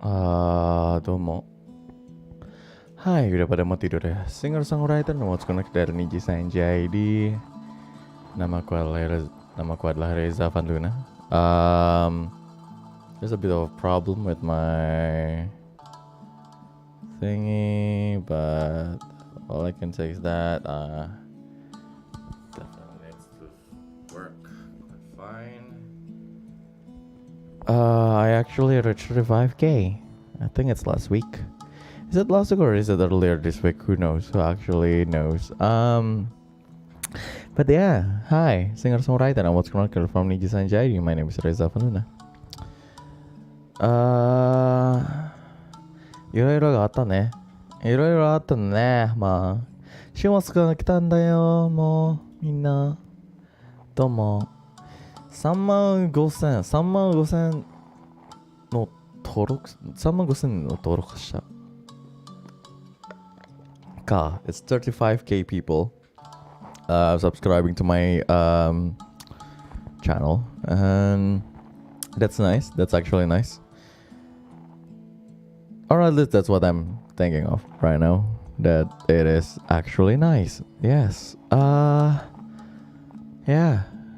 Domo. Hai, udah pada mau tidur ya? Singer-songwriter Notes Connect dari NIJISANJI. Namaku adalah Reza Avanluna. There's a bit of a problem with my thingy, but all I can say is that definitely needs to work fine. I actually reached 35K. I think it's last week. Is it last week or is it earlier this week? Who knows? Who actually knows? But yeah, hi, singer-songwriter and what's going on from NIJISANJI. My name is Reza Avanluna. いろいろあったね。まあ、週末が来たんだよ。もう、みんな。どうも。3万5,000の登録者。It's 35K people subscribing to my channel, and that's nice. That's actually nice. Or at least that's what I'm thinking of right now. That it is actually nice. Yes. Yeah.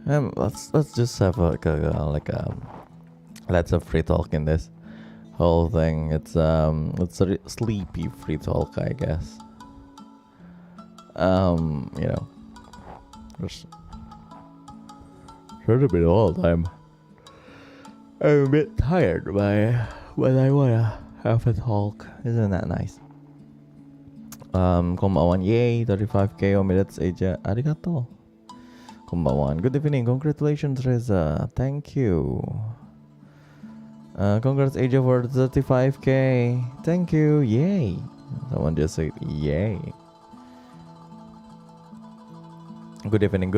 Let's just have let's have free talk in this whole thing. It's a sleepy free talk, I guess. Just should have been all the time. I'm a bit tired when I wanna have a talk. Isn't that nice? こんばんは。Yay, 35K おめでとう。ありがとう。こんばんは。Good evening. Congratulations, Reza. Thank you. Congrats, Asia, for 35K. Thank you. Yay. Someone just said yay. Good evening.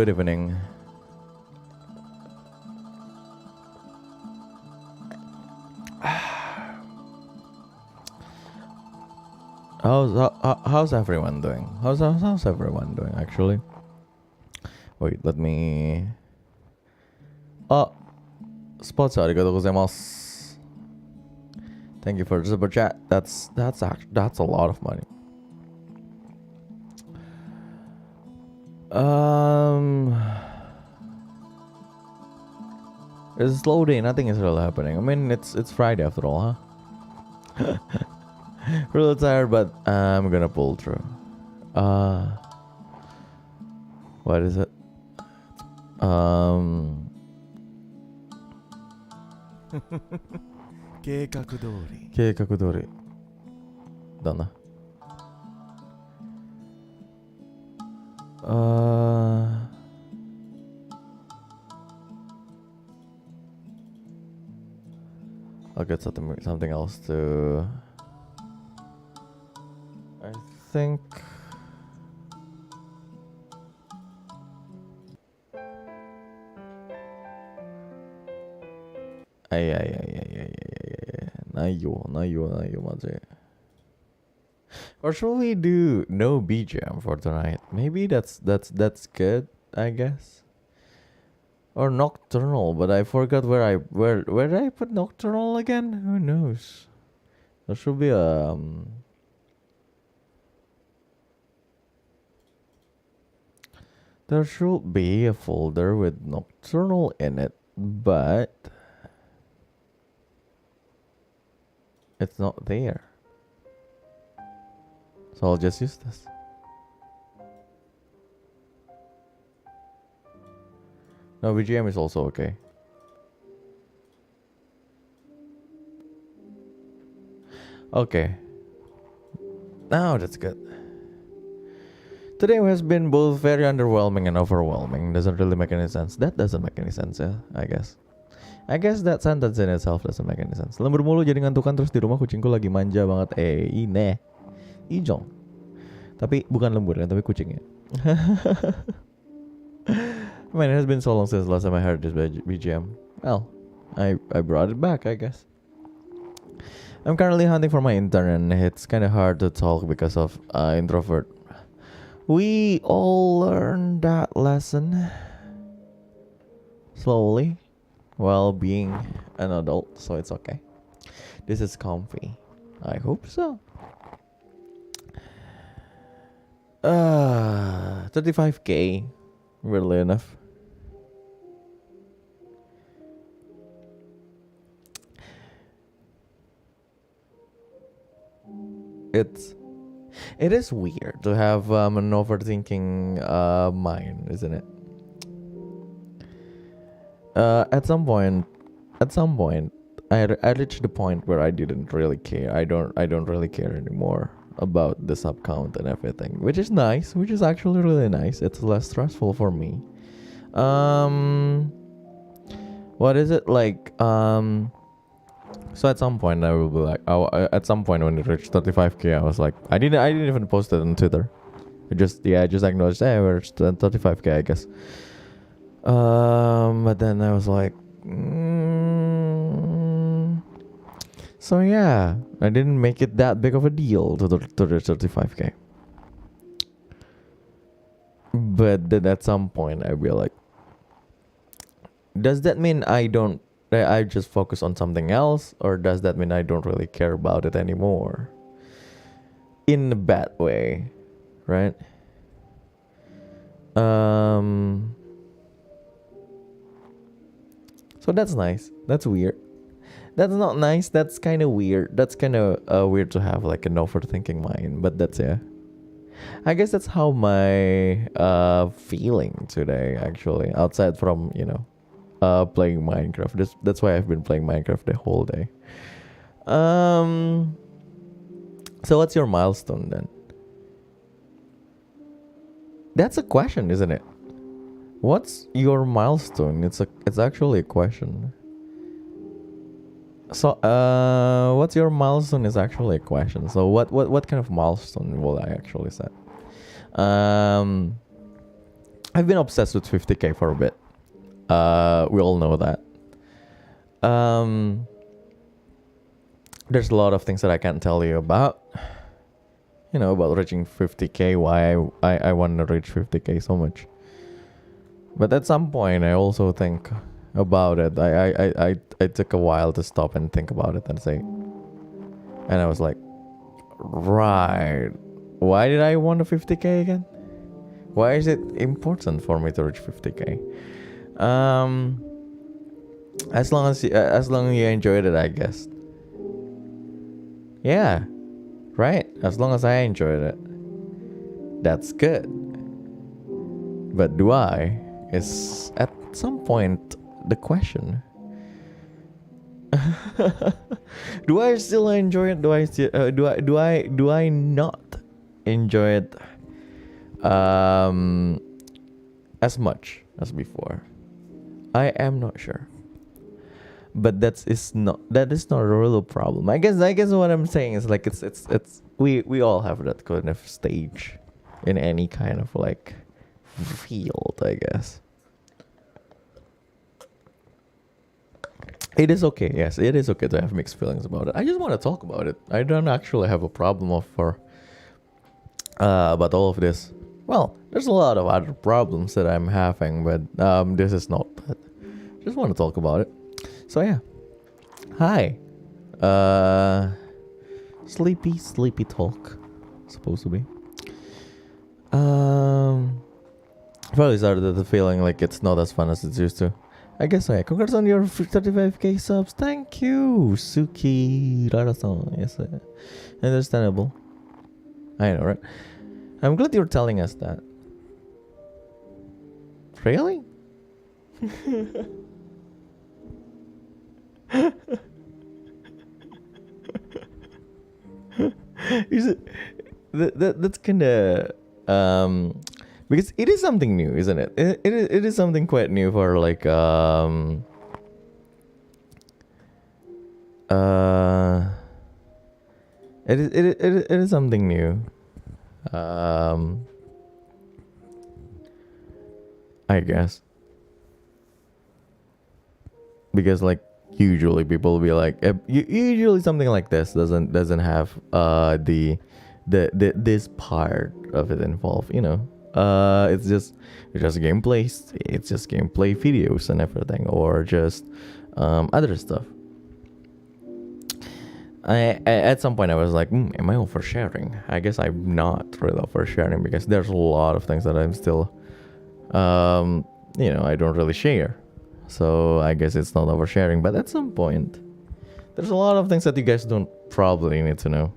How's everyone doing? How's everyone doing actually? Wait, let me. Spots, arigatou gozaimasu. Thank you for the super chat. That's a lot of money. It's a slow day. Nothing is really happening. I mean, it's Friday after all, huh? Really tired, but I'm gonna pull through. What is it? 計画通りだな。I'll get something else to. I think.ないよ、マジ。Or should we do no BGM for tonight? Maybe that's good, I guess. Or nocturnal, but I forgot where did I put nocturnal again? Who knows? There should be a folder with nocturnal in it, but it's not there. So I'll just use this. No, BGM is also okay. Okay. Now that's good. Today has been both very underwhelming and overwhelming. Doesn't really make any sense. That doesn't make any sense, yeah, I guess. I guess that sentence in itself doesn't make any sense. Lembur mulu jadi ngantukan terus di rumah kucingku lagi manja banget. Ini. Ijong. Tapi bukan lembur ya, tapi kucingnya. Man, it has been so long since last time I heard this BGM. Well, I brought it back, I guess. I'm currently hunting for my intern and it's kind of hard to talk because of introvert. We all learned that lesson slowly while being an adult, so it's okay. This is comfy. I hope so. 35k. Weirdly enough. It is weird to have an overthinking mind, isn't it? At some point, I reached the point where I didn't really care. I don't really care anymore about the sub count and everything, which is nice. Which is actually really nice. It's less stressful for me. What is it like? So at some point I will be like, at some point when it reached 35k, I was like, I didn't even post it on Twitter. I just acknowledged, hey, we're at 35k, I guess. But then I was like, so yeah, I didn't make it that big of a deal to the 35k. But then at some point I'll be like, does that mean I just focus on something else, or does that mean I don't really care about it anymore? In a bad way, right? So that's nice. That's weird. That's not nice. That's kind of weird. That's kind of weird to have like an overthinking mind. But that's I guess that's how my feeling today actually. Outside from playing Minecraft. That's why I've been playing Minecraft the whole day. So what's your milestone then? That's a question, isn't it? What's your milestone? It's actually a question. So what's your milestone is actually a question. So what kind of milestone will I actually set? I've been obsessed with 50k for a bit. We all know that. There's a lot of things that I can't tell you about. About reaching 50k, why I want to reach 50k so much. But at some point, I also think about it. I took a while to stop and think about it and I was like, right, why did I want a 50k again? Why is it important for me to reach 50k? As long as you enjoyed it, I guess. Yeah, right. As long as I enjoyed it, that's good. But do I? Is at some point the question. Do I still enjoy it? Do I not enjoy it as much as before? I am not sure. But that is not a real problem. I guess what I'm saying is like it's we all have that kind of stage in any kind of like field, I guess. It is okay. Yes, it is okay to have mixed feelings about it. I just want to talk about it. I don't actually have a problem about all of this. Well, there's a lot of other problems that I'm having, but this is not that. Just want to talk about it. So yeah. Hi. Sleepy talk. Supposed to be. Probably started the feeling like it's not as fun as it used to. I guess so, yeah. Congrats on your 35k subs. Thank you, Suki Rara-san. Yes, understandable. I know, right? I'm glad you're telling us that. Really? Is it that's kind of because it is something new, isn't it? It is something quite new for like it is something new. I guess because like usually people will be like usually something like this doesn't have the this part of it involved, it's just gameplays, it's just gameplay videos and everything, or just other stuff. at some point I was like, am I oversharing? I guess I'm not really oversharing because there's a lot of things that I'm still, I don't really share. So I guess it's not oversharing. But at some point, there's a lot of things that you guys don't probably need to know.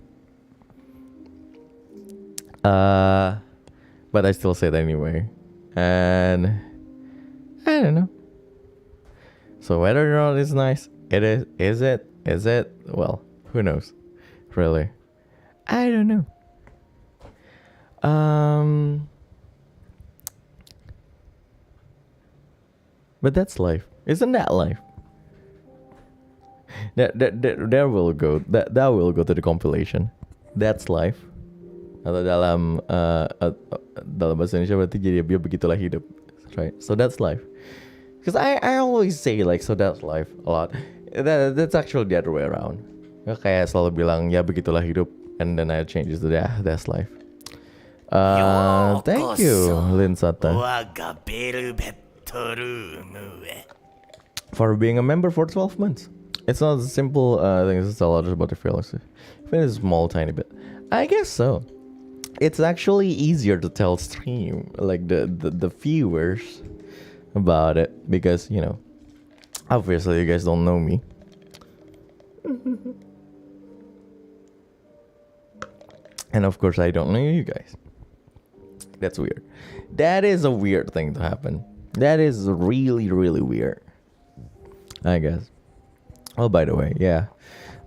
But I still say it anyway. And I don't know. So whether or not it's nice, it is. Is it? Is it? Well, who knows? Really, I don't know. But that's life, isn't that life? That will go. That will go to the compilation. That's life. Atau dalam bahasa Indonesia berarti jadi biar begitulah hidup, right? So that's life. Because I always say like so that's life a lot. That's actually the other way around. Kayak selalu bilang ya begitulah hidup, and then I change it to that's life. Thank you, Lin Sata, for being a member for 12 months. It's not a simple thing. It's a lot about the feelings. Even a small tiny bit. I guess so. It's actually easier to tell stream like the viewers about it because obviously you guys don't know me. And of course I don't know you guys. That's weird. That is a weird thing to happen. That is really, really weird, I guess. Oh, by the way, yeah.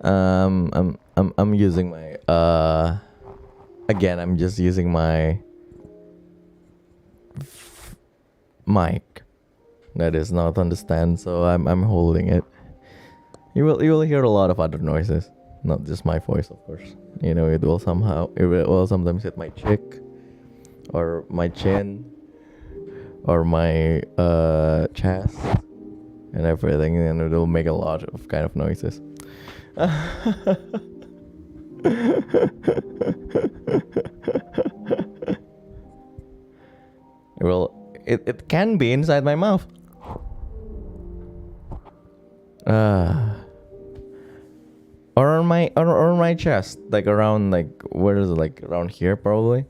I'm using my again, I'm just using my mic that is not on the stand, so I'm holding it. You will hear a lot of other noises, not just my voice, of course. It will sometimes hit my cheek or my chin or my chest and everything, and it will make a lot of kind of noises. Well, it can be inside my mouth. Or on my chest, like around, like where is it, like around here probably.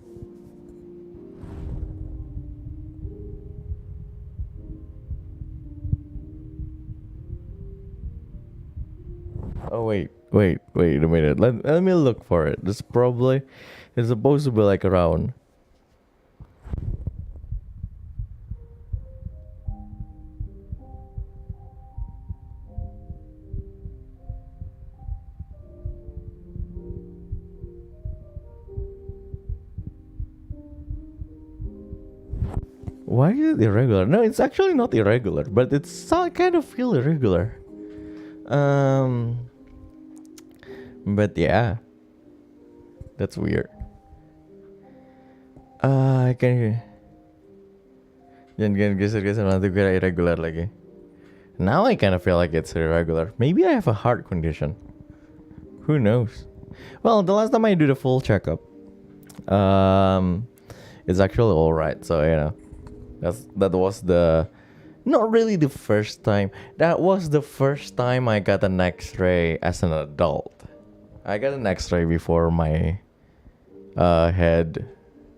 Oh wait a minute. Let me look for it. It's supposed to be like around. Why is it irregular? No, it's actually not irregular, but it's kind of feel irregular. But yeah, that's weird. I can. Jangan geser-geser nanti kira irregular lagi. Now I kind of feel like it's irregular. Maybe I have a heart condition. Who knows? Well, the last time I do the full checkup, it's actually all right. So that was not really the first time. That was the first time I got an X-ray as an adult. I got an X-ray before my head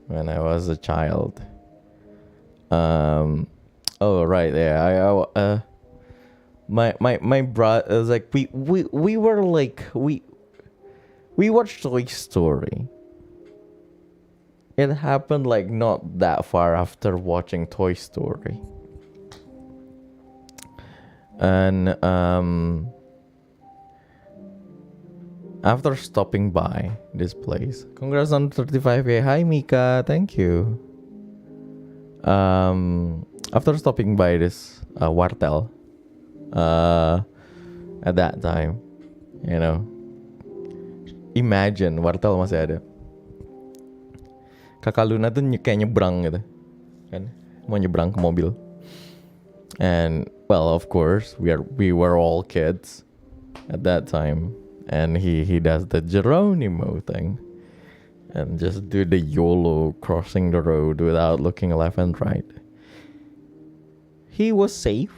when I was a child. Oh right, yeah. My brother was like we were like we watched Toy Story. It happened like not that far after watching Toy Story. And after stopping by this place, congrats on 35K. Hi Mika, thank you. After stopping by this wartel, at that time, imagine wartel masih ada. Kakak Luna tuh kayak nyebrang gitu, kan? Mau nyebrang ke mobil. And well, of course, we were all kids at that time, and he does the Geronimo thing, and just do the YOLO crossing the road without looking left and right. He was safe.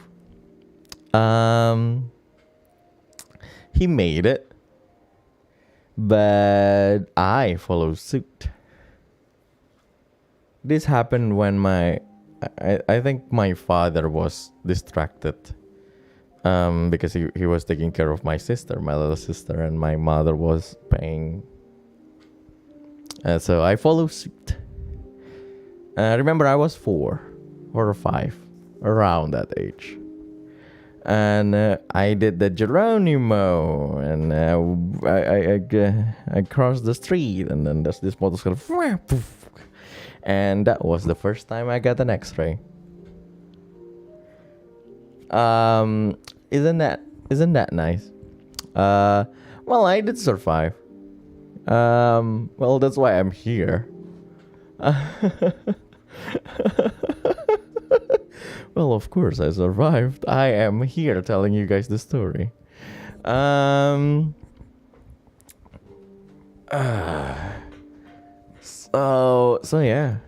He made it. but I follow suit. This happened when I think my father was distracted because he was taking care of my sister, my little sister, and my mother was paying. So I follow suit. Remember, I was 4 or 5, around that age. And I did the Geronimo, and I crossed the street, and then there's this motorcycle, and that was the first time I got an X-ray. Isn't that nice? Well, I did survive. Well, that's why I'm here. Well, of course I survived. I am here telling you guys the story. So yeah.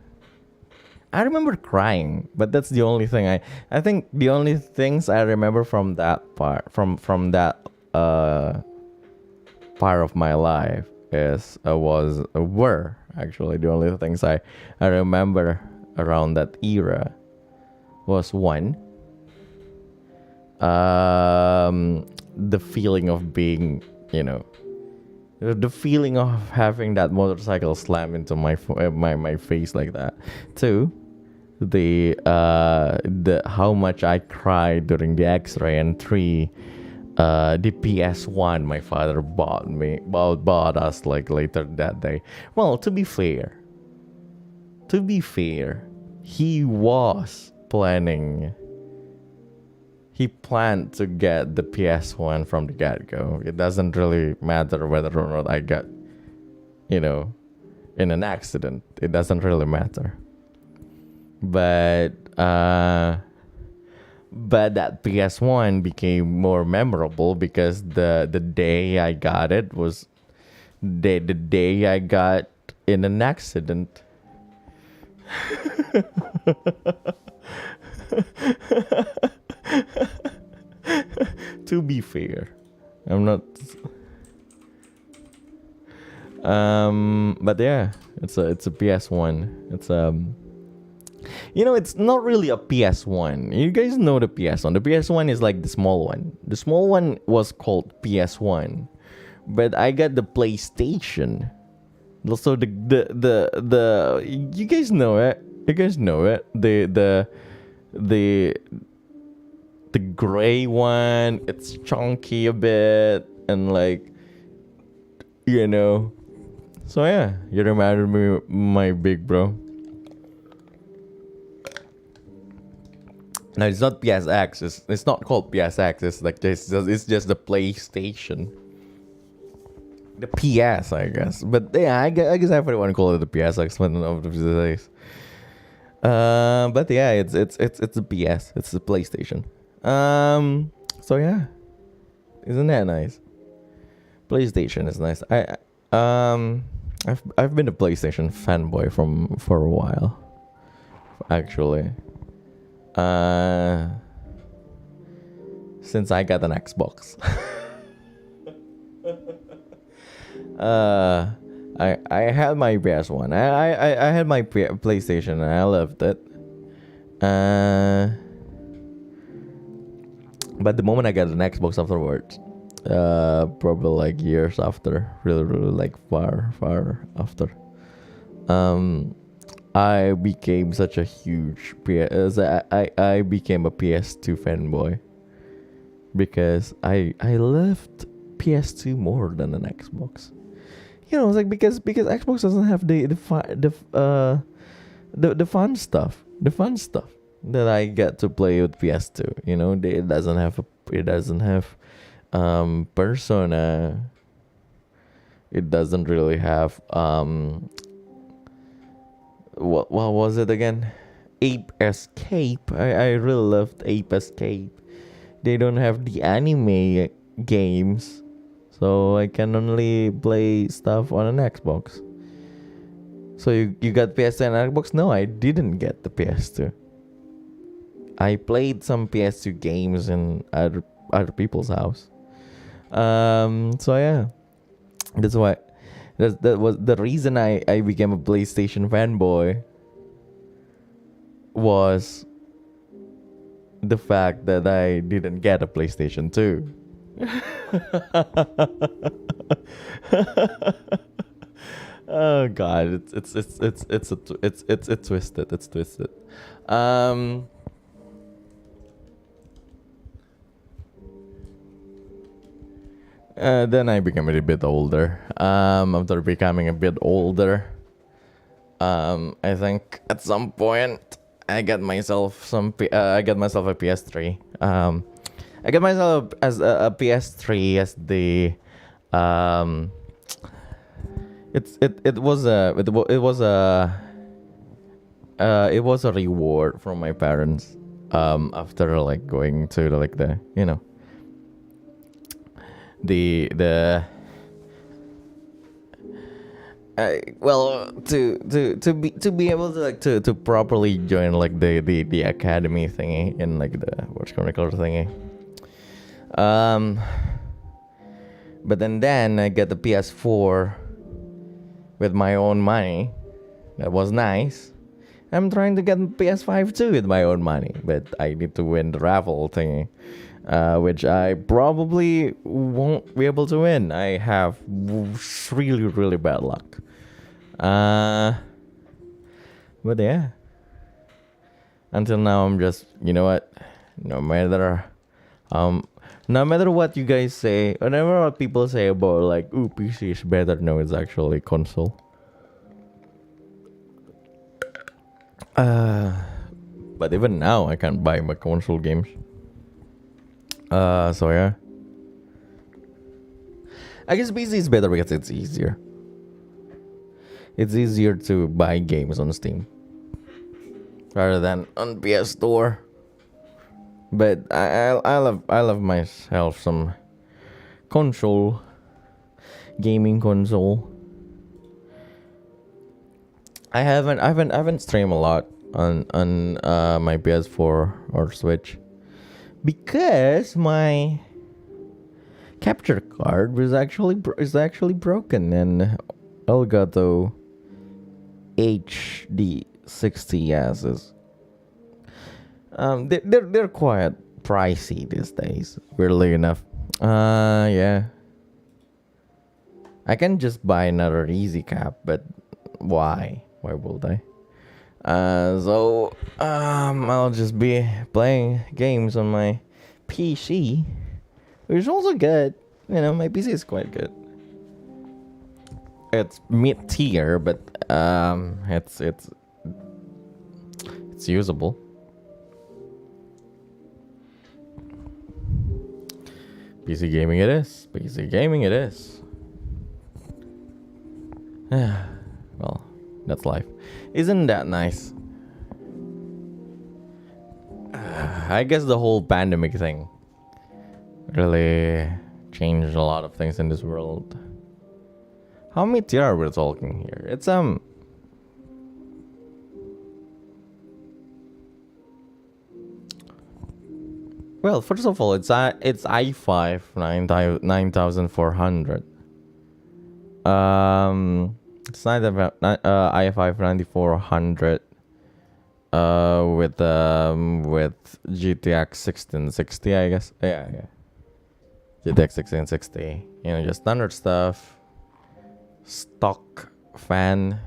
I remember crying, but that's the only thing I think the only things I remember from that part from that part of my life were actually the only things I remember around that era was one, the feeling of being, the feeling of having that motorcycle slam into my face like that. 2, the how much I cried during the X-ray, and 3, the PS1 my father bought us like later that day. Well, to be fair, he planned to get the PS1 from the get-go. It doesn't really matter whether or not I got, in an accident. It doesn't really matter. But that PS1 became more memorable because the day I got it was the day I got in an accident. To be fair, I'm not. But yeah, it's a PS1. It's it's not really a PS1. You guys know the PS1. The PS1 is like the small one. The small one was called PS1, but I got the PlayStation. So the you guys know it. The gray one. It's chunky a bit and So yeah, you reminded me, my big bro. No, it's not PSX. It's not called PSX. It's like this. It's just the PlayStation. The PS, I guess. But yeah, I guess everyone call it the PSX one of these days. But yeah, it's the PS. It's the PlayStation. So yeah, isn't that nice? PlayStation is nice. I've been a PlayStation fanboy for a while, actually. Since I got an Xbox. I had my PS1. I had my PlayStation and I loved it. But the moment I got an Xbox afterwards, probably like years after, really like far after, I became such a huge I became a PS2 fanboy because I loved PS2 more than an Xbox. It's like because Xbox doesn't have the fun stuff that I get to play with PS2. It doesn't have Persona. It doesn't really have what was it again? Ape Escape. I really loved Ape Escape. They don't have the anime games, so I can only play stuff on an Xbox. So you got PS2 and Xbox? No, I didn't get the PS2. I played some PS2 games in other people's house. So yeah, That's why. That was the reason I became a PlayStation fanboy. Was the fact that I didn't get a PlayStation 2. Oh god, it's twisted. It's twisted. Then I became a bit older. After becoming a bit older, I think at some point I got myself I got myself a PS3. I got myself as a PS3 as the it was a reward from my parents after like going to like the well to be able to like to properly join like the academy thingy in like the what's called thingy. But then I got the PS4 with my own money. That was nice. I'm trying to get PS5 too with my own money, but I need to win the raffle thingy, which I probably won't be able to win. I have really, really bad luck. But yeah, until now I'm just, you know what, no matter what you guys say, or no matter what people say about like, ooh, PC is better, no, it's actually console. But even now I can't buy my console games. So yeah, I guess PC is better because it's easier. It's easier to buy games on Steam rather than on PS Store. But I love myself some console, gaming console. I haven't streamed a lot on my PS4 or Switch because my capture card is actually broken, and Elgato HD 60 asses. They're quite pricey these days, weirdly enough. Yeah. I can just buy another easy cap, but why? Why would I? So I'll just be playing games on my PC, which is also good. You know, my PC is quite good. It's mid tier, but it's usable. PC gaming it is. PC gaming it is. Well, that's life. Isn't that nice? I guess the whole pandemic thing really changed a lot of things in this world. How many tier are we talking here? It's well, first of all, it's i5 9400. It's not about i5 9400 with GTX 1660, I guess. Yeah. GTX 1660. You know, just standard stuff. Stock fan.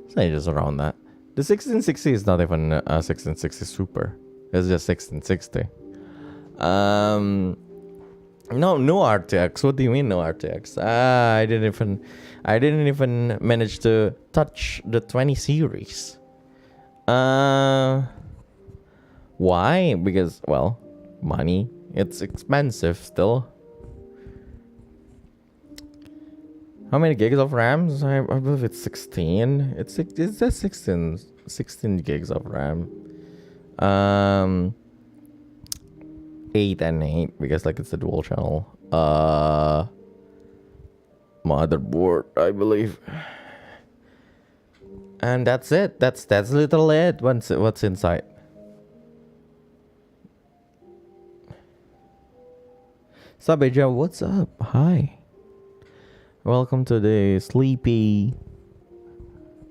Say just around that. The 1660 is not even a 1660 Super. It's just 1660. No RTX. What do you mean no RTX? I didn't even manage to touch the 20 series. Why? Because, well, money. It's expensive still. How many gigs of RAM? I believe it's 16. It's just 16 gigs of RAM. 8 and 8 because like it's a dual channel motherboard, I believe. And that's it. That's literally it. What's inside? Sabeja, what's up? Hi. Welcome to the Sleepy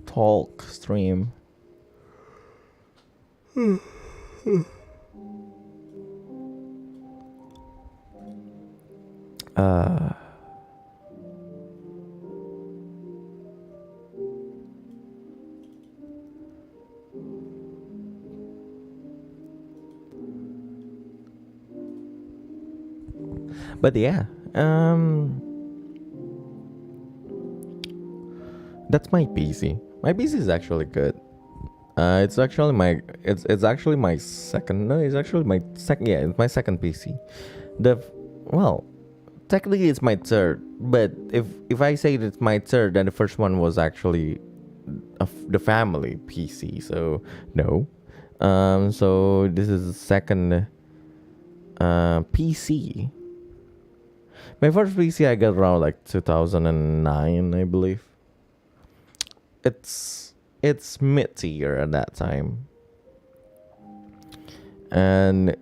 Talk stream. But yeah, that's my PC. My PC is actually good. It's actually my second. No, it's actually my second. Yeah, it's my second PC. Well, technically it's my third. But if I say it's my third, then the first one was actually the family PC. So no. So this is the second PC. My first PC I got around like 2009, I believe. It's mid-tier at that time, and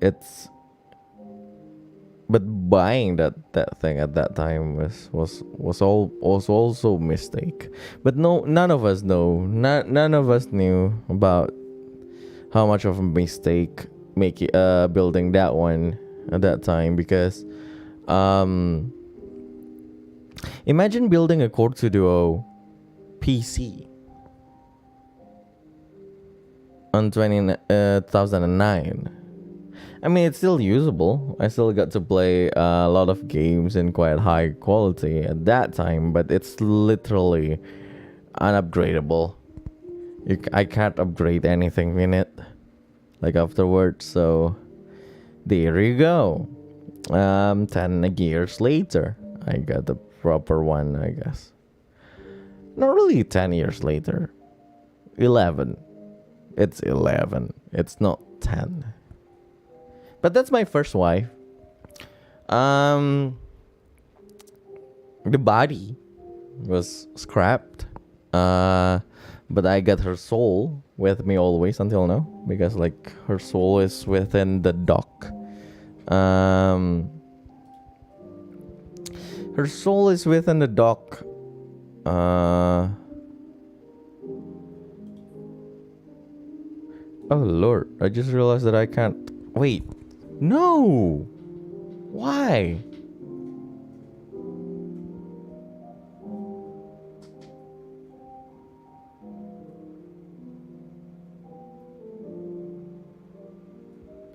but buying that thing at that time was also a mistake. But none of us knew about how much of a mistake building that one at that time, because imagine building a Core 2 Duo PC on 2009. I mean, it's still usable. I still got to play a lot of games in quite high quality at that time, but it's literally unupgradable. I can't upgrade anything in it like afterwards. So there you go. 10 years later, I got the proper one, I guess. Not really 10 years later. 11. It's 11. It's not 10. But that's my first wife. The body was scrapped. But I got her soul with me always until now, because like her soul is within the dock. Her soul is within the dock. Oh Lord, I just realized that I can't. Wait. No! Why?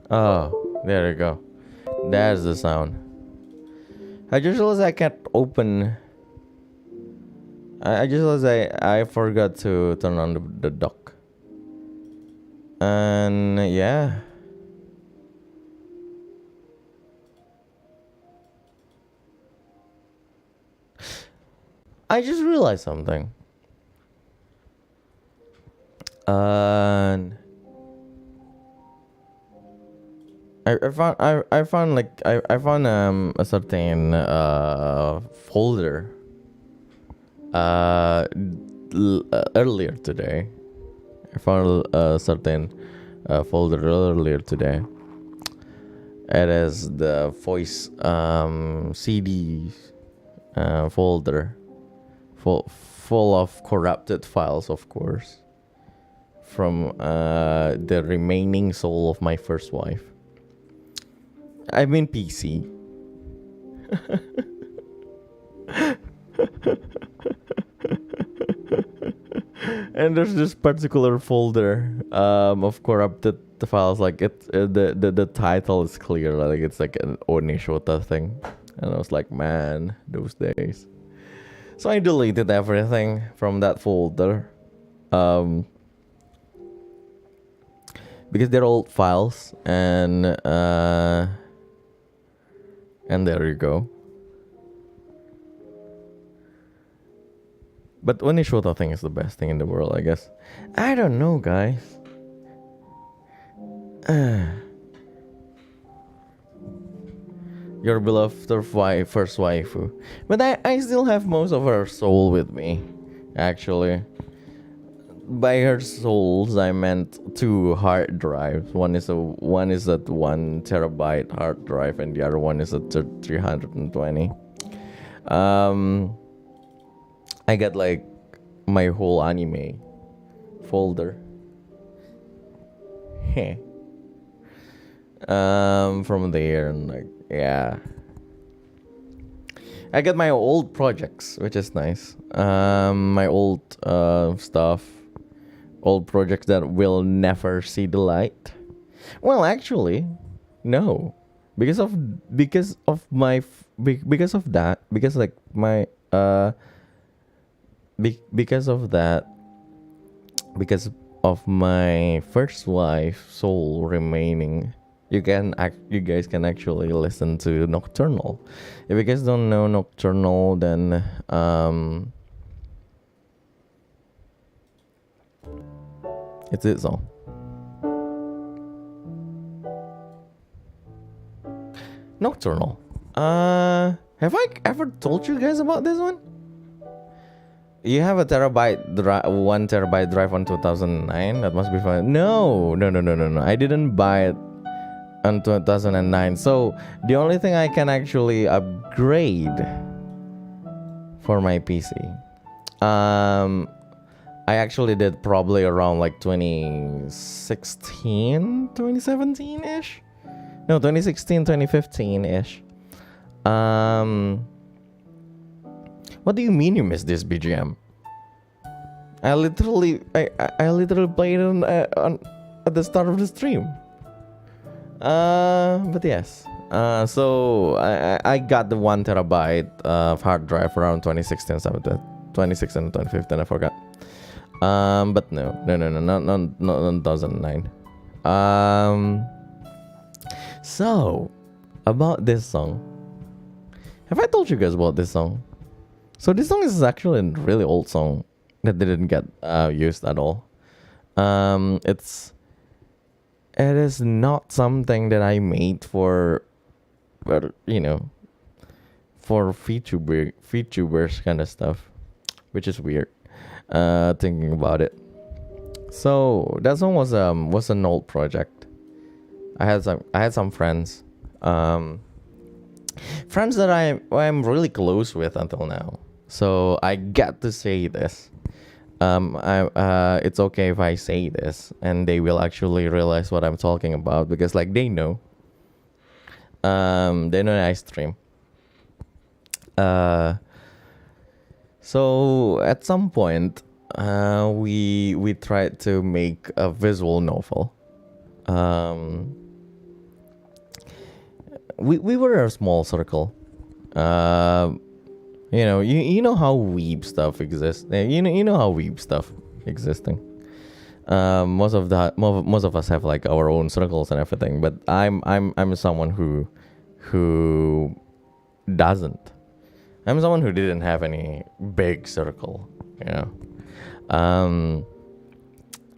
Oh, there you go. That's the sound. I just realized I can't open. I just realized I forgot to turn on the dock. And yeah. I just realized something. And I found a certain folder earlier today. I found a certain folder earlier today. It is the voice CD folder, full of corrupted files, of course, from the remaining soul of my first wife. I mean PC. And there's this particular folder of corrupted files. Like the title is clear. Like it's like an Onishota thing. And I was like, man, those days. So I deleted everything from that folder. Because they're old files, and there you go. But Onishota thing is the best thing in the world, I guess. I don't know, guys. Your beloved first waifu. But I still have most of her soul with me, actually. by her souls, I meant 2 hard drives. One is a 1 terabyte hard drive, and the other one is a 320. I got like my whole anime folder. From there, and like, yeah, I got my old projects, which is nice. My old stuff, old projects that will never see the light. Well, actually, no, because of that, because like my because of that, because of my first wife soul remaining, you guys can actually listen to Nocturnal. If you guys don't know Nocturnal, then it's its song. Nocturnal. Have I ever told you guys about this one? You have a 1 terabyte drive on 2009. That must be fun. No. I didn't buy it on 2009. So the only thing I can actually upgrade for my PC, I actually did probably around like 2016, 2017 ish. No, 2016, 2015 ish. What do you mean you missed this BGM? I literally played it at the start of the stream. But yes. So I got the 1 terabyte hard drive around 2016, 2016, 2015. I forgot. But no, not 2009. So about this song, have I told you guys about this song? So this song is actually a really old song that didn't get used at all. It is not something that I made for VTubers kind of stuff, which is weird. Thinking about it. So that song was an old project. I had some friends, friends that I'm really close with until now. So I get to say this. It's okay if I say this, and they will actually realize what I'm talking about, because like they know I stream. So at some point, we tried to make a visual novel. We were a small circle. You know how weeb stuff exists. You know how weeb stuff existing. Most of us have like our own circles and everything, but I'm someone who doesn't. I'm someone who didn't have any big circle,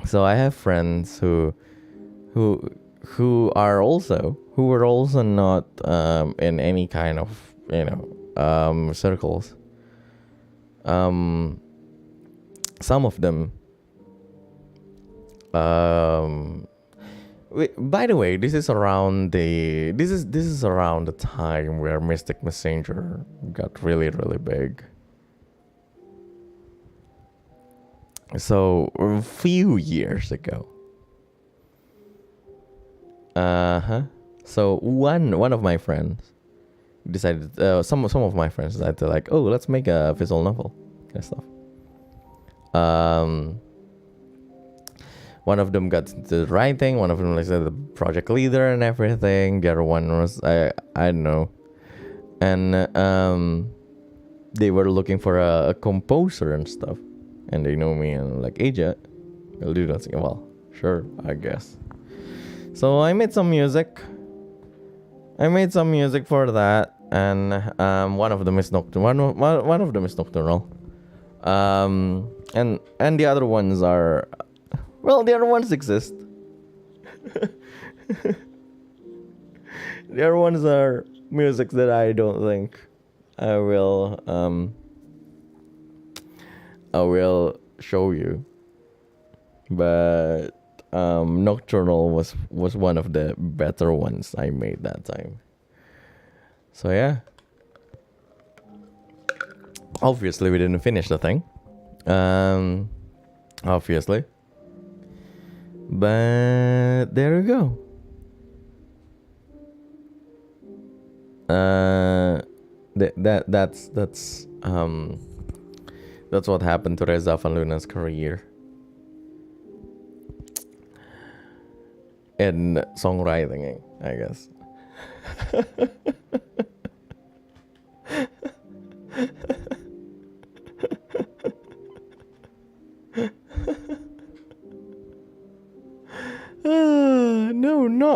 So I have friends who were also not in any kind of circles. Some of them. By the way, this is around the time where Mystic Messenger got really, really big. So a few years ago. So one of my friends decided, some of my friends decided to like, oh, let's make a visual novel kind of stuff. One of them got into writing. One of them was the project leader and everything. The other one was I don't know, and they were looking for a composer and stuff. And they know me, and I'm like, hey, Jet, you'll do that. Well, sure, I guess. So I made some music. For that, and one of them is nocturnal. One of them is nocturnal. And the other ones are, well, the other ones exist. The other ones are music that I don't think I will show you. but Nocturnal was one of the better ones I made that time. So yeah, obviously we didn't finish the thing, obviously, but there you go. That's what happened to Reza Avanluna's career in songwriting, I guess.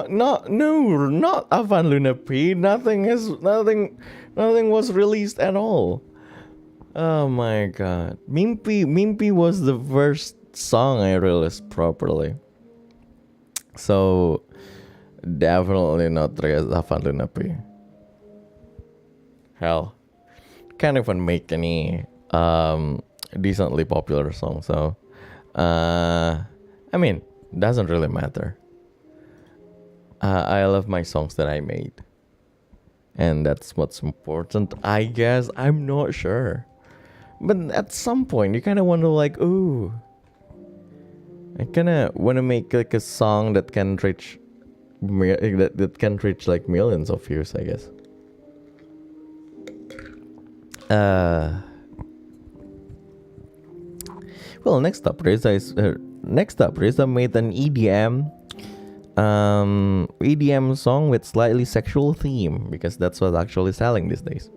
Not Avanluna P. Nothing was released at all. Oh my god. Mimpi was the first song I released properly. So definitely not Avanluna P. Hell, can't even make any decently popular song. So I mean, doesn't really matter. I love my songs that I made, and that's what's important, I guess. I'm not sure, but at some point you kind of want to like, ooh, I kind of want to make like a song that can reach like millions of views, I guess. Well, next up, Reza made an EDM song with slightly sexual theme, because that's what's actually selling these days.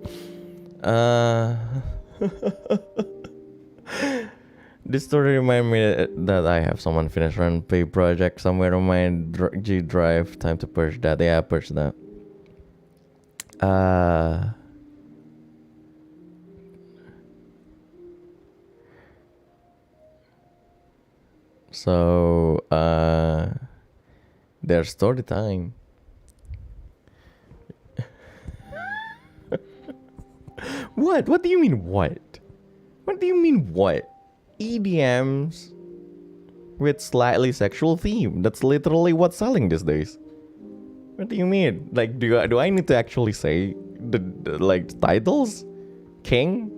This story reminded me that I have someone finish run pay project somewhere on my G drive. Time to purge that. Yeah, purge that. So there's story time. What? What do you mean what? What do you mean what? EDMs with slightly sexual theme. That's literally what's selling these days. What do you mean? Like, do I need to actually say the like titles? King?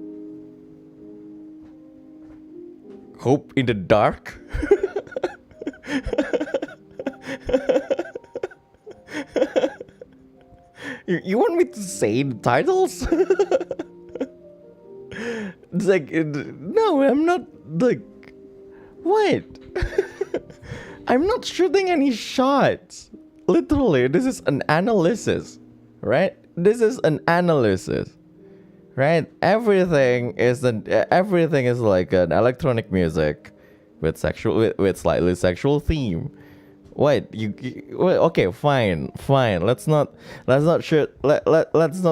Hope in the Dark? You want me to say the titles? It's like, no, I'm not, like, what? I'm not shooting any shots. Literally, this is an analysis, right? This is an analysis, right? Everything is like an electronic music with slightly sexual theme. What okay, fine. Let's not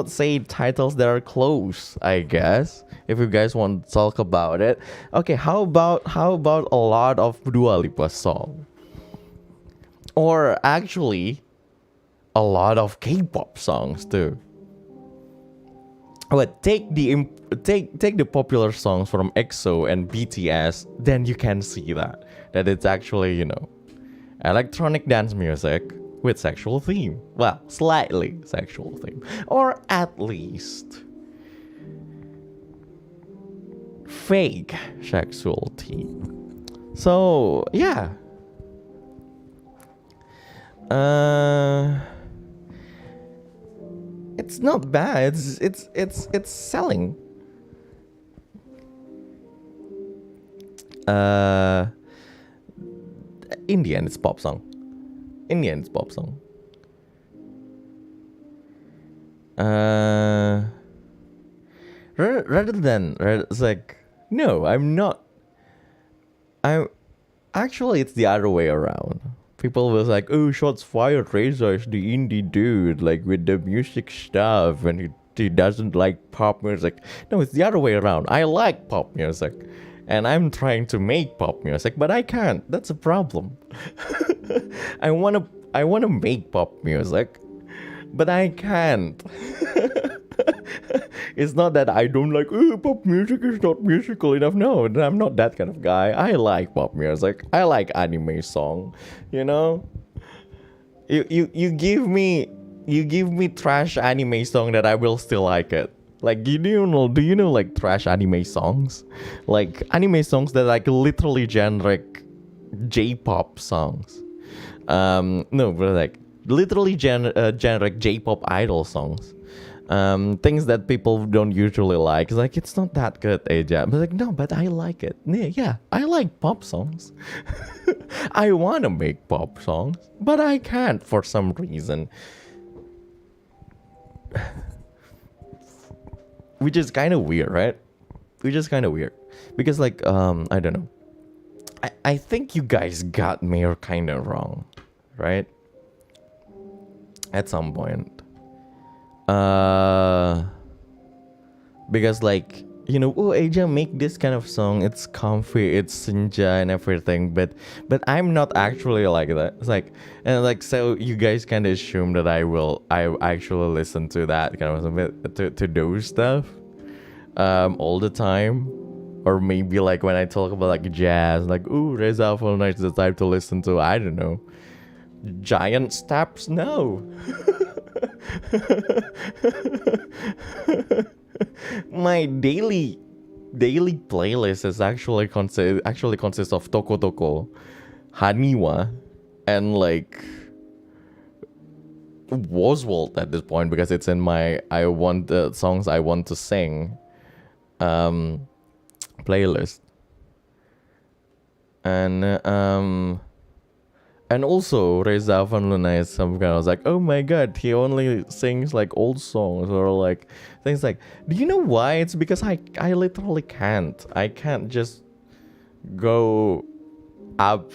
say titles that are close, I guess. If you guys want to talk about it. Okay, how about a lot of Dua Lipa song? Or actually a lot of K-pop songs too. But take the popular songs from EXO and BTS, then you can see that it's actually, you know, electronic dance music with sexual theme. Well, slightly sexual theme. Or at least fake sexual theme. So, yeah. It's not bad. It's selling. Indian, it's pop song. Rather than it's like, no, I'm not. Actually, it's the other way around. People was like, oh, shots fired, Reza is the indie dude, like with the music stuff, and he doesn't like pop music. No, it's the other way around. I like pop music, and I'm trying to make pop music, but I can't. That's a problem. I wanna make pop music, but I can't. It's not that I don't like, oh, pop music is not musical enough. No, I'm not that kind of guy. I like pop music. I like anime song. You know, you give me trash anime song that I will still like it. Like, do you know like trash anime songs, like anime songs that like literally generic J-pop songs. No, but like literally generic J-pop idol songs. Things that people don't usually like. It's like, it's not that good, Aja. But like, no, but I like it. Yeah, I like pop songs. I want to make pop songs, but I can't for some reason. Which is kind of weird, right? Which is kind of weird. Because like, I don't know. I think you guys got me kind of wrong, right? At some point. Because like, you know, oh, Aja make this kind of song, it's comfy, it's senja and everything, but I'm not actually like that. It's like, and like, so you guys kind of assume that I actually listen to that kind of bit, to those stuff all the time. Or maybe like when I talk about like jazz, like, ooh, Reza Avanluna is the type to listen to, I don't know, giant steps. No. My daily playlist is actually consists of Toko Toko, Haniwa, and like Oswald at this point, because it's in my songs I want to sing playlist. And also Reza Avanluna is some kind of like, oh my god, he only sings like old songs or like things like. Do you know why? It's because I literally can't. I can't just go up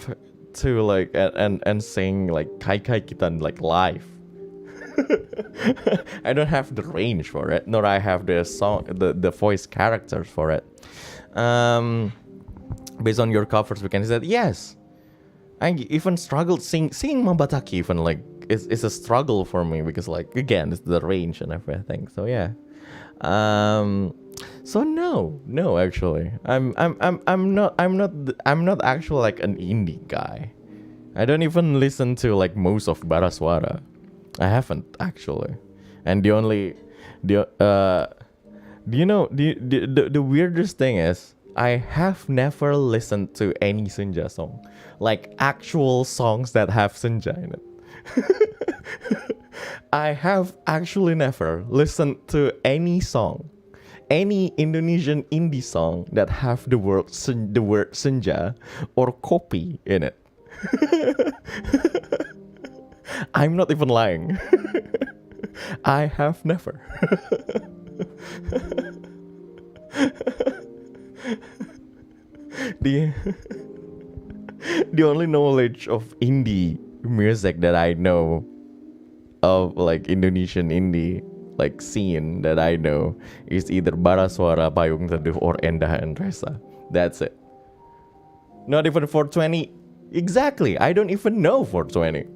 to like and sing like Kai Kai Kitan like live. I don't have the range for it, nor I have the song, the voice characters for it. Based on your covers, we can say that yes. I even struggled seeing Mabataki. Even like it's a struggle for me because like again it's the range and everything. So yeah, so no actually I'm not actually like an indie guy. I don't even listen to like most of Baraswara. I haven't actually, and the weirdest thing is I have never listened to any Senja song. Like actual songs that have Senja in it. I have actually never listened to any song, any Indonesian indie song that have the word Senja or kopi in it. I'm not even lying. I have never. The only knowledge of indie music that I know of, like Indonesian indie like scene that I know, is either Baraswara, Payung Teduh, or Endah and Reza. That's it. Not even 420. Exactly. I don't even know 420.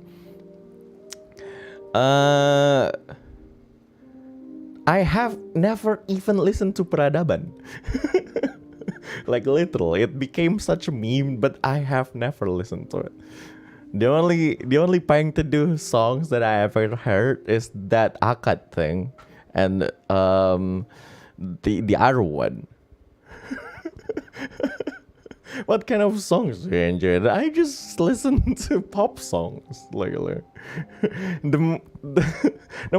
I have never even listened to Peradaban. Like literally, it became such a meme, but I have never listened to it. The only Payung Teduh songs that I ever heard is that Akad thing, and the other one. What kind of songs do you enjoy? I just listen to pop songs lately. No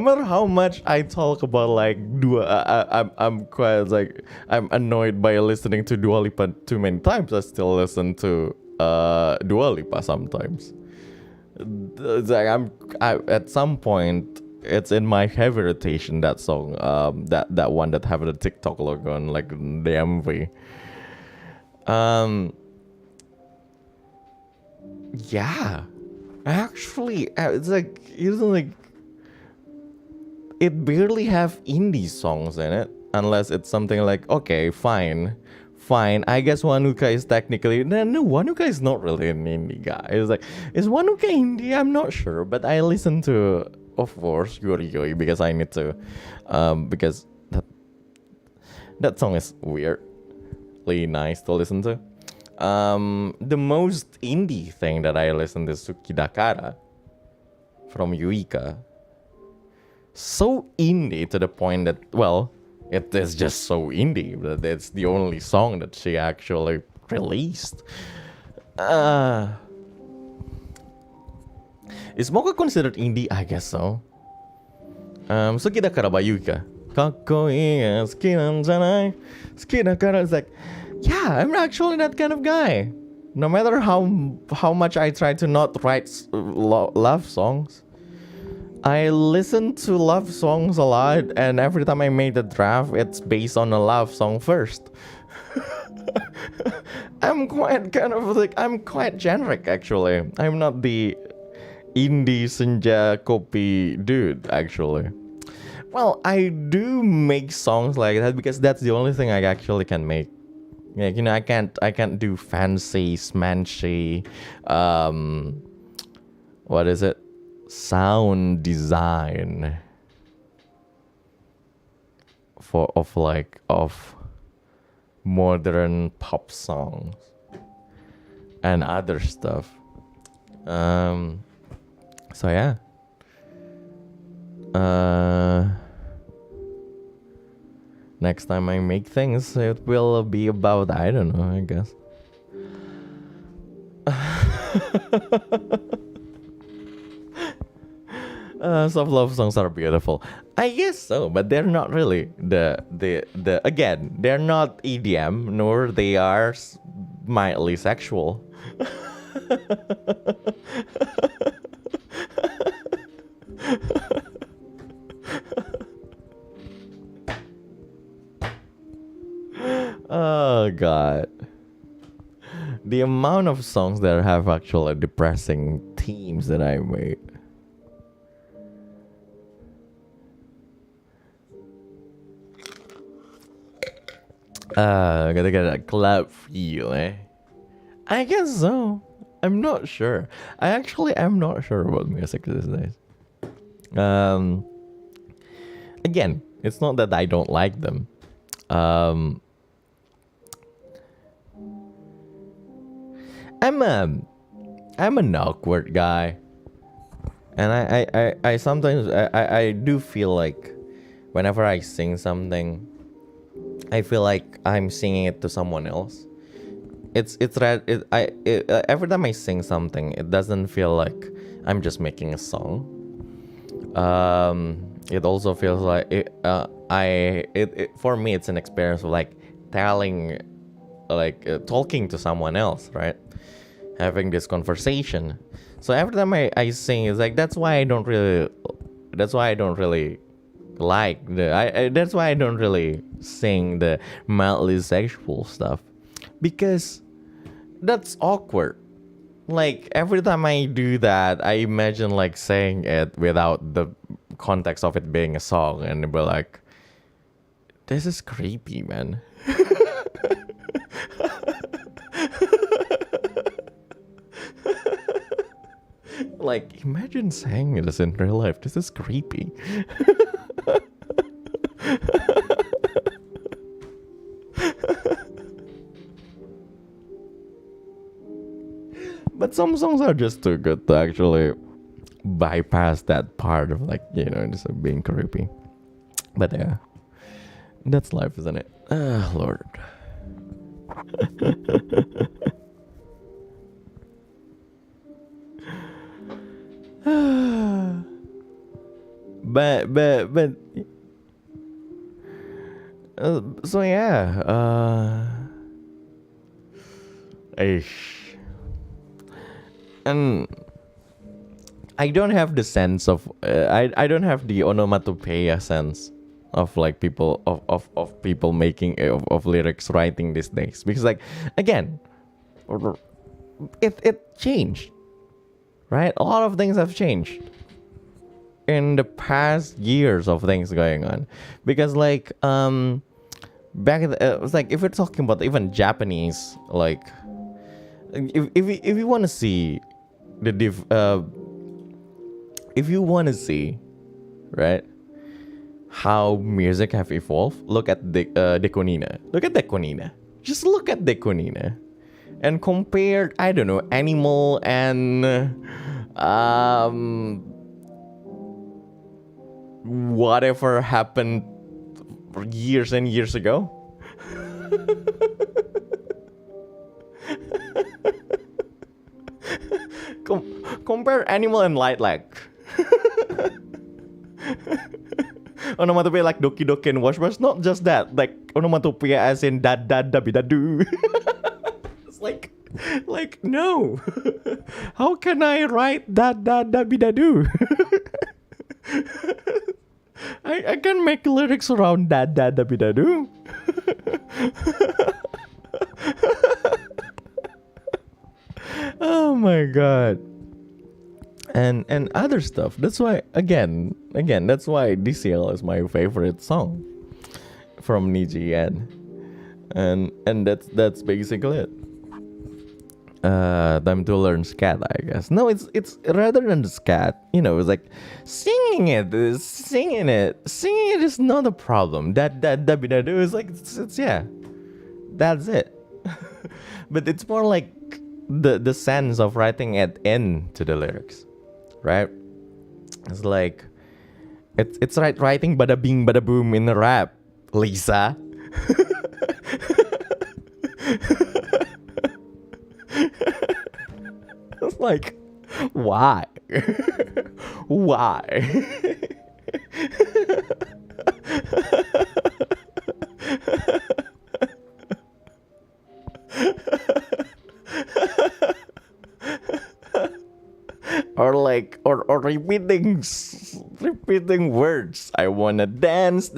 matter how much I talk about like I'm quite like I'm annoyed by listening to Dua Lipa too many times. I still listen to Dua Lipa sometimes. It's like at some point it's in my heavy rotation, that song, that one that have the TikTok logo on like the MV. Yeah, actually, it's like, it barely have indie songs in it, unless it's something like, okay, fine, I guess Wanuka is technically, no, Wanuka is not really an indie guy. It's like, is Wanuka indie? I'm not sure, but I listen to, of course, Yuri Yoi, because I need to, because That song is weirdly nice to listen to. The most indie thing that I listened to is Sukidakara from Yuika. So indie to the point that, well, it is just so indie that it's the only song that she actually released. Is Mocha considered indie? I guess so. Sukidakara by Yuika. Kakkoi ga suki nan janai. Sukidakara is like, yeah, I'm actually that kind of guy. No matter how much I try to not write love songs, I listen to love songs a lot, and every time I make the draft, it's based on a love song first. I'm quite generic actually. I'm not the indie senja kopi dude actually. Well, I do make songs like that because that's the only thing I actually can make. Like, you know, I can't do fancy, smanchy, what is it? Sound design of modern pop songs and other stuff. So yeah. Next time I make things, it will be about, I don't know, I guess. Soft love songs are beautiful. I guess so, but they're not really again, they're not EDM, nor they are mildly sexual. Oh god. The amount of songs that have actually depressing themes that I made. Gotta get a club feel, eh? I guess so. I'm not sure. I'm not sure about music these days. Again, it's not that I don't like them. I'm an awkward guy, and I sometimes I do feel like whenever I sing something, I feel like I'm singing it to someone else. Every time I sing something, it doesn't feel like I'm just making a song. It also feels like for me, it's an experience of like talking to someone else, right? Having this conversation. So every time I sing, it's like that's why I don't really sing the mildly sexual stuff, because that's awkward. Like every time I do that, I imagine like saying it without the context of it being a song, and it'd be like, this is creepy, man. Like, imagine saying this in real life. This is creepy. But some songs are just too good to actually bypass that part of, like, you know, just being creepy. But yeah, that's life, isn't it? Ah, Lord. but so yeah, and I don't have the sense of I don't have the onomatopoeia sense of like people of people making of lyrics writing these days, because like again, it changed, right? A lot of things have changed in the past years of things going on, because like back in the, it's like if we're talking about even Japanese, like if you want to see the if you want to see, right, how music have evolved. Look at Dekonina. Look at Dekonina. Just look at Dekonina. And compare, I don't know, Animal and whatever happened years and years ago. Compare Animal and Lilac. Onomatopoeia like Doki Doki and Wash Wash. Not just that, like onomatopoeia as in da da da bi da do. It's like no. How can I write da da da bi da do? I can make lyrics around da da da bi da do. Oh my god. And other stuff. That's why again, that's why DCL is my favorite song from NIJISANJI. And that's basically it. Time to learn scat, I guess. No, it's rather than the scat, you know, it's like singing it is not a problem. That do is like it's yeah, that's it. But it's more like the sense of writing it into the lyrics, right? It's like it's like writing bada bing bada boom in the rap, Lisa. It's like, why? Why? or repeating words. I wanna dance.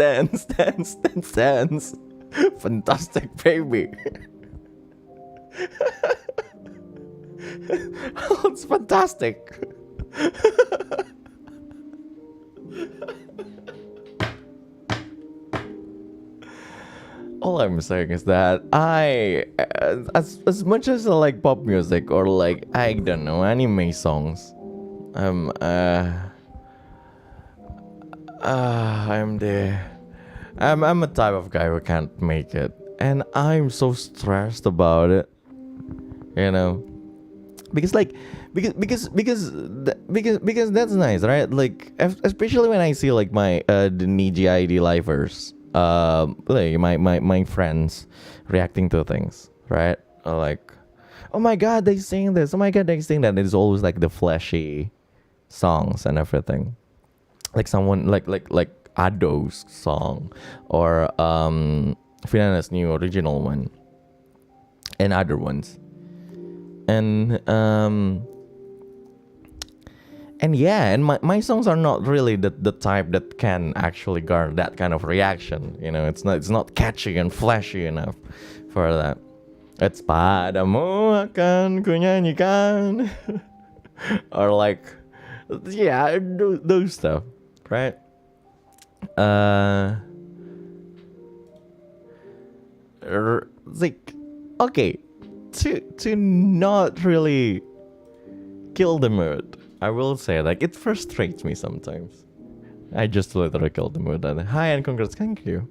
Fantastic baby. Oh, it's fantastic. All I'm saying is that I, as much as I like pop music or like, I don't know, anime songs, I'm a type of guy who can't make it, and I'm so stressed about it, you know, because that's nice, right? Like, especially when I see like my the NIJISANJI lifers, like my friends reacting to things, right? Like, oh my god, they sing this, oh my god, they sing that. It's always like the flashy songs and everything, like someone like Ado's song or Finana's new original one and other ones, and yeah, and my songs are not really the type that can actually garner that kind of reaction, you know. It's not catchy and flashy enough for that. It's padamu akan ku nyanyikan or like, yeah, those stuff, right? Like, okay, to not really kill the mood, I will say, like, it frustrates me sometimes. I just literally killed the mood. And hi and congrats, thank you.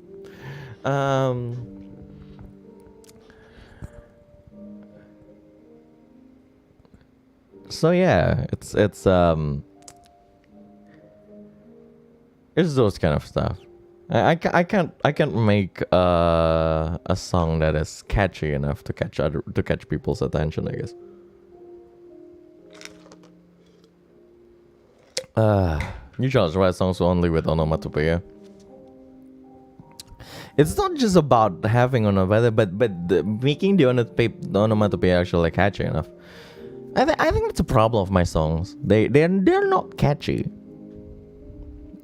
So yeah, it's those kind of stuff. I can't make a song that is catchy enough to catch people's attention, I guess. You just write songs only with onomatopoeia. It's not just about having onomatopoeia, but making the onomatopoeia actually catchy enough. I think that's a problem of my songs. They're not catchy.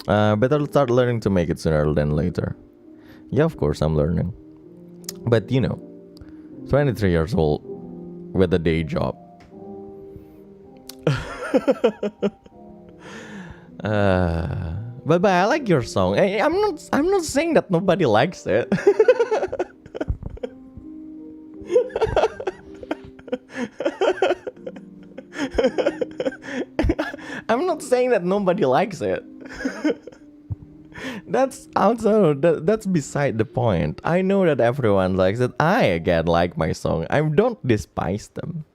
But I'll start learning to make it sooner than later. Yeah, of course I'm learning. But you know, 23 years old with a day job. But I like your song. I'm not saying that nobody likes it. I'm not saying that nobody likes it. That's outside. That's beside the point. I know that everyone likes it. I again like my song. I don't despise them.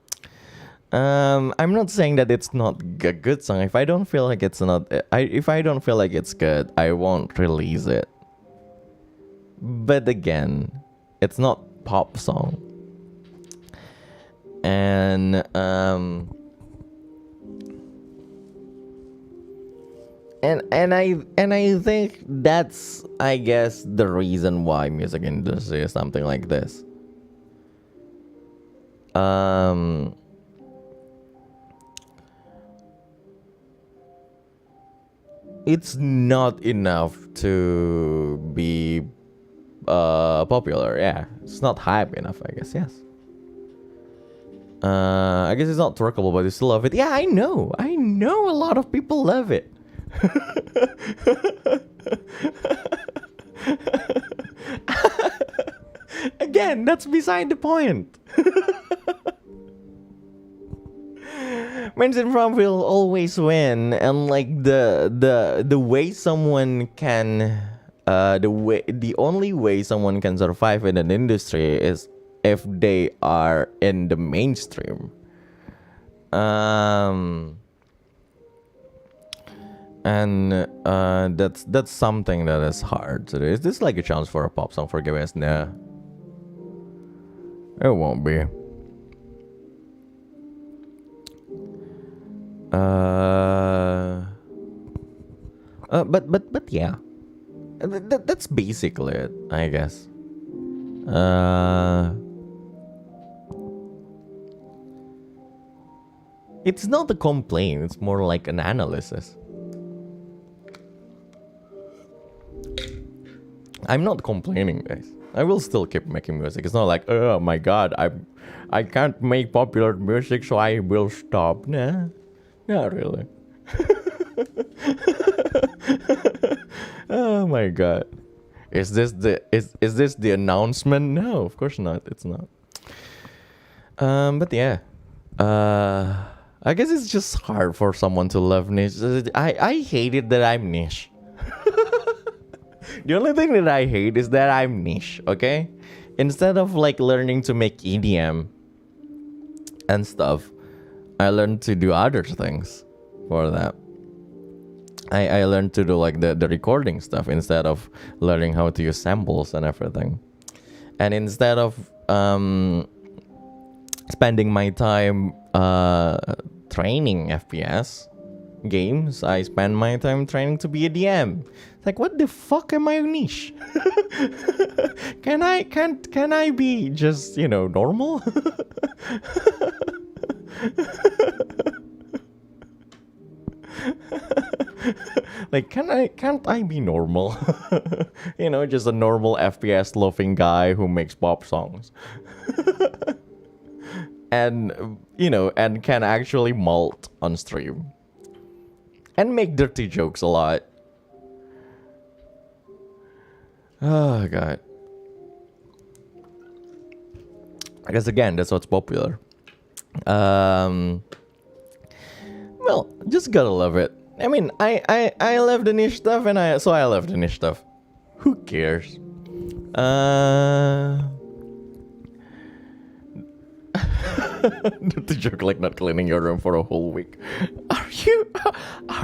I'm not saying that it's not a good song. If I don't feel like it's not, if I don't feel like it's good, I won't release it. But again, it's not pop song. And I think that's, I guess, the reason why music industry is something like this. It's not enough to be popular. Yeah, it's not hype enough, I guess. Yes. I guess it's not workable, but you still love it. Yeah, I know a lot of people love it. Again, that's beside the point. Mention from will always win, and like the way someone can the only way someone can survive in an industry is if they are in the mainstream. And that's something that is hard to do. Is this like a chance for a pop song for us? Nah, it won't be. But yeah, that's basically it, I guess. It's not a complaint, it's more like an analysis. I'm not complaining, guys. I will still keep making music. It's not like, oh my god, I can't make popular music, so I will stop. Nah, not really. Oh my god. Is this the announcement? No, of course not. It's not. But yeah. I guess it's just hard for someone to love niche. I hate it that I'm niche. The only thing that I hate is that I'm niche, okay? Instead of like learning to make EDM and stuff, I learned to do other things for that. I learned to do like the recording stuff instead of learning how to use samples and everything. And instead of spending my time training FPS games, I spend my time training to be a DM. Like, what the fuck am I niche? Can I be just, normal? Like, can't I be normal? Just a normal FPS loving guy who makes pop songs. And and can actually malt on stream. And make dirty jokes a lot. Oh god. I guess again, that's what's popular. Well, just gotta love it. I mean, I love the niche stuff, and I love the niche stuff. Who cares? The joke like not cleaning your room for a whole week. Are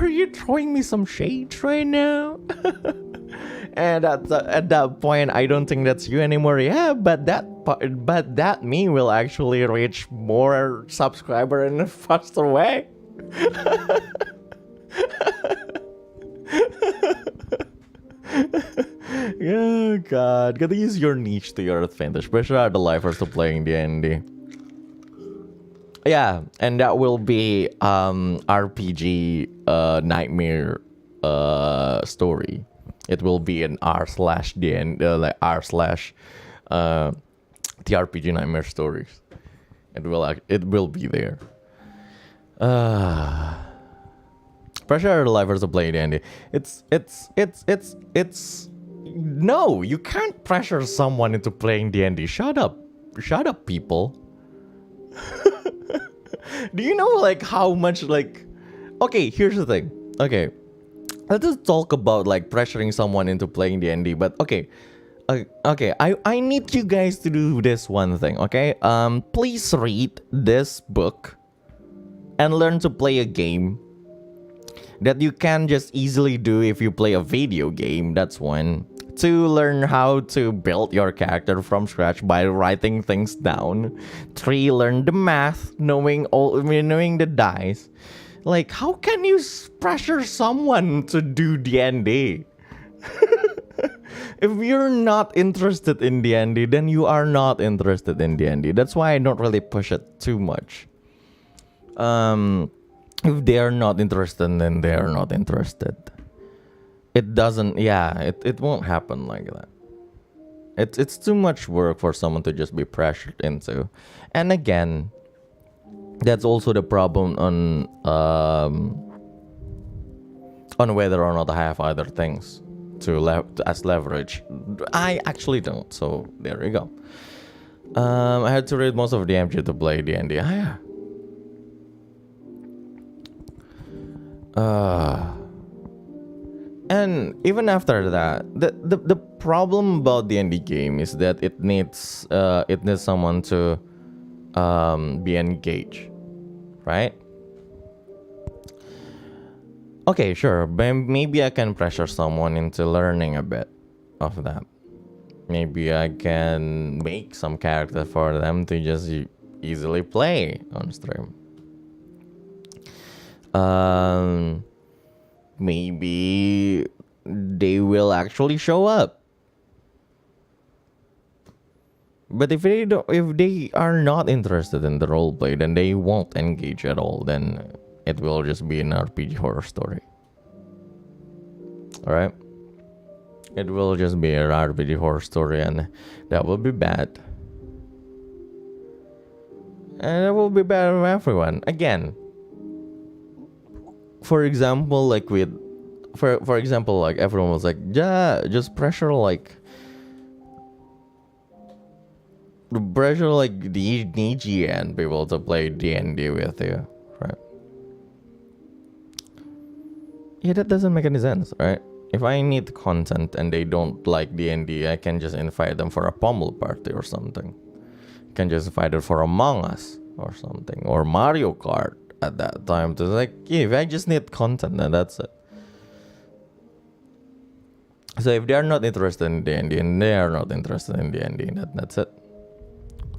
you throwing me some shade right now? And at that point, I don't think that's you anymore. Yeah, but that meme will actually reach more subscriber in a faster way. Oh god, gotta use your niche to your advantage. Pressure are the lifers to playing D&D. Yeah, and that will be RPG nightmare story. It will be an r/dn like r/ TRPG nightmare stories. It will be there. Pressure are the lifers to play D&D. It's no, you can't pressure someone into playing D&D. Shut up, people. Do you know like how much like? Okay, here's the thing. Okay, let's talk about like pressuring someone into playing D&D. But okay, okay, I need you guys to do this one thing. Okay, please read this book and learn to play a game that you can just easily do if you play a video game. That's one. To learn how to build your character from scratch by writing things down. 3, learn the math, knowing the dice. Like, how can you pressure someone to do D&D? If you're not interested in D&D, then you are not interested in D&D. That's why I don't really push it too much. If they are not interested, then they are not interested. It doesn't, it won't happen like that. It's too much work for someone to just be pressured into. And again, that's also the problem on whether or not I have other things as leverage. I actually don't, so there you go. I had to read most of DMG to play D&D. Yeah. And even after that, the problem about D&D game is that it needs someone to be engaged, right? Okay, sure. Maybe I can pressure someone into learning a bit of that. Maybe I can make some character for them to just easily play on stream. Maybe they will actually show up. But if they are not interested in the roleplay, then they won't engage at all. Then it will just be an RPG horror story. Alright? It will just be an RPG horror story, and that will be bad. And it will be bad for everyone. Again, for example, like everyone was like, yeah, just pressure like the Niji and people to play D&D with you, right? Yeah, that doesn't make any sense, right? If I need content and they don't like D&D, I can just invite them for a pommel party or something. I can just invite them for Among Us or something, or Mario Kart at that time. To like, yeah, if I just need content, then that's it. So if they are not interested in D&D, and they are not interested in D&D, that's it,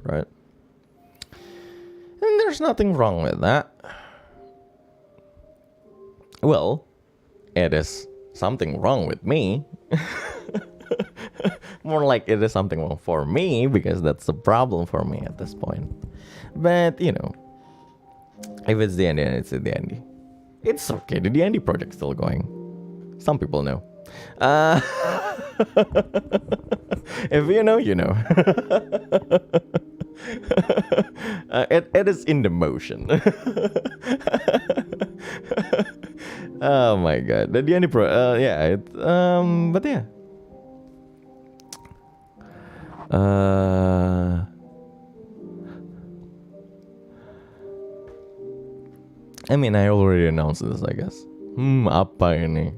right? And there's nothing wrong with that. Well, it is something wrong with me. More like it is something wrong for me, because that's a problem for me at this point. But you know, if it's the end, it's the end. It's okay. The D&D project's still going. Some people know. If you know, you know. It is in the motion. Oh my god. The D&D yeah. But yeah. I mean, I already announced this, I guess. Apa ini?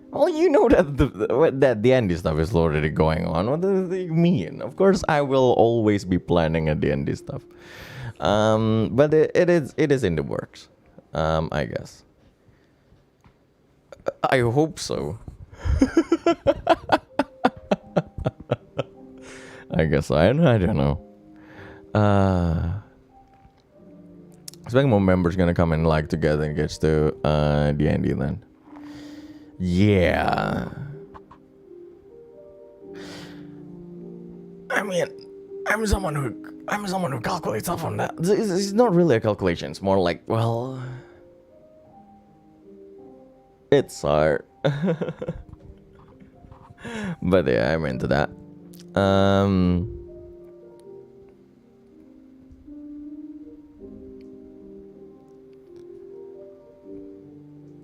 Well, you know that that the D&D stuff is already going on. What do you mean? Of course, I will always be planning a D&D stuff. But it is in the works. I guess. I hope so. I guess I don't know. Expect more members gonna come and like together and get to D&D then. Yeah. I mean, I'm someone who calculates stuff on that. It's not really a calculation. It's more like, well, it's hard. But yeah, I'm into that.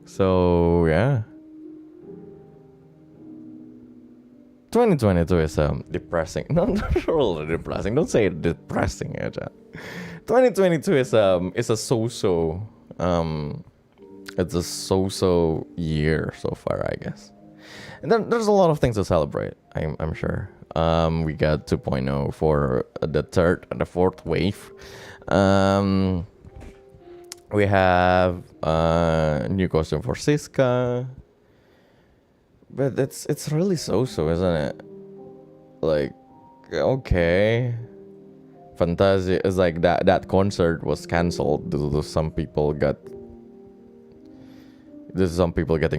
So yeah. 2022 is depressing. Not really depressing. Don't say it depressing, aja. 2022 is a so-so it's a so-so year so far, I guess. And then there's a lot of things to celebrate, I'm sure. We got 2.0 for the third and the fourth wave. We have a new costume for Siska. But it's really so-so, isn't it? Like, okay. Fantasia is like that concert was cancelled due to some people getting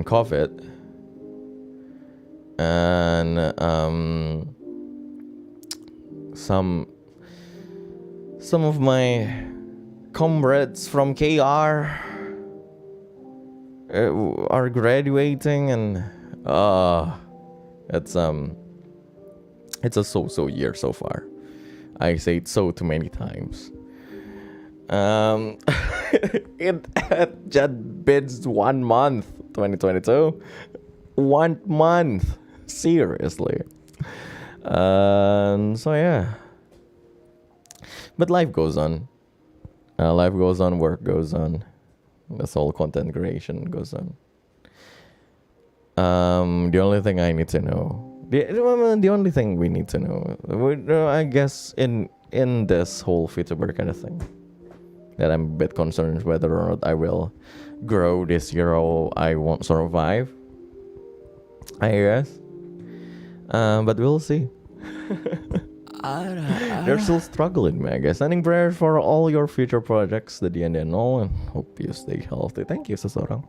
COVID. And some of my comrades from KR are graduating, and it's a so-so year so far. I say it so too many times. It had just been 1 month, 2022. 1 month, seriously. So yeah. But life goes on. Work goes on. This whole content creation goes on. The only thing I need to know, the only thing we need to know, I guess in this whole VTuber kind of thing, that I'm a bit concerned whether or not I will grow this year or I won't survive, I guess. But we'll see. They're still struggling, I guess. Sending prayers for all your future projects, the end and all, and hope you stay healthy. Thank you, seseorang.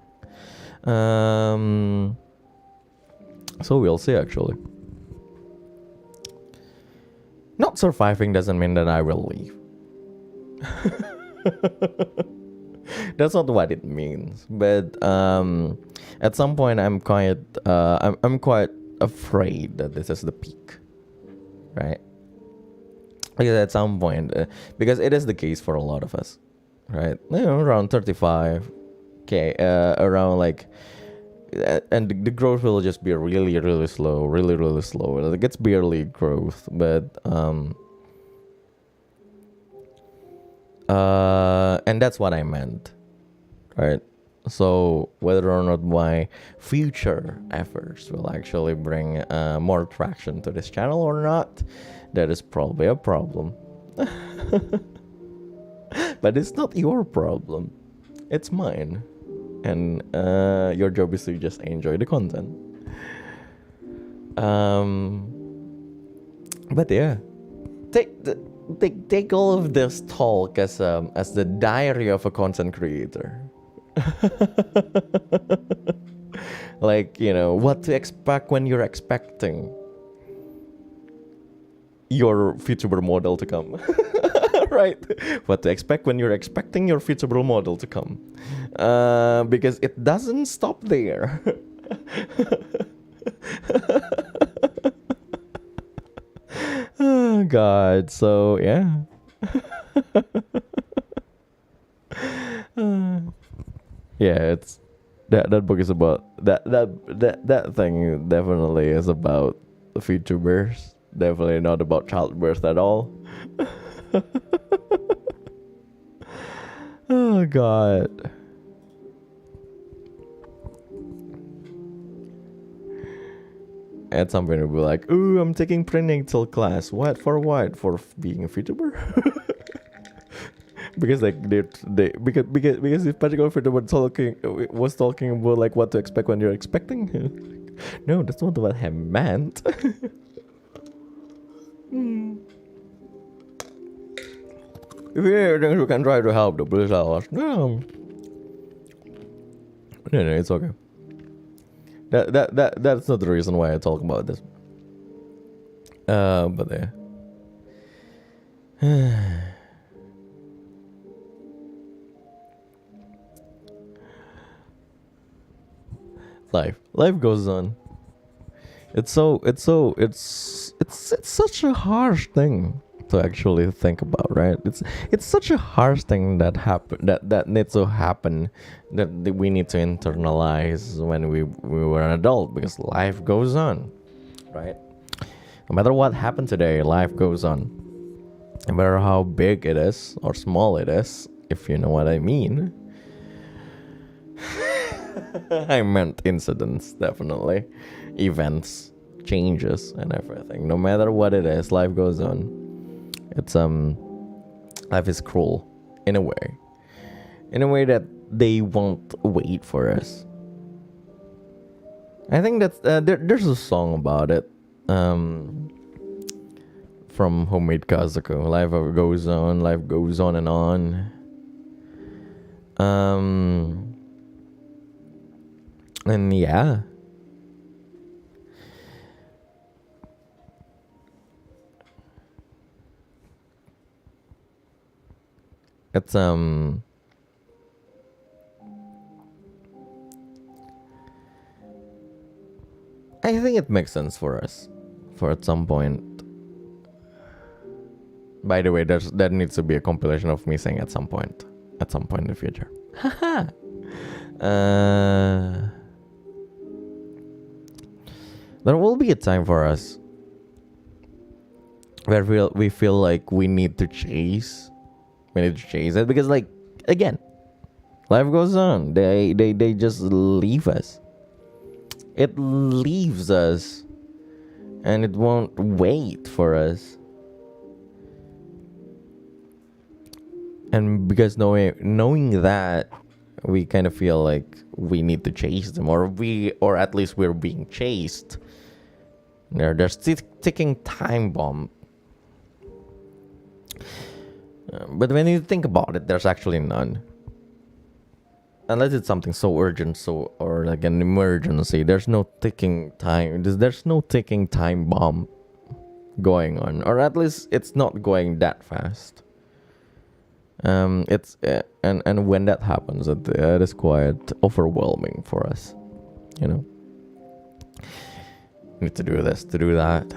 So we'll see, actually. Not surviving doesn't mean that I will leave. That's not what it means. But at some point, I'm quite afraid that this is the peak, right? Because at some point, because it is the case for a lot of us, right? Around 35k, around like, and the growth will just be really slow, really slow. Like, it's barely growth, but and that's what I meant, right? So whether or not my future efforts will actually bring more traction to this channel or not, that is probably a problem. But it's not your problem, it's mine. And your job is to just enjoy the content. But yeah, take all of this talk as the diary of a content creator. Like, what to expect when you're expecting your VTuber model to come. Right? What to expect when you're expecting your VTuber model to come. Because it doesn't stop there. Oh God, so yeah. Yeah, it's that book is about that thing definitely is about the VTubers. Definitely not about childbirth at all. Oh God. At some point we'll be like, ooh, I'm taking prenatal class. What? For being a VTuber? Because like because this particular VTuber was talking about like what to expect when you're expecting. No, that's not what I meant. If you can try to help, please tell us. No, it's okay. That's not the reason why I talk about this. But yeah. Life goes on. It's such a harsh thing to actually think about, right? It's such a harsh thing that needs to happen, that we need to internalize when we were an adult, because life goes on, right? No matter what happened today, life goes on. No matter how big it is or small it is, if you know what I mean. I meant incidents, definitely. Events, changes, and everything. No matter what it is, life goes on. It's life is cruel in a way. In a way that they won't wait for us. I think that's there's a song about it. From Homemade Kazuko. Life goes on and on. And yeah. It's I think it makes sense for us for at some point. By the way, there needs to be a compilation of me saying at some point in the future. There will be a time for us where we feel like we need to chase it, because, like, again, life goes on. They just leave us. It leaves us, and it won't wait for us. And because knowing that, we kind of feel like we need to chase them, or at least we're being chased. There's ticking time bomb. But when you think about it, there's actually none. Unless it's something so urgent, or like an emergency, there's no ticking time. There's no ticking time bomb going on, or at least it's not going that fast. It's and when that happens, it is quite overwhelming for us. Need to do this, to do that.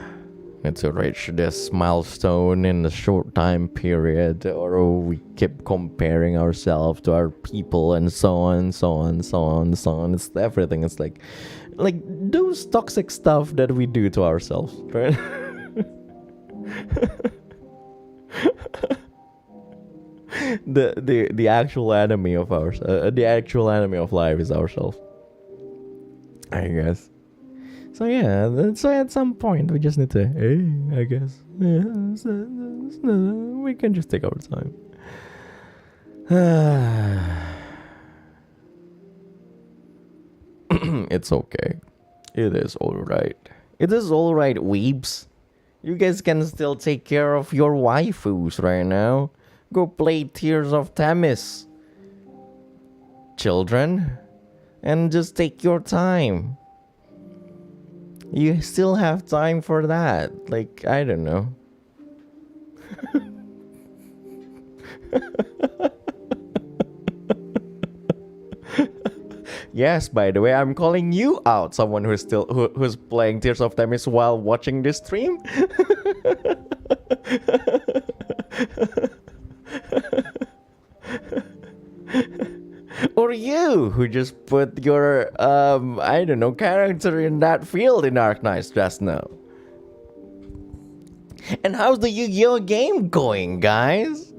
Need to reach this milestone in a short time period, or we keep comparing ourselves to our people, and so on. It's everything. It's like those toxic stuff that we do to ourselves, right? the actual enemy of the actual enemy of life is ourselves, I guess. So yeah, so at some point we just need to, I guess, we can just take our time. It's okay. It is alright. It is alright, weebs. You guys can still take care of your waifus right now. Go play Tears of Themis, children, and just take your time. You still have time for that. Like, I don't know. Yes, by the way, I'm calling you out, someone who's playing Tears of Themis while watching this stream. Or you, who just put your, I don't know, character in that field in Ark Knights just now. And how's the Yu-Gi-Oh game going, guys?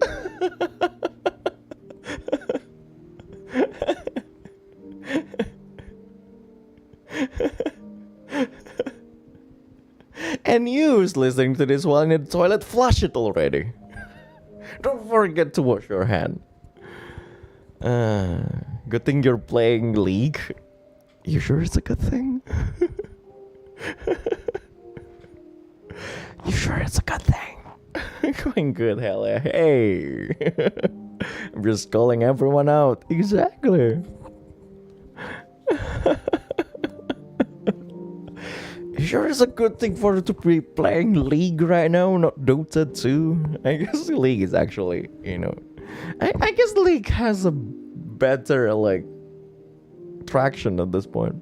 And you who's listening to this while in the toilet, flush it already. Don't forget to wash your hand. Good thing you're playing League. You sure it's a good thing? You sure it's a good thing? Going good, hella. Hey. I'm just calling everyone out. Exactly. You sure it's a good thing for you to be playing League right now, not Dota 2? I guess League is actually, I guess League has a better, like, traction at this point.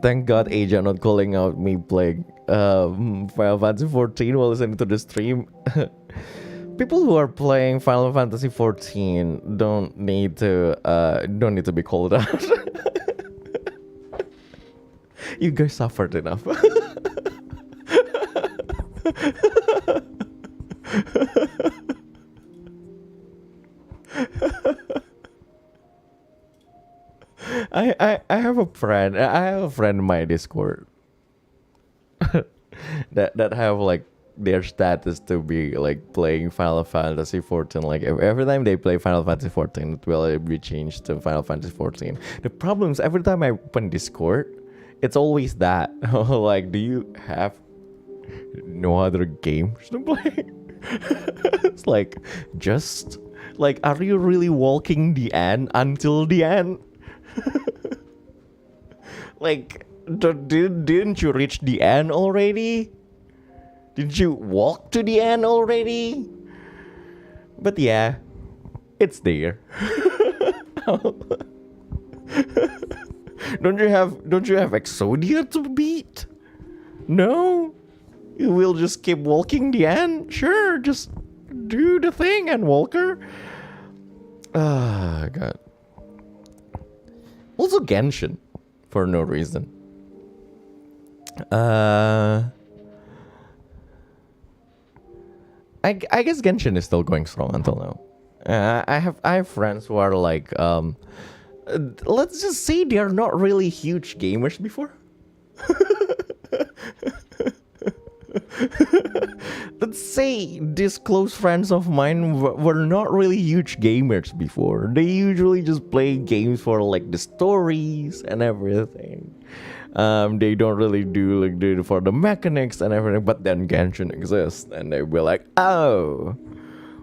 Thank God AJ not calling out me playing Final Fantasy 14 while listening to the stream. People who are playing Final Fantasy 14 don't need to be called out. You guys suffered enough. I have a friend. I have a friend in my Discord that have like their status to be like playing Final Fantasy 14. Like every time they play Final Fantasy 14, it will be changed to Final Fantasy 14. The problem is every time I open Discord, it's always that. Like, do you have no other games to play? It's like, just like, are you really walking the end until the end? Like, didn't you reach the end already? Did you walk to the end already? But yeah, it's there. Don't you have Exodia to beat? No? You will just keep walking the end? Sure, just do the thing, and Walker. Ah, God. Also Genshin, for no reason. I guess Genshin is still going strong until now. I have friends who are like, let's just say they are not really huge gamers before. Let's say these close friends of mine were not really huge gamers before. They usually just play games for like the stories and everything. They don't really do it for the mechanics and everything. But then Genshin exists, and they be like, "Oh,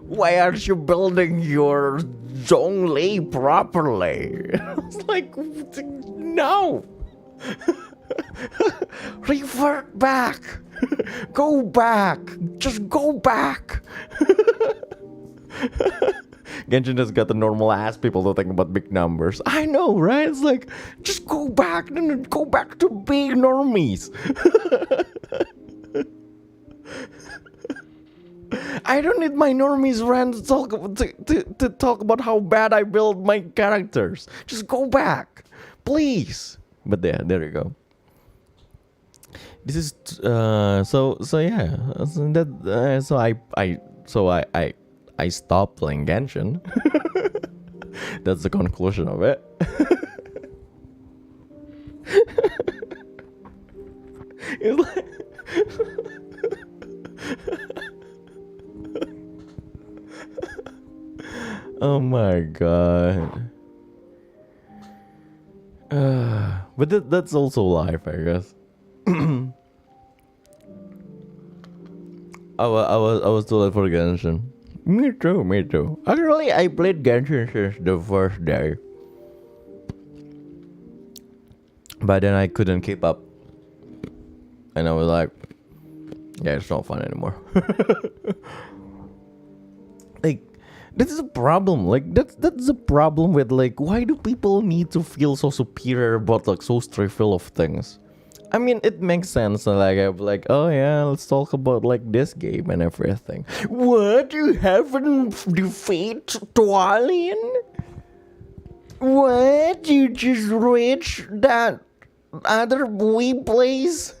why aren't you building your Zhongli properly?" It's like, no. Revert back. Go back. Just go back. Genshin has got the normal ass people to think about big numbers. I know, right? It's like, just go back. Go back to big normies. I don't need my normies friends to talk about how bad I build my characters. Just go back, please. But there you go. This is so yeah. So I stopped playing Genshin. That's the conclusion of it. It's like oh my god. But that's also life, I guess. I was too late for Genshin. Me too. Actually, I played Genshin since the first day, but then I couldn't keep up, and I was like, yeah, it's not fun anymore. Like, this is a problem. Like, that's a problem with like, why do people need to feel so superior about like so trivial of things? I mean, it makes sense. Like, I'm like, oh yeah, let's talk about like this game and everything. What? You haven't defeated Dwalian? What? You just reached that other Wii place?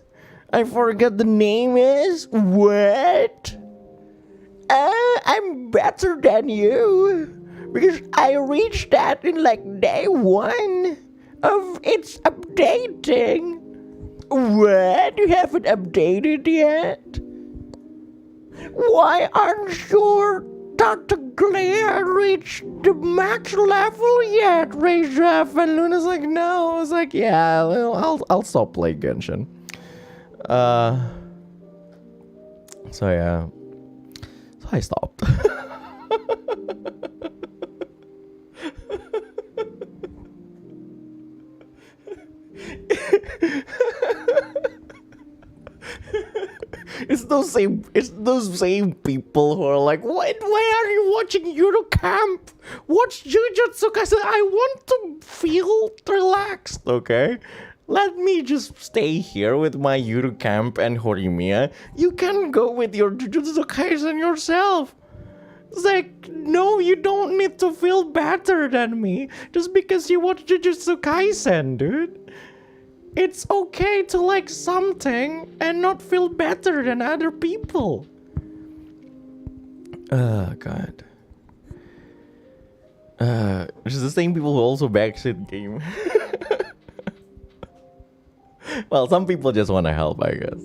I forget the name is. What? I'm better than you because I reached that in like day one of its updating. What? You haven't updated yet? Why aren't you Dr. Glare reached the max level yet? Reza Avanluna's like, no. I was like, yeah, I'll stop playing Genshin. So yeah. So I stopped. It's those same people who are like, why are you watching Eurocamp? Watch Jujutsu Kaisen. I want to feel relaxed, okay? Let me just stay here with my Eurocamp and Horimiya. You can go with your Jujutsu Kaisen yourself. It's like, no, you don't need to feel better than me just because you watch Jujutsu Kaisen, dude. It's okay to like something and not feel better than other people. Oh, God. It's the same people who also backseat game. Well, some people just want to help, I guess.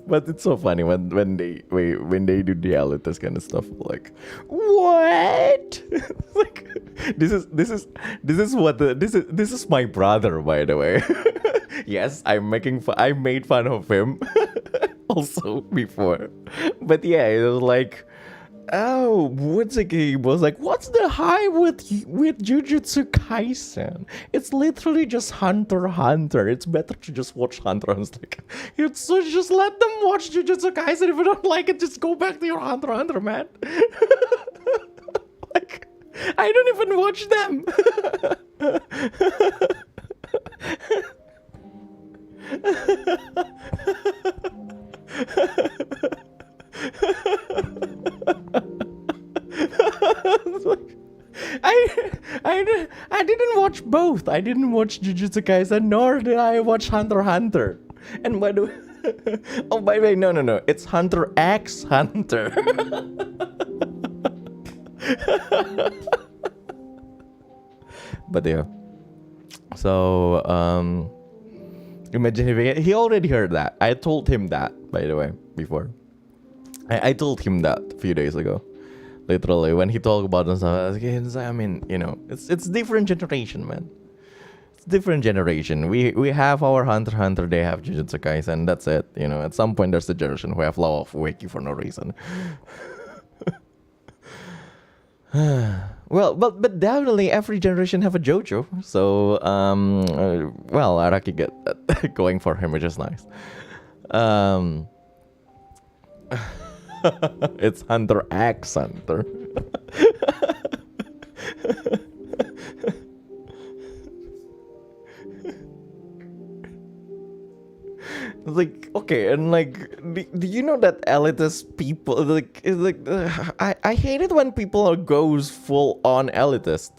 But it's so funny when they do the elitist kind of stuff. Like, what? Like, this is my brother, by the way. Yes, I made fun of him also before, but yeah, it was like, oh, what's it? He was like, what's the hype with Jujutsu Kaisen? It's literally just Hunter x Hunter. It's better to just watch Hunter x Hunter. Like, so just let them watch Jujutsu Kaisen. If you don't like it, just go back to your Hunter x Hunter, man. Like, I don't even watch them. I didn't watch both. I didn't watch Jujutsu Kaisen, nor did I watch Hunter x Hunter. And by the way, oh, by the way, no, it's Hunter x Hunter. But yeah, so imagine if he already heard that. I told him that, by the way, before. I told him that a few days ago. Literally, when he talked about it, I mean, you know, it's different generation, man. It's different generation. We have our Hunter x Hunter, they have Jujutsu Kaisen, that's it. You know, at some point there's a generation who have Law of Wiki for no reason. Well, but definitely every generation have a JoJo. So, well, Araki get that going for him, which is nice. It's Hunter x Hunter. Like, okay, and like, do you know that elitist people, I hate it when people goes full on elitist,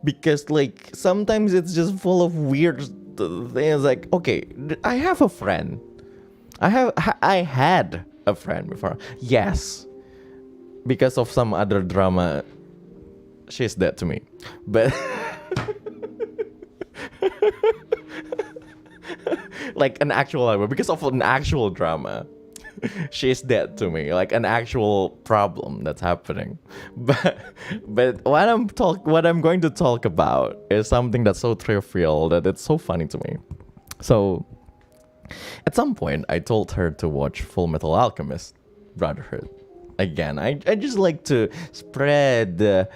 because like sometimes it's just full of weird things. Like, okay, I have a friend, I had a friend before, yes, because of some other drama, she's dead to me, but like an actual drama, because of an actual drama, she's dead to me, like an actual problem that's happening. But what I'm going to talk about is something that's so trivial that it's so funny to me. So at some point I told her to watch Full Metal Alchemist Brotherhood. Again, I just like to spread the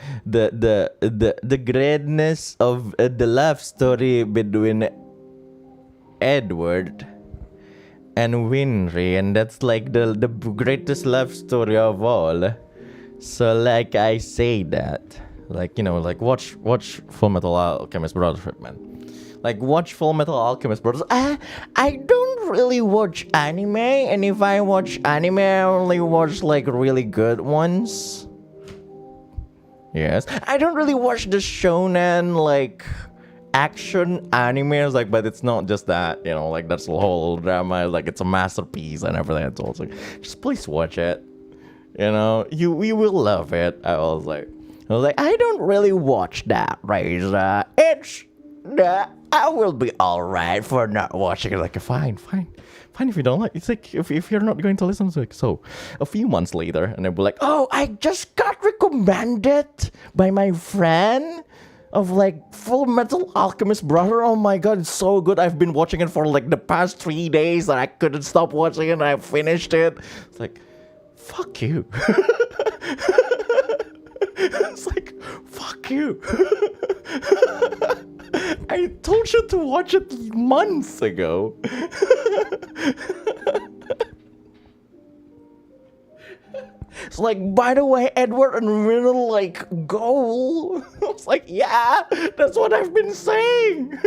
greatness of the love story between Edward and Winry, and that's like the greatest love story of all. So like I say that, like, you know, like watch Full Metal Alchemist Brotherhood, man. Like watch Full Metal Alchemist Brotherhood. I don't really watch anime, and if I watch anime, I only watch like really good ones. Yes, I don't really watch the shonen like action animes, like, but it's not just that, you know, like that's the whole drama, like it's a masterpiece and everything. It's also like, just please watch it, you know, we will love it. I was like, I don't really watch that, Reza. It's I will be alright for not watching it. Like, fine if you don't like. It's like if you're not going to listen to it. So a few months later, and I'll be like, oh, I just got recommended by my friend of like Full Metal Alchemist Brother. Oh my god, it's so good. I've been watching it for like the past 3 days and I couldn't stop watching it, and I finished it. It's like, fuck you. It's like, fuck you. I told you to watch it months ago. It's like, by the way, Edward and Riddle like goal. I was like, yeah, that's what I've been saying.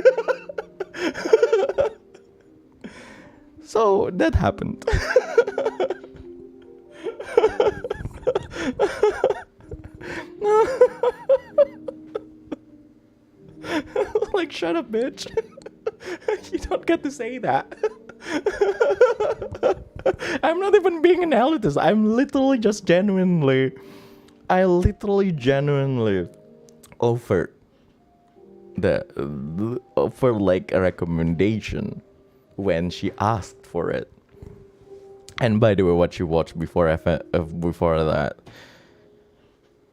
So that happened. Like, shut up, bitch. You don't get to say that. I'm not even being an elitist. I'm literally just genuinely offered offer like a recommendation when she asked for it. And by the way, what she watched before that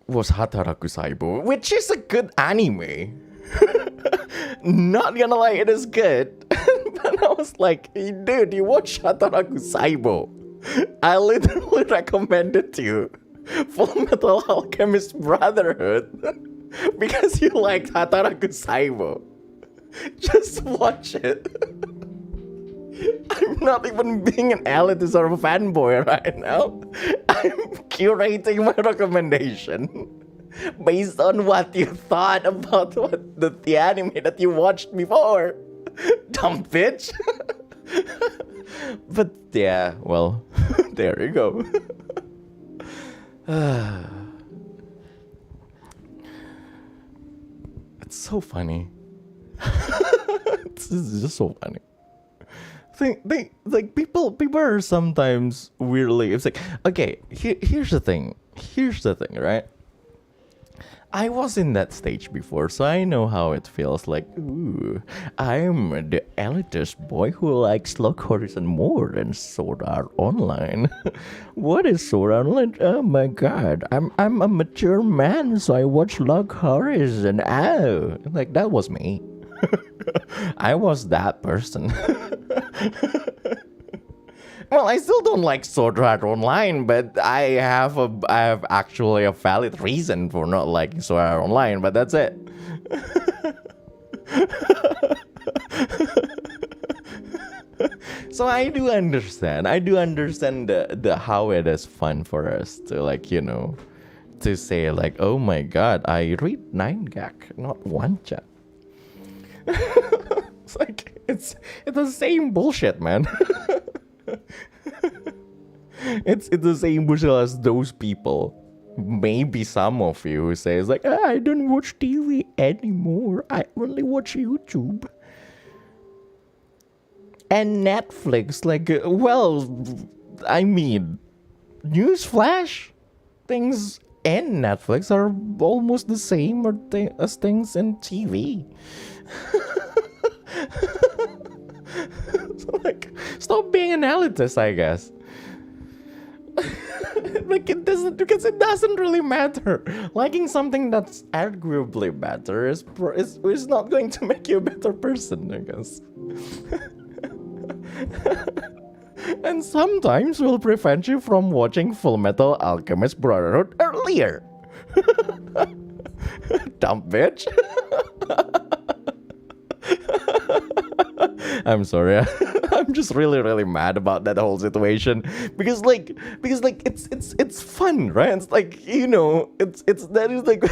was Hataraku Saibo, which is a good anime. Not gonna lie, it is good. But I was like, dude, you watch Hataraku Saibo. I literally recommend it to you. Full Metal Alchemist Brotherhood. Because you liked Hataraku Saibo. Just watch it. I'm not even being an elitist or a fanboy right now. I'm curating my recommendation based on what you thought about what the anime that you watched before. Dumb bitch. But yeah, well, there you go. It's so funny. It's just so funny. They like people are sometimes weirdly. It's like, okay, here's the thing, right? I was in that stage before, so I know how it feels. Like, ooh, I'm the elitist boy who likes Lock Horizon more than Sword Art Online. What is Sword Art Online? Oh my god, I'm a mature man, so I watch Lock Horizon. Oh, like that was me. I was that person. Well, I still don't like Sword Art Online, but I have actually a valid reason for not liking Sword Art Online, but that's it. So I do understand the how it is fun for us to, like, you know, to say like, oh my god, I read 9 gag, not 1 chat. It's like it's the same bullshit, man. It's the same bullshit as those people. Maybe some of you who says like, I don't watch TV anymore. I only watch YouTube and Netflix. Like, well, I mean, newsflash, things in Netflix are almost the same as things in TV. So, like, stop being an elitist, I guess. Like, it doesn't really matter. Liking something that's arguably better is not going to make you a better person, I guess. And sometimes will prevent you from watching Full Metal Alchemist Brotherhood earlier. Dumb bitch. I'm sorry. I'm just really mad about that whole situation because it's fun, right? It's like, you know, it's that is like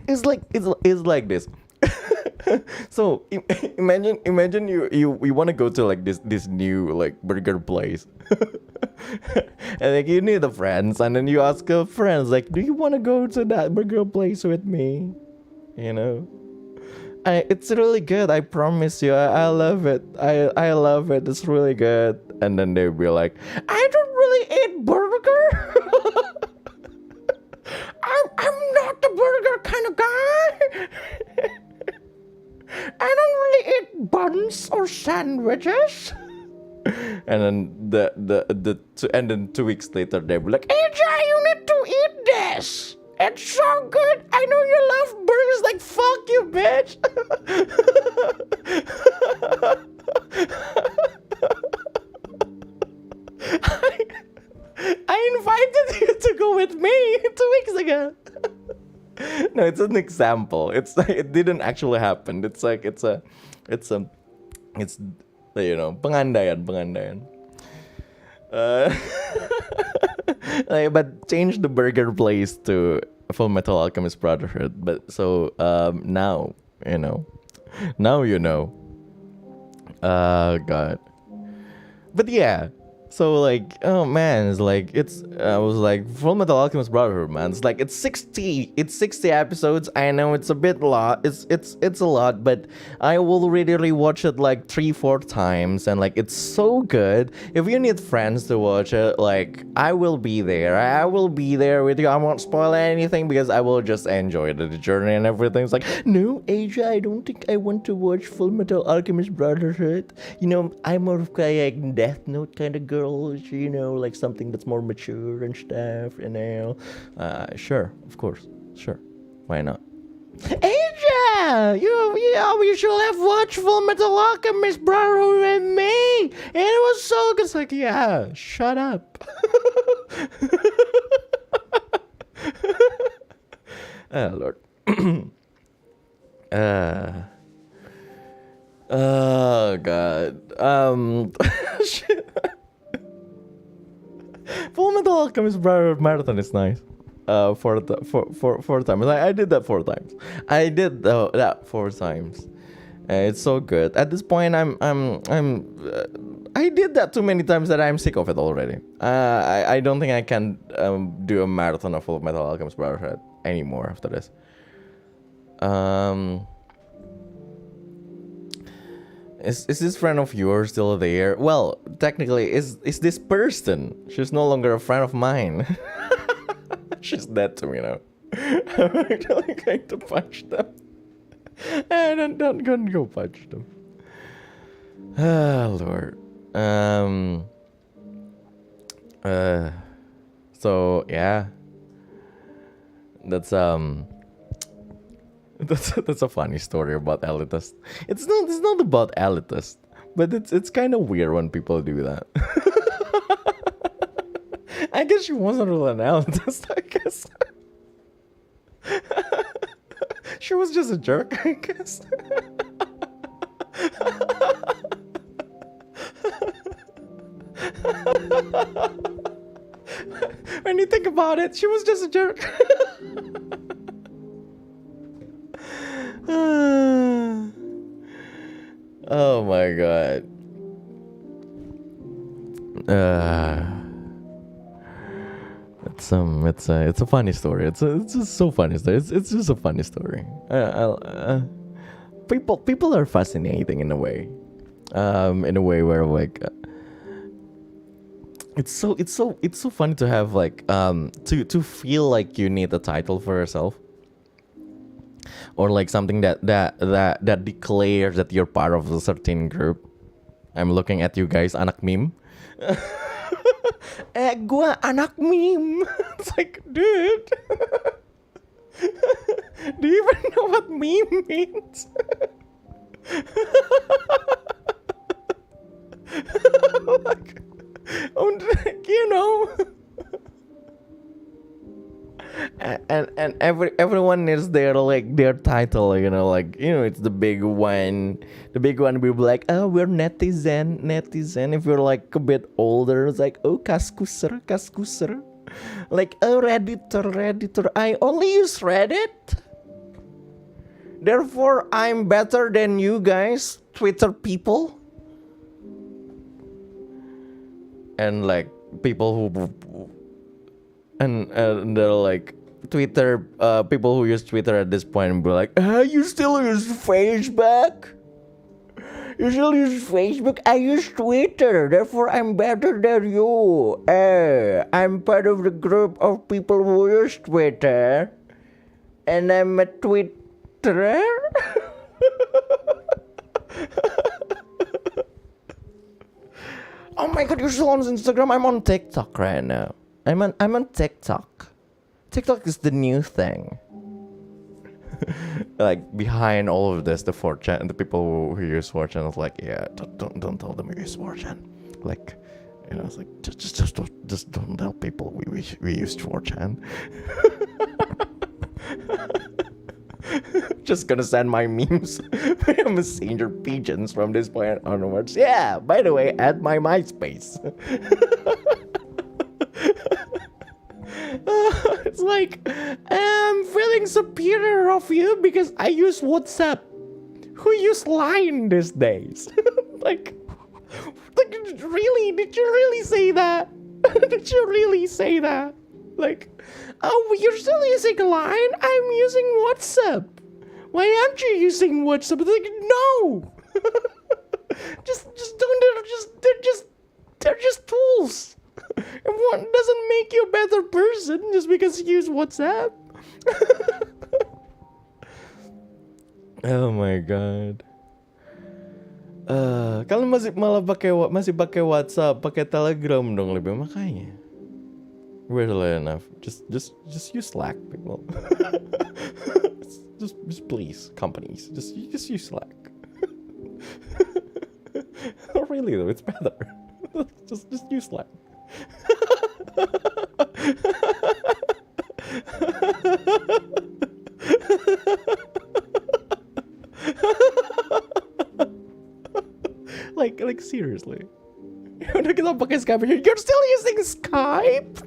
it's like this. So imagine you want to go to like this new like burger place. And like you need the friends, and then you ask your friends like, do you want to go to that burger place with me? You know, it's really good, I promise you. I love it. I love it. It's really good. And then they'll be like, I don't really eat burger. I'm not the burger kind of guy. I don't really eat buns or sandwiches. And then 2 weeks later they'll be like, AJ, you need to eat this. It's so good. I know you love burgers. Like, fuck you, bitch. I invited you to go with me 2 weeks ago. No, it's an example. It didn't actually happen. It's you know, pengandaian. But change the burger place to Full Metal Alchemist Brotherhood. But so now you know. God. But yeah, So like, oh man, it's like I was like Full Metal Alchemist Brotherhood, man. It's like it's 60 episodes. I know it's a bit lot. It's a lot, but I will really rewatch it like 3-4 times, and like it's so good. If you need friends to watch it, like I will be there. I will be there with you. I won't spoil anything because I will just enjoy the journey and everything. It's like, no, Asia, I don't think I want to watch Full Metal Alchemist Brotherhood. You know, I'm more of like Death Note kind of girl. You know, like something that's more mature and stuff, you know. Sure, of course, sure, why not? Asia, you should have watched Full Metal Alchemist Brotherhood with me. And it was so good. It's like, yeah, shut up. Oh Lord. Oh God. Shit. Full Metal Alchemist Brotherhood Marathon is nice. 4 times. I did that 4 times. I did that 4 times. It's so good. At this point, I did that too many times that I'm sick of it already. I don't think I can do a marathon of Full Metal Alchemist Brotherhood anymore after this. Is this friend of yours still there? Well, technically, is this person? She's no longer a friend of mine. She's dead to me now. I'm actually going to punch them. And I'm not going to go punch them. Ah, Lord. So yeah. That's That's a funny story about elitist. It's not about elitist, but it's kind of weird when people do that. I guess she wasn't really an elitist. I guess she was just a jerk. I guess. When you think about it, she was just a jerk. Oh my God. It's a funny story. It's just so funny story. It's just a funny story. People are fascinating in a way. In a way where like it's so funny to have like to feel like you need a title for yourself. Or like something that declares that you're part of a certain group. I'm looking at you guys, anak meme. Gua anak meme. It's like, dude. Do you even know what meme means? Like, you know. And everyone needs their title, you know, like, you know, it's the big one will be like, oh, we're netizen. If you're like a bit older, it's like, oh, kaskuser, like, oh, redditor, I only use Reddit, therefore I'm better than you guys Twitter people. And like people who and they're like Twitter, people who use Twitter at this point will be like, you still use Facebook? You still use Facebook? I use Twitter, therefore I'm better than you. I'm part of the group of people who use Twitter, and I'm a Twitterer. Oh my God, you're still on Instagram? I'm on TikTok right now. I'm on TikTok. TikTok is the new thing. Like behind all of this, the 4chan, the people who use 4chan is like, yeah, don't tell them you use 4chan. Like, you know, it's like just don't tell people we used 4chan. Just gonna send my memes via messenger pigeons from this point onwards. Yeah, by the way, add my MySpace. It's like, I'm feeling superior of you because I use WhatsApp. Who use Line these days? like Really? Did you really say that? Did you really say that? Like, oh, you're still using Line? I'm using WhatsApp. Why aren't you using WhatsApp? Like, no. just don't. They're just tools. And one doesn't make you a better person just because you use WhatsApp. Oh my god. Kalau masih pakai WhatsApp, pakai Telegram dong lebih makanya. Really enough. Just use Slack, people. just please, companies, just use Slack. Really though, it's better. just use Slack. like seriously. Udah kita pakai Skype, you're still using Skype?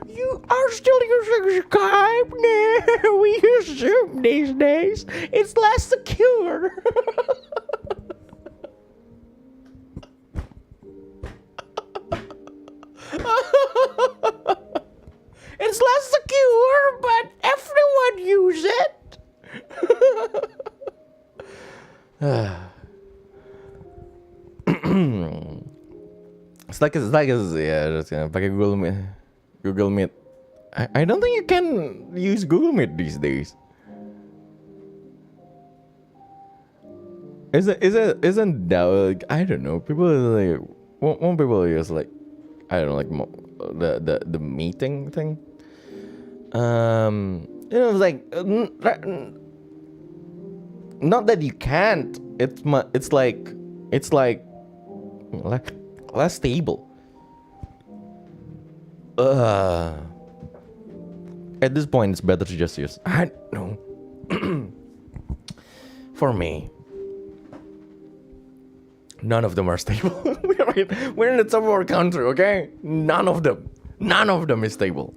You are still using Skype? No, we use Zoom these days. It's less secure. It's less secure, but everyone use it. It's like yeah, just pakai Google Meet. I don't think you can use Google Meet these days. Isn't that like, I don't know, people like won't people use like, I don't know, like the meeting thing. It's like not that you can't. It's like less stable. At this point, it's better to just use. I don't know. For me, none of them are stable. We're in the top of our country, okay? None of them is stable.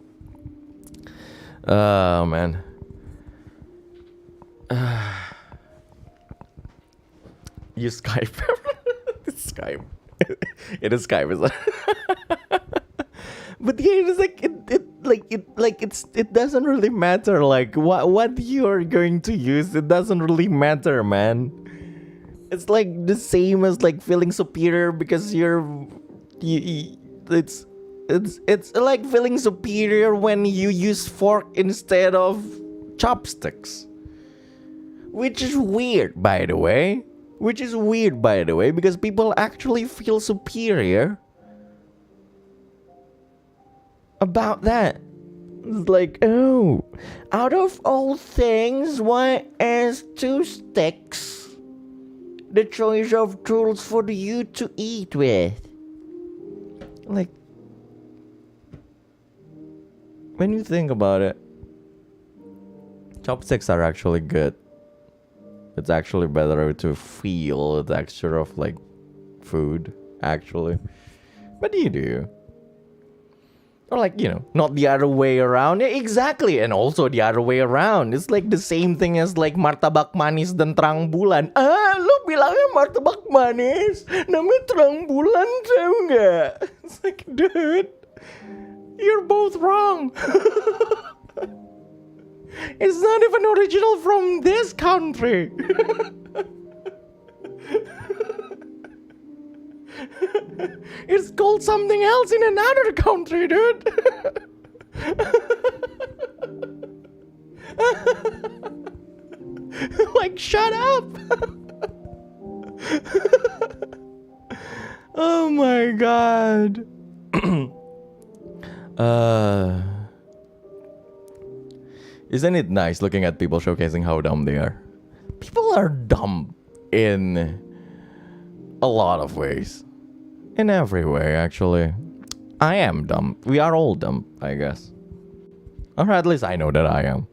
Oh man. Use Skype. It's Skype. It is Skype, isn't it? But yeah, it's like it doesn't really matter. Like what you are going to use, it doesn't really matter, man. It's like the same as like feeling superior because it's like feeling superior when you use fork instead of chopsticks. Which is weird, by the way. Because people actually feel superior about that. It's like, oh, out of all things, why is 2 sticks the choice of tools for you to eat with? Like, when you think about it, chopsticks are actually good. It's actually better to feel the texture of like food, actually. But you do. Or like, not the other way around. Yeah, exactly. And also the other way around. It's like the same thing as like martabak manis dan terang bulan. Lu bilangnya martabak manis, namanya terang bulan, tau nggak? It's like, dude, you're both wrong. It's not even original from this country. It's called something else in another country, dude. Like, shut up. Oh my god. Isn't it nice looking at people showcasing how dumb they are? People are dumb in a lot of ways. In every way, actually. I am dumb. We are all dumb, I guess. Or at least I know that I am.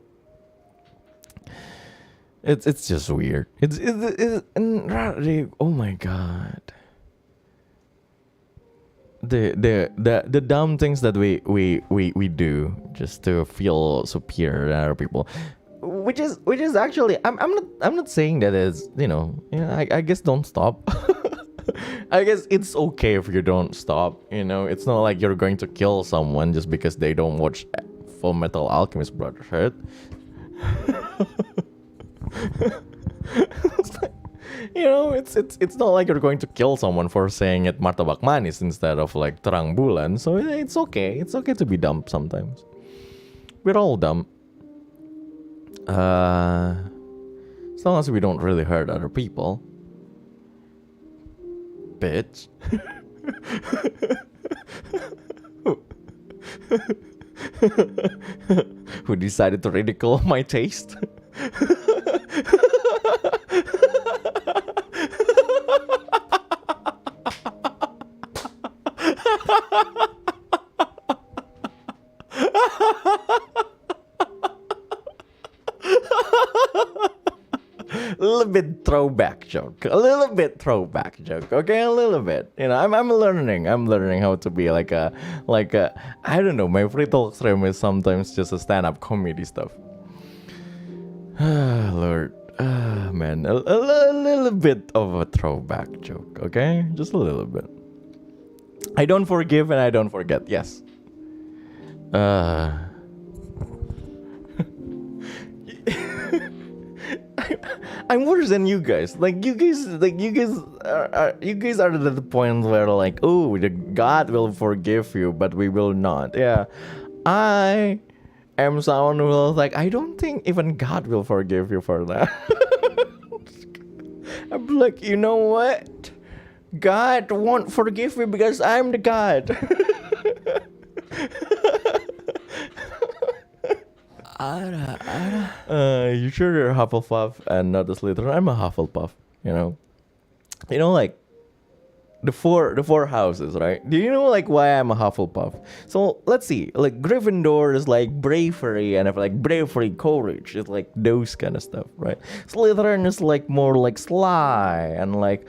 It's just weird. It's oh my god. The dumb things that we do just to feel superior than other people, which is actually I'm not saying that is I guess don't stop. I guess it's okay if you don't stop. It's not like you're going to kill someone just because they don't watch Full Metal Alchemist Brotherhood. It's not like you're going to kill someone for saying it martabak manis instead of like terang bulan. So it's okay. It's okay to be dumb sometimes. We're all dumb. As long as we don't really hurt other people. Bitch. Who decided to ridicule my taste? A little bit throwback joke. Okay, a little bit. I'm learning how to be like a I don't know. My free talk stream is sometimes just a stand-up comedy stuff. Lord, man, a little bit of a throwback joke. Okay, just a little bit. I don't forgive and I don't forget. Yes. I'm worse than you guys. You guys are at the point where like, oh, the God will forgive you, but we will not. Yeah, I am someone who will like, I don't think even God will forgive you for that. I'm like, you know what? God won't forgive me because I'm the God. You sure you're Hufflepuff and not a Slytherin? I'm a Hufflepuff. Like the four houses, right? Do you know like why I'm a Hufflepuff? So let's see. Like Gryffindor is like bravery and like bravery, courage. It's like those kind of stuff, right? Slytherin is like more like sly and like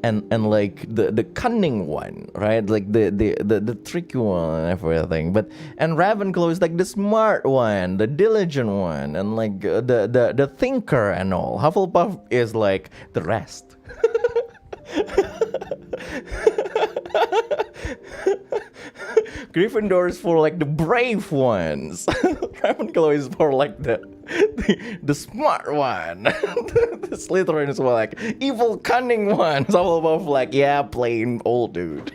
and like the cunning one, right? Like the tricky one and everything. And Ravenclaw is like the smart one, the diligent one, and like the thinker and all. Hufflepuff is like the rest. Gryffindor is for like the brave ones. Ravenclaw is for like the smart one. The Slytherin is for like evil, cunning ones. Hufflepuff like, yeah, plain old dude.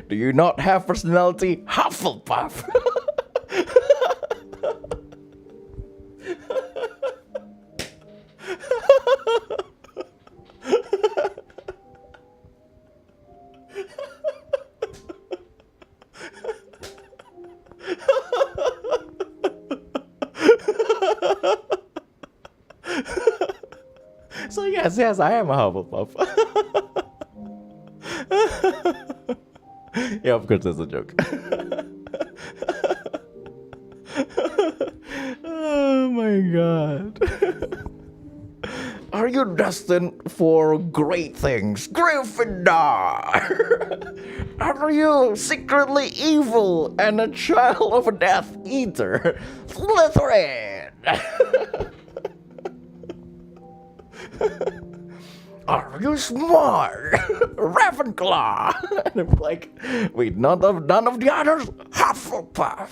Do you not have personality? Hufflepuff. So yes, I am a Hufflepuff. Yeah, of course, that's a joke. Oh my god. Are you destined for great things, Gryffindor? Are you secretly evil and a child of a Death Eater, Slytherin? Are you smart, Ravenclaw? And I'm like, wait, none of the others, Hufflepuff.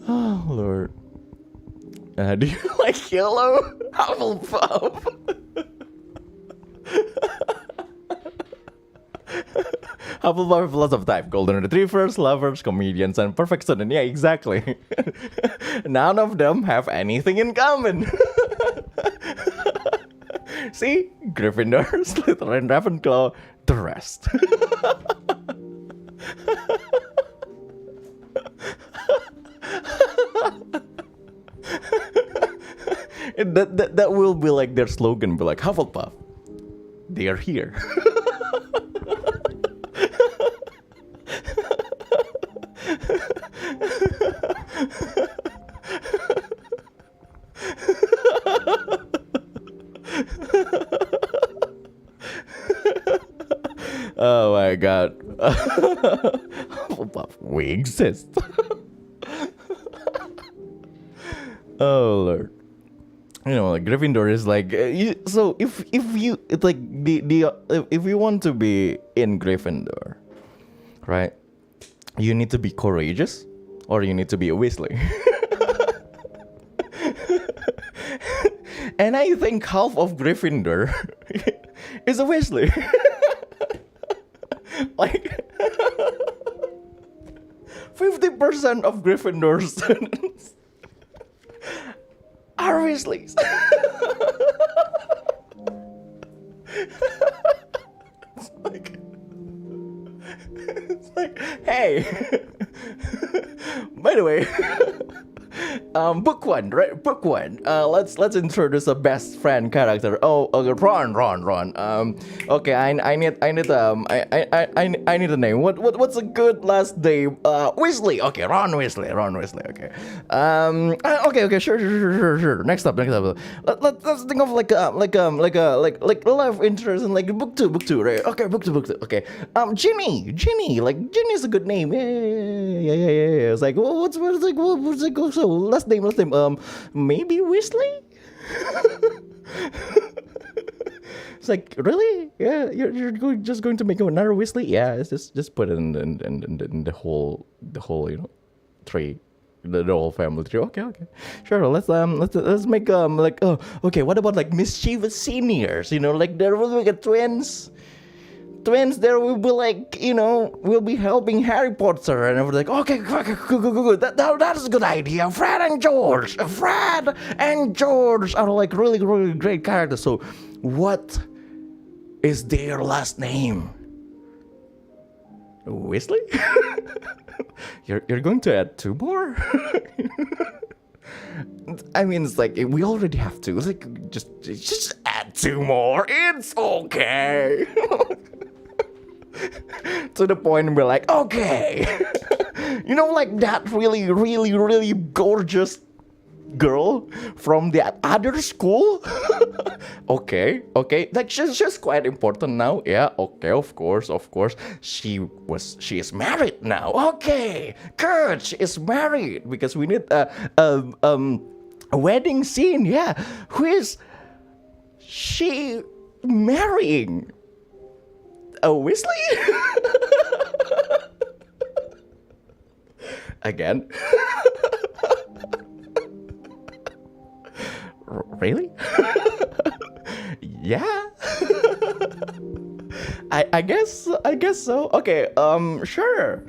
Oh Lord. Do you like yellow? Hufflepuff. Hufflepuff have lots of type. Golden retrievers, lovers, comedians, and perfect student. Yeah, exactly. None of them have anything in common. See? Gryffindor, Slytherin, Ravenclaw, the rest. That will be like their slogan, be like, Hufflepuff, they are here. Oh my god. Hufflepuff, we exist. Oh Lord. like Gryffindor is like so if you it's like if you want to be in Gryffindor, right? You need to be courageous, or you need to be a Weasley. And I think half of Gryffindor is a Weasley. Like 50% of Gryffindor students are Weasleys. It's like, hey, by the way, book one, right? Book one. Let's introduce a best friend character. Oh, okay, Ron. Okay, I need I need a name. What's a good last name? Weasley. Okay, Ron Weasley. Okay. Okay. Sure. Next up. Let's think of like love interest in like book two, right? Okay, book two. Okay. Ginny. Like Ginny is a good name. Yeah. It's like what's so last name. Maybe Weasley. It's like, really? Yeah, you're just going to make another Weasley? Yeah, it's just put it in the whole tree, the whole family tree. Okay, sure. Let's make okay. What about like mischievous seniors? Like there will be twins. There will be like, we'll be helping Harry Potter, and we're like, okay, good. That is a good idea. Fred and George are like really, really great characters. So, what is their last name? Weasley? You're going to add two more? I mean, it's like we already have two. It's like just add two more. It's okay. To the point we're like, okay. Like that really, really, really gorgeous girl from that other school. Okay. Like she's quite important now. Yeah, okay, of course. She is married now. Okay, good. She is married because we need a wedding scene. Yeah, who is she marrying? A Weasley? Again? Really? Yeah. I guess so. Okay. Sure.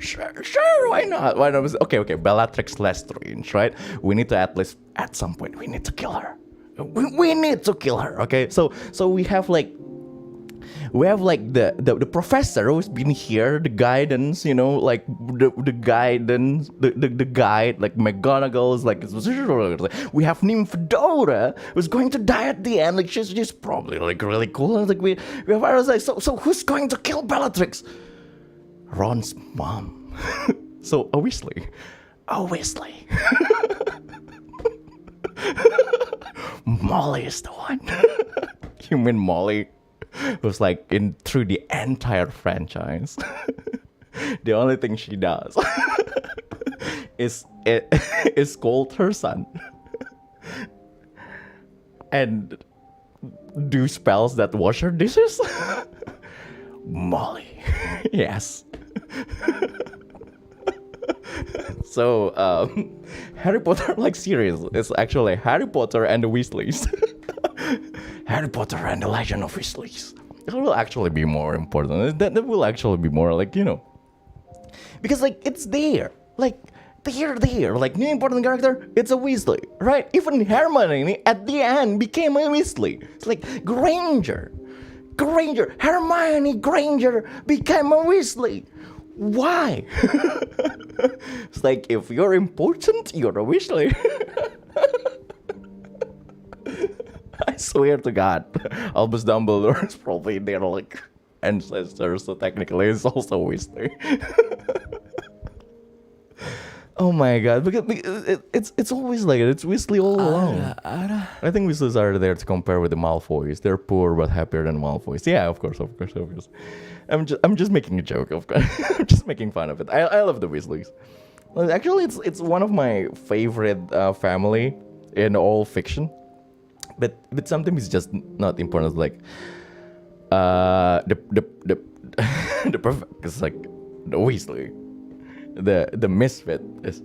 Why not? Okay. Bellatrix Lestrange, right? We need to at some point we need to kill her. We need to kill her. Okay. So we have like the professor who's been here, the guidance, like the guidance, the guide, like McGonagall's like, we have Nymphadora who's going to die at the end, like she's probably like really cool, like we have ours, like so who's going to kill Bellatrix? Ron's mom. So a Weasley. Molly is the one. You mean Molly was like through the entire franchise? The only thing she does is scold her son and do spells that wash her dishes. Molly. Yes. So Harry Potter like series is actually Harry Potter and the Weasleys. Harry Potter and the Legend of Weasleys. It will actually be more important. That will actually be more like, because like it's there. Like there. Like new important character, it's a Weasley, right? Even Hermione at the end became a Weasley. It's like Granger. Hermione Granger became a Weasley. Why? It's like if you're important, you're a Weasley. I swear to God, Albus Dumbledore is probably their like ancestor, so technically it's also Weasley. Oh my God, because it's always like it. It's Weasley all along. I think Weasleys are there to compare with the Malfoys. They're poor but happier than Malfoys. Yeah, of course. I'm just making a joke, of course. I'm just making fun of it. I love the Weasleys. Actually, it's one of my favorite family in all fiction. but sometimes it's just not important. Like the the perfect is like the Weasley, the misfit is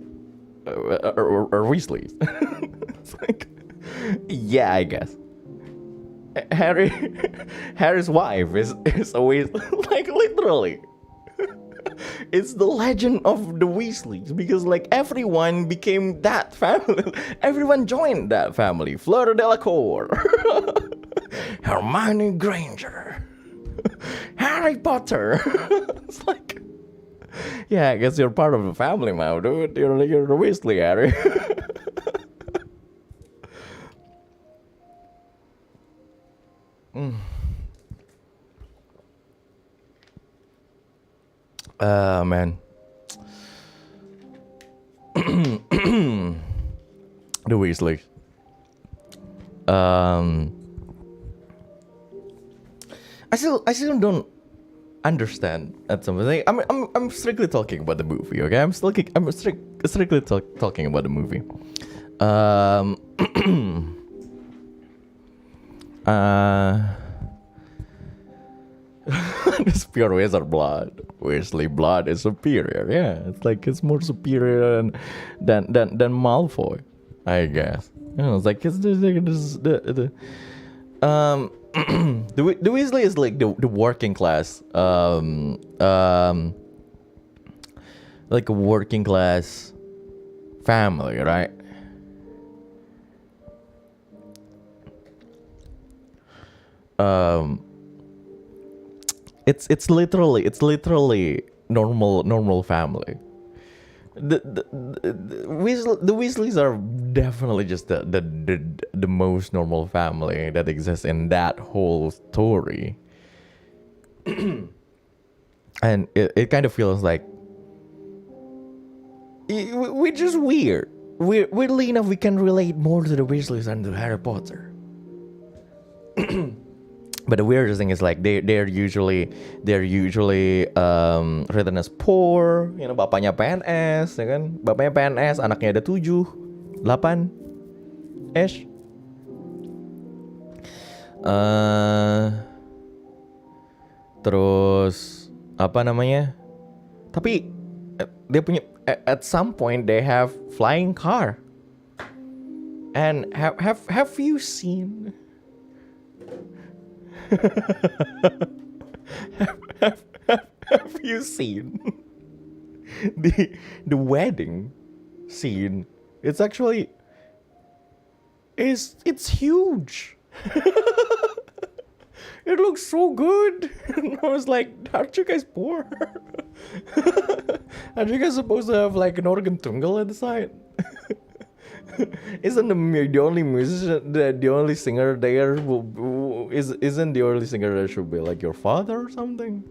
or Weasley. It's like, yeah, I guess. Harry's wife is always like literally. It's the legend of the Weasleys because like everyone became that family. Everyone joined that family. Fleur Delacour, Hermione Granger, Harry Potter. It's like, yeah, I guess you're part of the family now, dude. You're the Weasley, Harry. Man. The Weasleys. I still don't understand at some point. I'm strictly talking about the movie, okay? I'm strictly talking about the movie. This pure wizard blood. Weasley blood is superior. Yeah, it's like it's more superior than Malfoy, I guess. You know, it's like it's the the Weasley is like the working class, like a working class family, right? It's literally normal family. The Weasleys are definitely just the most normal family that exists in that whole story. And it kind of feels like we're just weird. Weirdly enough, we can relate more to the Weasleys than to Harry Potter. But the weirdest thing is like they're usually written as poor, you know, bapaknya PNS, ya kan? Bapaknya PNS, anaknya ada 7, 8 ish. Terus apa namanya? Tapi dia punya at some point they have flying car. And have you seen have you seen the wedding scene? It's actually it's huge. It looks so good. And I was like, aren't you guys poor? Aren't you guys supposed to have like an organ tungle at the side? Isn't the only musician, the only singer there isn't the only singer that should be like your father or something?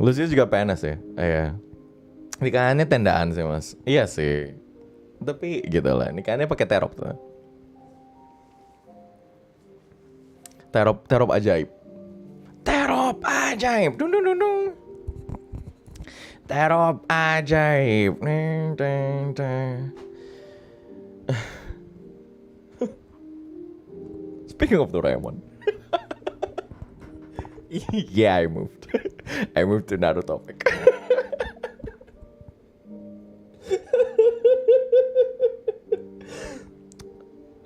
Lucia juga PNS ya? Iya. Nikahannya tendaan sih mas. Iya sih. Tapi gitu lah. Nikahannya pakai terop tuh. Terop ajaib. Terop ajaib. Dung dung dung dung. Terop ajaib. Speaking of Doraemon. Yeah, I moved. I moved to another topic.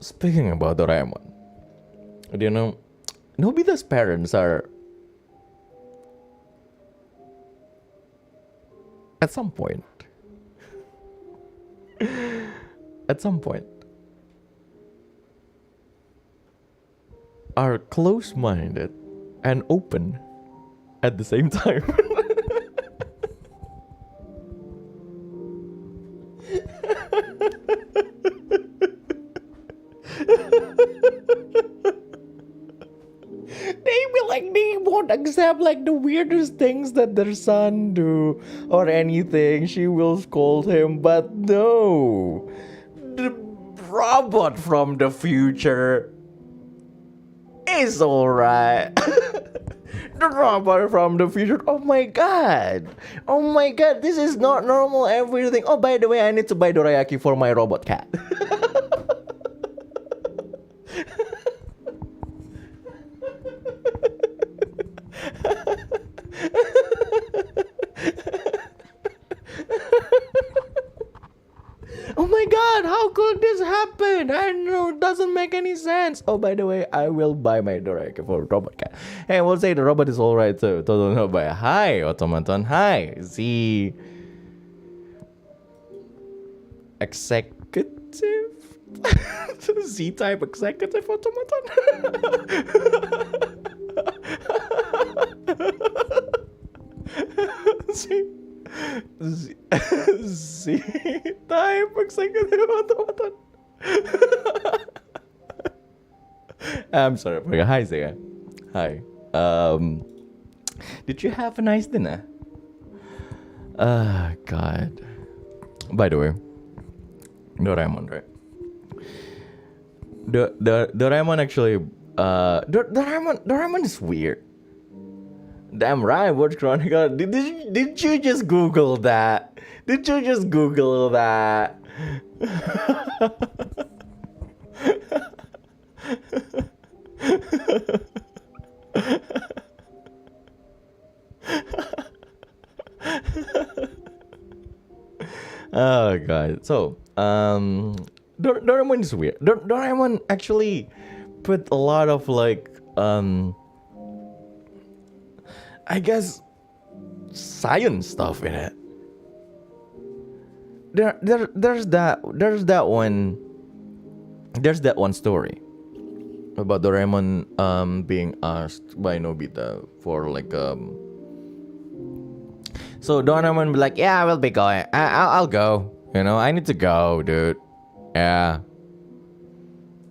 Speaking about Doraemon. Do you know, Nobita's parents are at some point are close-minded and open at the same time. They won't accept like the weirdest things that their son do or anything. She will scold him, but no, the robot from the future is alright. The robot from the future. Oh my god. Oh my god. This is not normal everything. Oh, by the way, I need to buy dorayaki for my robot cat. Oh my god, how could this happen? I know, it doesn't make any sense. Oh, by the way, I will buy my dorayaki for robot cat. Hey, I will say the robot is alright too. Todo no ba? Hi, automaton. Hi, Z executive. Z-type executive automaton. Z-type executive automaton. I'm sorry. Hi, Zega. Hi. Did you have a nice dinner? God. By the way, Doraemon, right? Doraemon actually. Doraemon is weird. Damn right, Word Chronicle. Did you just Google that? Did you just Google that? Oh god. So, Doraemon is weird. Doraemon actually put a lot of like I guess science stuff in it. There's that one story about Doraemon being asked by Nobita for like so Doraemon be like, yeah, I will be going. I'll go. You know, I need to go, dude. Yeah.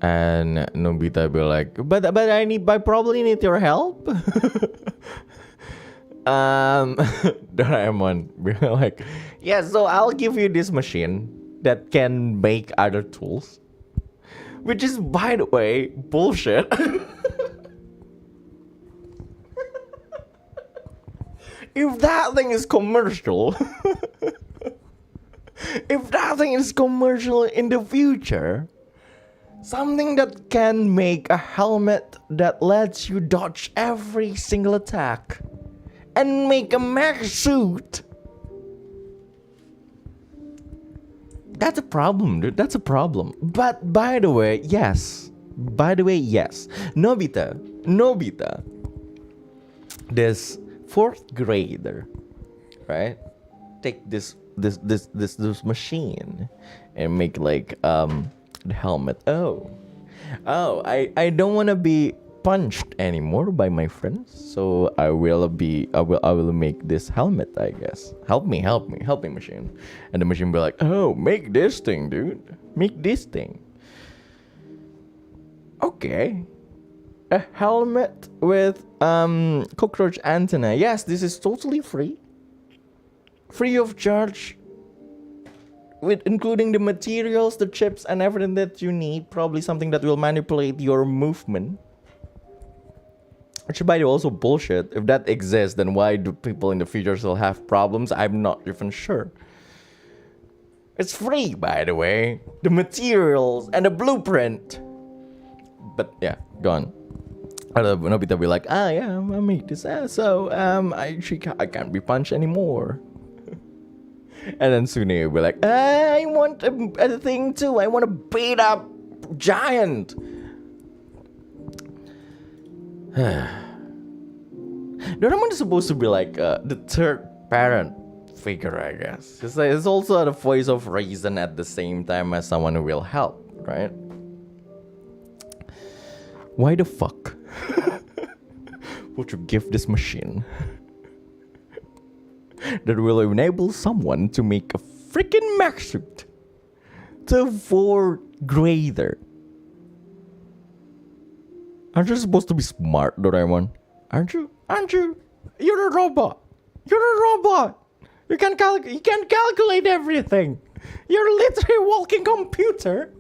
And Nobita be like, but I probably need your help. Doraemon be like, yeah, so I'll give you this machine that can make other tools, which is, by the way, bullshit. If that thing is commercial, if that thing is commercial in the future, something that can make a helmet that lets you dodge every single attack and make a mech suit. That's a problem, dude. That's a problem. But by the way, yes. Nobita, this fourth grader, right? Take this machine and make like the helmet. Oh, I don't want to be punched anymore by my friends, so I will make this helmet, I guess. Help me, machine. And the machine be like, oh, make this thing, dude. Make this thing. Okay. A helmet with cockroach antenna. Yes, this is totally free. Free of charge. With including the materials, the chips, and everything that you need. Probably something that will manipulate your movement. Which, by the way, also bullshit. If that exists, then why do people in the future still have problems? I'm not even sure. It's free, by the way. The materials and the blueprint. But yeah, go on. Nobita be like, yeah, I'll make this. I can't be punched anymore. And then Sune will be like, I want a thing too. I want to beat up giant. Doraemon is supposed to be like the third parent figure, I guess. It's also the voice of reason at the same time as someone who will help, right? Why the fuck would you give this machine that will enable someone to make a freaking mech suit to a fourth grader? Aren't you supposed to be smart, Doraemon? Aren't you? You're a robot. You can calculate everything. You're literally a walking computer.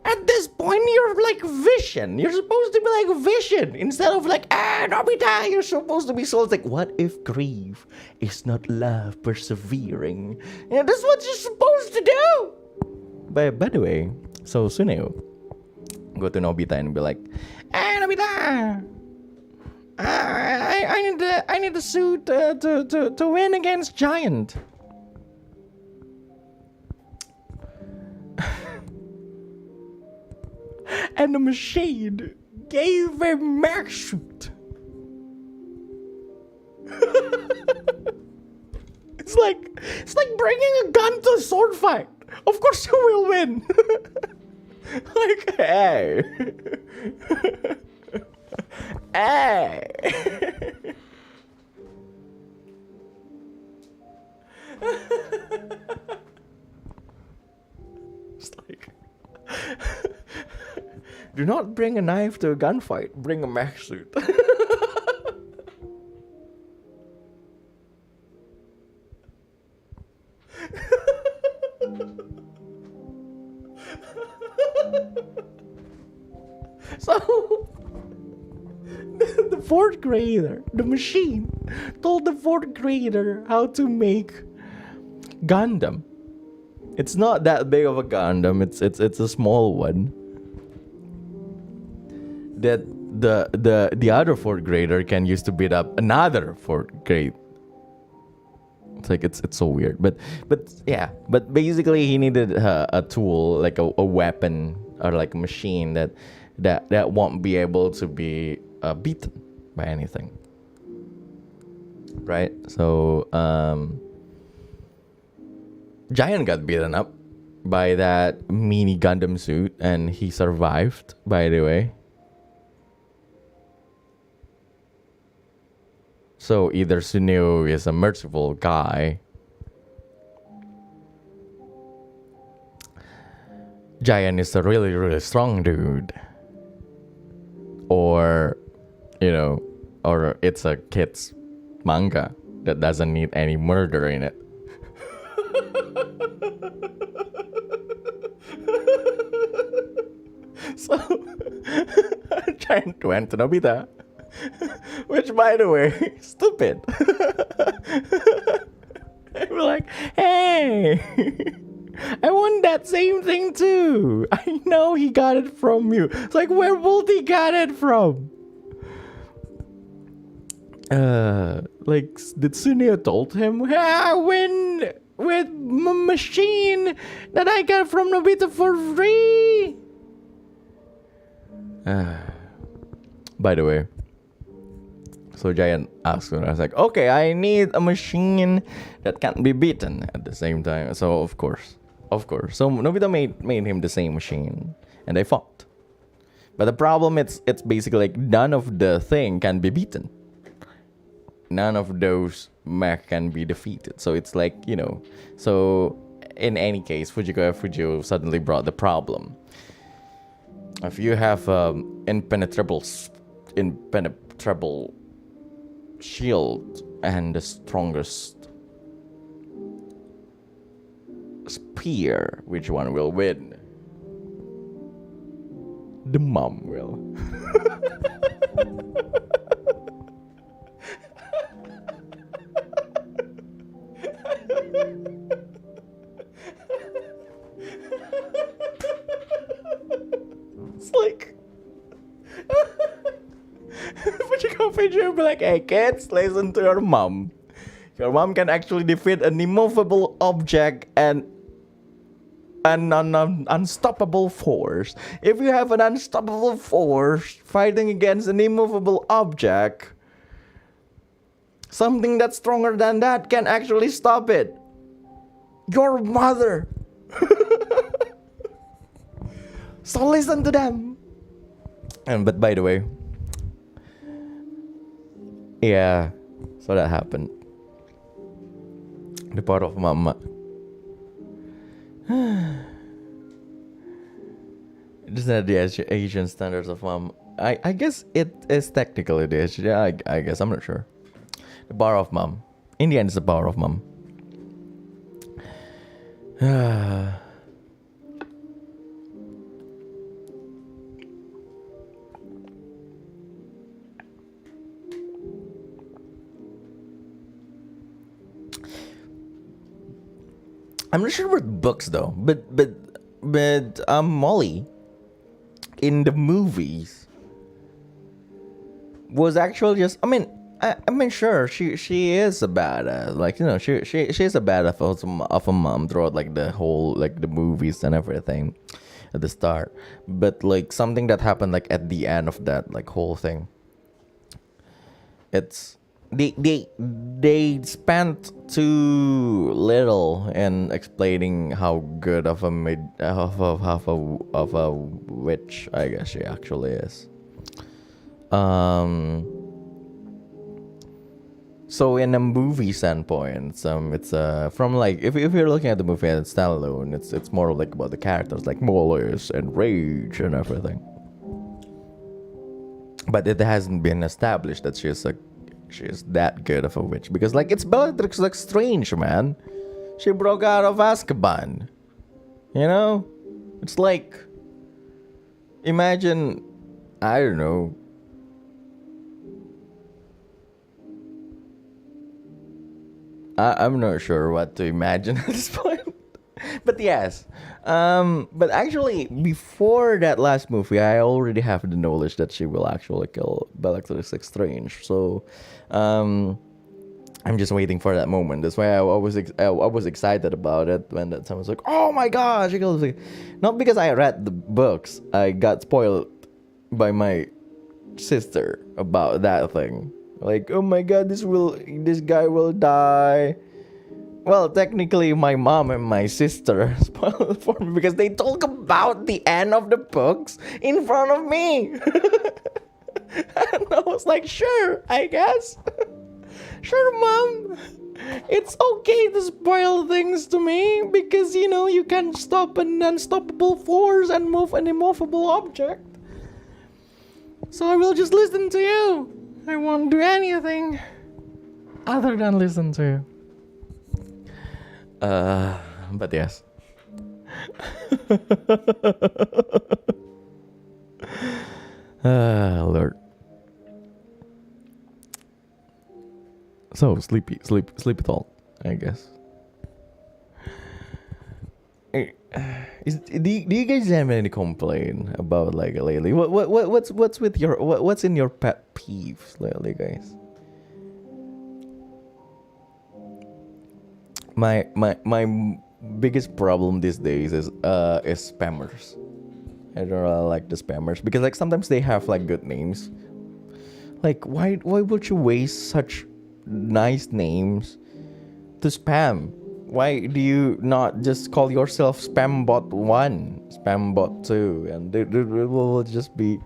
At this point, you're like Vision. You're supposed to be like Vision instead of like, Nobita. You're supposed to be so like, what if grief is not love persevering? Yeah, that's what you're supposed to do. By the way, so Suneo go to Nobita and be like, Nobita, I need the suit to win against Giant. And the machine gave him mech suit. It's like bringing a gun to a sword fight. Of course you will win. Like, hey. Hey. It's like, do not bring a knife to a gunfight. Bring a mech suit. So, the fourth grader, the machine, told the fourth grader how to make Gundam. It's not that big of a Gundam. It's a small one. That the other fourth grader can use to beat up another fourth grade. It's like it's so weird, but yeah. But basically, he needed a tool, like a weapon or like a machine that won't be able to be beaten by anything, right? So Giant got beaten up by that mini Gundam suit, and he survived. By the way. So either Suneo is a merciful guy, Giant is a really, really strong dude, or, or it's a kid's manga that doesn't need any murder in it. So, Giant went to Nobita. Which, by the way, stupid. They were like, hey, I want that same thing too. I know he got it from you. It's like, where will he got it from? Like, did Suneo told him, I win with machine that I got from Nobita for free? By the way, so Giant asked him, I was like, okay, I need a machine that can't be beaten at the same time. So of course. So Nobita made him the same machine, and they fought. But the problem, it's basically like none of the thing can be beaten. None of those mech can be defeated. So it's like, so in any case, Fujiko suddenly brought the problem. If you have impenetrable shield and the strongest spear, which one will win? The mom will. It's like but you go Fiji and be like, hey kids, listen to your mom. Your mom can actually defeat an immovable object and an unstoppable force. If you have an unstoppable force fighting against an immovable object, something that's stronger than that can actually stop it. Your mother. So listen to them. But by the way, yeah, so that happened. The part of Mama. Isn't that the Asian standards of Mom? I guess it is technically the Asian. Yeah, I guess, I'm not sure. The power of Mom. In the end, it's the power of Mom. I'm not sure about books though, but Molly in the movies was actually just. I mean, sure, she is a badass. Like, you know, she's a badass of a mom throughout like the whole like the movies and everything at the start. But like something that happened like at the end of that like whole thing, it's they spent too little in explaining how good of a of a witch I guess she actually is. So in a movie standpoint, it's from like if you're looking at the movie and it's standalone, it's more like about the characters like Mollis and Rage and everything. But it hasn't been established that she's that good of a witch because like it's Bellatrix like Strange, man. She broke out of Azkaban. You know, it's like imagine I don't know. I'm not sure what to imagine at this point. But yes. But actually, before that last movie, I already have the knowledge that she will actually kill Bellatrix Strange. So, I'm just waiting for that moment. That's why I was excited about it when that someone was like, "Oh my gosh!" She kills it. Not because I read the books. I got spoiled by my sister about that thing. Like, oh my god, this guy will die. Well, technically, my mom and my sister spoiled it for me because they talk about the end of the books in front of me. And I was like, sure, I guess. Sure, mom. It's okay to spoil things to me because, you know, you can stop an unstoppable force and move an immovable object. So I will just listen to you. I won't do anything other than listen to you. But yes. Lord. So sleep talk, I guess. Do you guys have any complaint about like lately? What's with your what's in your pet peeves lately, guys? My biggest problem these days is spammers. I don't really like the spammers because like sometimes they have like good names. Like why would you waste such nice names to spam? Why do you not just call yourself Spambot 1, Spambot 2, and it will just be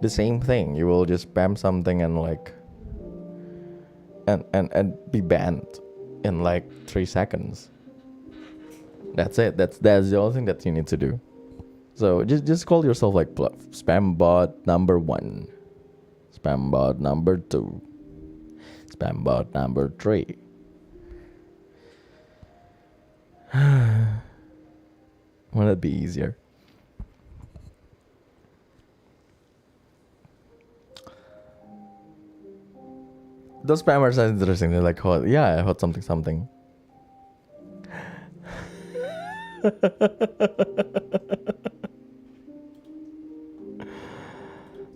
the same thing. You will just spam something and like and be banned in like 3 seconds. That's it. That's the only thing that you need to do. So just call yourself like Spambot number 1, Spambot number 2, Spambot number 3. Wouldn't it be easier? Those spammers are interesting. They're like, oh, yeah, I heard something.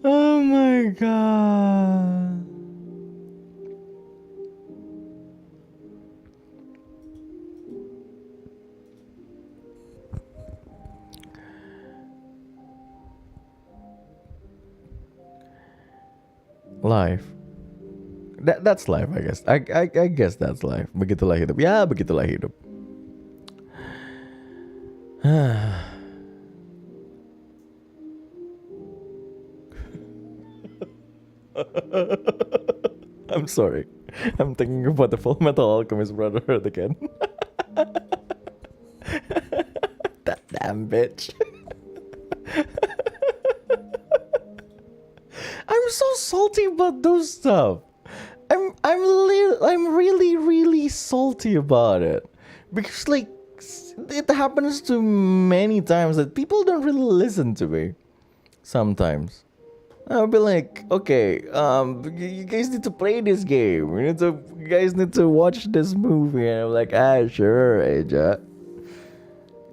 Oh my god. Life. That's life, I guess. I guess that's life. Begitulah hidup. Ya, begitulah hidup. I'm sorry. I'm thinking about the Full Metal Alchemist Brotherhood again. That damn bitch. I'm so salty about those stuff. I'm really salty about it because like it happens to many times that people don't really listen to me. Sometimes I'll be like, okay, you guys need to play this game. You guys need to watch this movie. And I'm like, sure, Reza.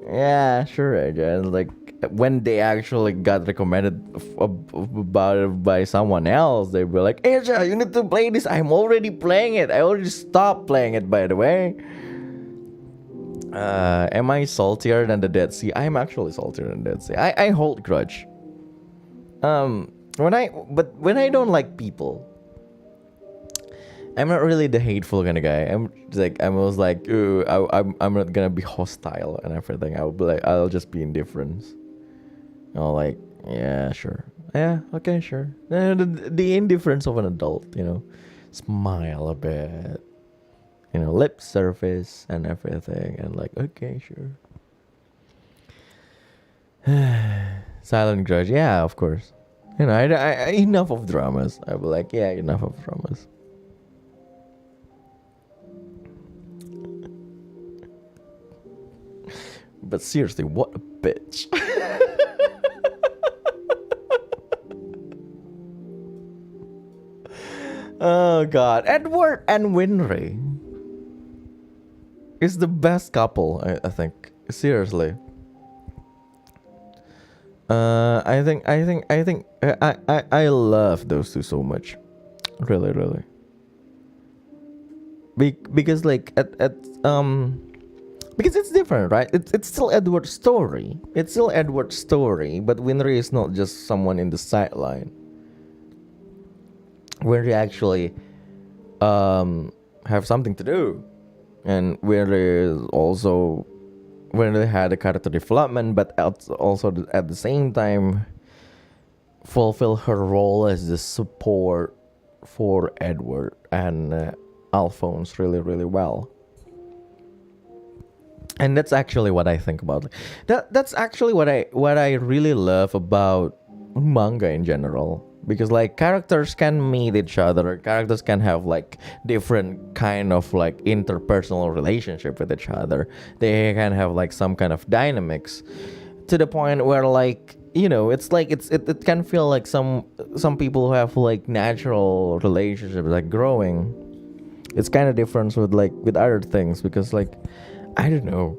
Yeah, sure, Reza. Like when they actually got recommended about it by someone else, they were like, Reza, you need to play this. I'm already playing it. I already stopped playing it, by the way. Am I saltier than the Dead Sea? I'm actually saltier than the Dead Sea. I hold grudge. When I don't like people, I'm not really the hateful kind of guy. I'm always like, ooh, I'm not gonna be hostile and everything. I'll be like, I'll just be indifferent. I'll like, yeah, sure, yeah, okay, sure. The indifference of an adult, smile a bit, lip service and everything, and like, okay, sure. Silent grudge, yeah, of course. I enough of dramas. I'll be like, yeah, enough of dramas. But seriously, what a bitch. Oh god. Edward and Winry is the best couple, I think. Seriously. I love those two so much. Really, really. Because like because it's different, right? It's still Edward's story. It's still Edward's story, but Winry is not just someone in the sideline. Winry actually have something to do, and Winry also Winry had a character development, but also at the same time fulfill her role as the support for Edward and Alphonse really, really well. And that's actually what I think about. That's actually what I really love about manga in general. Because like characters can meet each other, characters can have like different kind of like interpersonal relationship with each other. They can have like some kind of dynamics to the point where like it's like it can feel like some people who have like natural relationships like growing. It's kind of different with other things because like I don't know.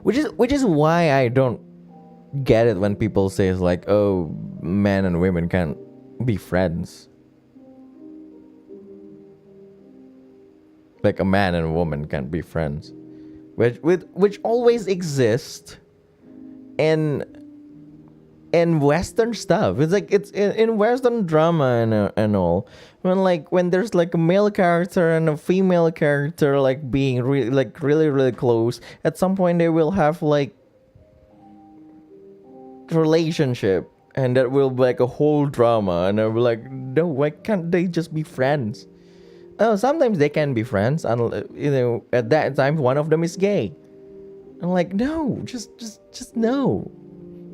Which is why I don't get it when people say it's like, oh, men and women can't be friends. Like a man and a woman can't be friends. Which always exist in Western stuff. It's like it's in Western drama and all. When there's like a male character and a female character like being really really close, at some point they will have like relationship, and that will be like a whole drama, and I'll be like, no, why can't they just be friends? Oh, sometimes they can be friends, and at that time one of them is gay. I'm like, no, just no.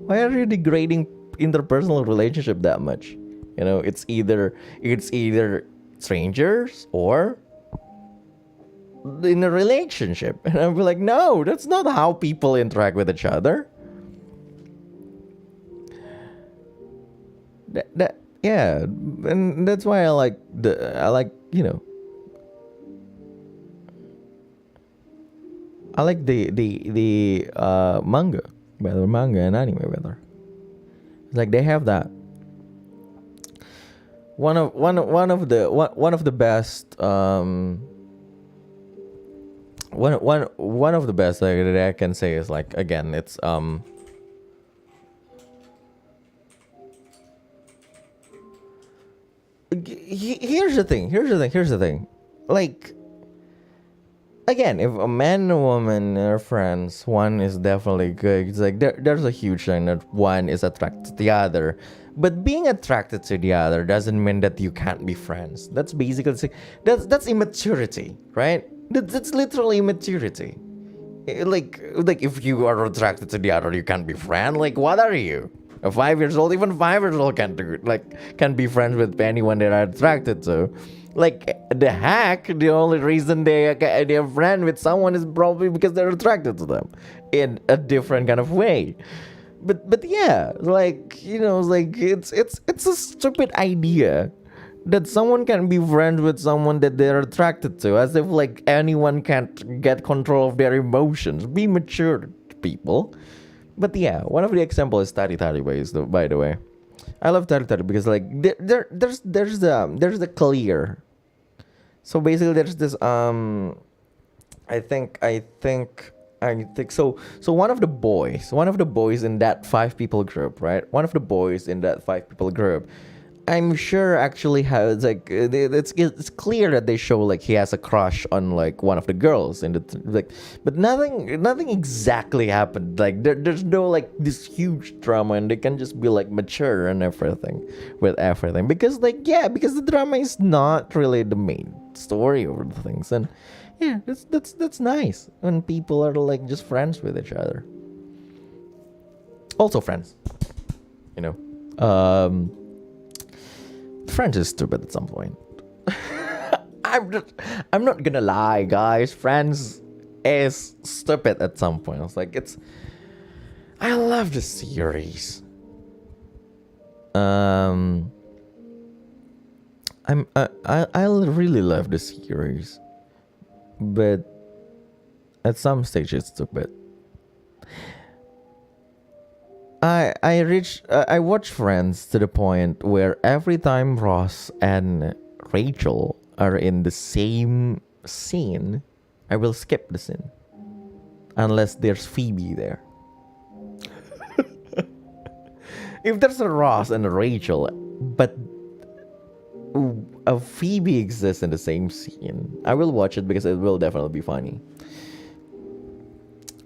Why are you degrading interpersonal relationship that much? It's either strangers or in a relationship. And I'll be like, no, that's not how people interact with each other. That yeah, and that's why I like the manga better, manga and anime better. It's like they have that. One of the best one of the best that I can say is like, again, it's here's the thing. Like, again, if a man and a woman are friends, one is definitely good. It's like there's a huge thing that one is attracted to the other. But being attracted to the other doesn't mean that you can't be friends. That's basically that's immaturity, right? That's literally immaturity. Like if you are attracted to the other, you can't be friends. Like, what are you? A 5 years old, even 5 years old can be friends with anyone they are attracted to. Like the hack, the only reason they're friend with someone is probably because they're attracted to them in a different kind of way. But yeah, like it's a stupid idea that someone can be friends with someone that they're attracted to, as if like anyone can't get control of their emotions. Be mature, people. But yeah, one of the examples is Tari Tari ways, though, by the way. I love Tari Tari because like there's the clear. So basically there's this I think so one of the boys in that 5 people group, right? One of the boys in that 5 people group, I'm sure actually has like it's clear that they show like he has a crush on like one of the girls in the like, but nothing exactly happened. Like there's no like this huge drama, and they can just be like mature and everything with everything because the drama is not really the main story over the things. And yeah, that's nice when people are like just friends with each other. Also friends, you know. Friends is stupid at some point. I'm not gonna lie, guys. Friends is stupid at some point. I love the series. I really love the series, but at some stage it's stupid. I watch Friends to the point where every time Ross and Rachel are in the same scene, I will skip the scene unless there's Phoebe there. If there's a Ross and a Rachel, but a Phoebe exists in the same scene, I will watch it because it will definitely be funny.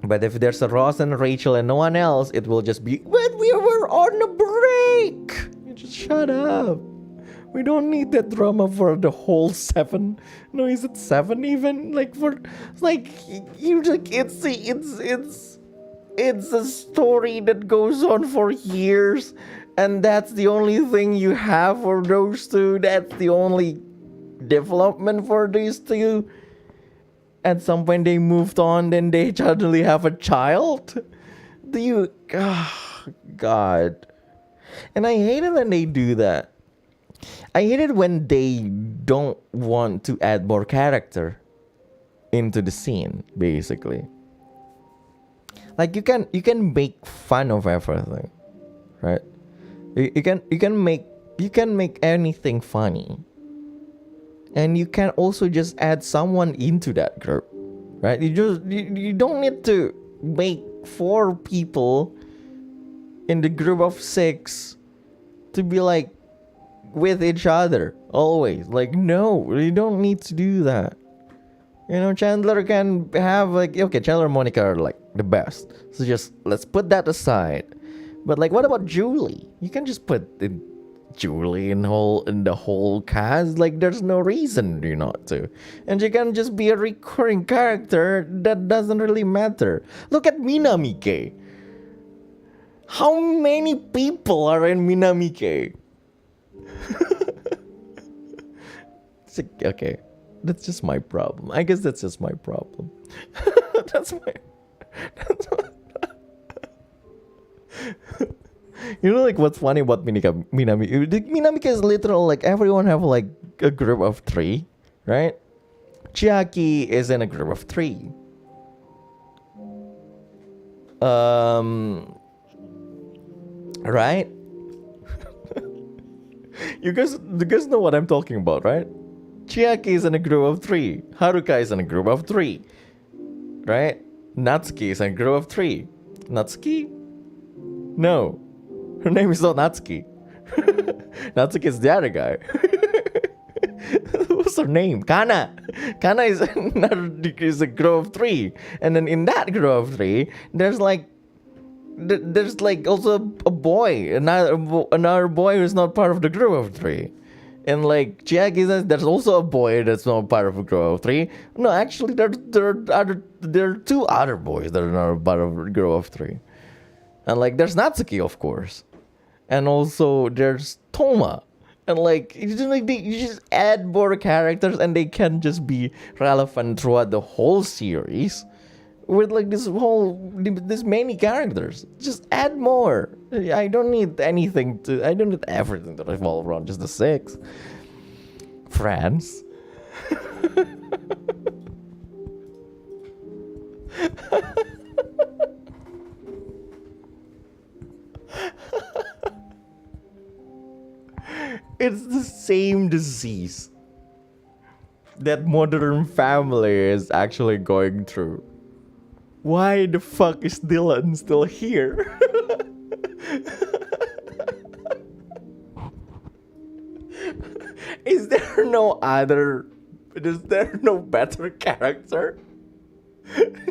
But if there's a Ross and Rachel and no one else, it will just be, when we were on a break. You just shut up. We don't need that drama for the whole 7. No, is it 7 even? Like for, like you like it's a story that goes on for years, and that's the only thing you have for those two. That's the only development for these two. At some point they moved on, then they suddenly have a child. God. And I hate it when they do that. I hate it when they don't want to add more character into the scene, basically. Like you can make fun of everything, right? You can make anything funny. And you can also just add someone into that group, right? You don't need to make 4 people in the group of 6 to be like with each other always. Like, no, you don't need to do that. You know, Chandler can have like, okay, Chandler and Monica are like the best. So just let's put that aside. But like, what about Julie? You can just put Julie in the whole cast. Like there's no reason you not to, and she can just be a recurring character that doesn't really matter. Look at Minamike. How many people are in Minamike? Okay, that's just my problem. I guess that's just my problem. that's my You know, like what's funny about Minamike is literal. Like everyone have like a group of 3, right? Chiaki is in a group of 3. Right? You guys know what I'm talking about, right? Chiaki is in a group of 3. Haruka is in a group of 3, right? Natsuki is in a group of 3. Natsuki? No. Her name is not Natsuki. Natsuki is the other guy. What's her name? Kana. Kana is a group of 3. And then in that group of 3, there's like also a boy. Another boy who's not part of the group of 3. And like Chiaki says, there's also a boy that's not part of a group of 3. No, actually there are 2 other boys that are not part of a group of 3. And like there's Natsuki, of course. And also there's Toma. And like you just add more characters and they can just be relevant throughout the whole series with like this many characters. Just add more. I don't need everything to revolve around just the 6. friends. It's the same disease that modern family is actually going through. Why the fuck is Dylan still here? Is there no better character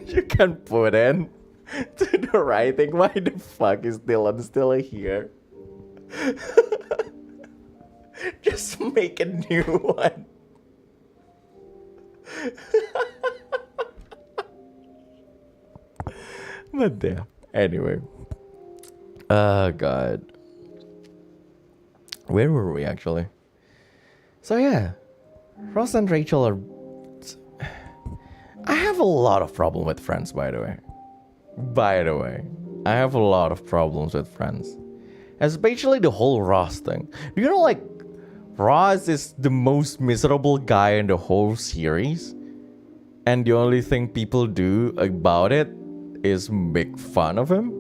you can put in to the writing? Why the fuck is Dylan still here? Just make a new one. But yeah, anyway. Oh god. Where were we actually? So yeah, Ross and Rachel are... I have a lot of problem with Friends, by the way. I have a lot of problems with Friends. Especially the whole Ross thing. Do you know, like, Ross is the most miserable guy in the whole series. And the only thing people do about it is make fun of him.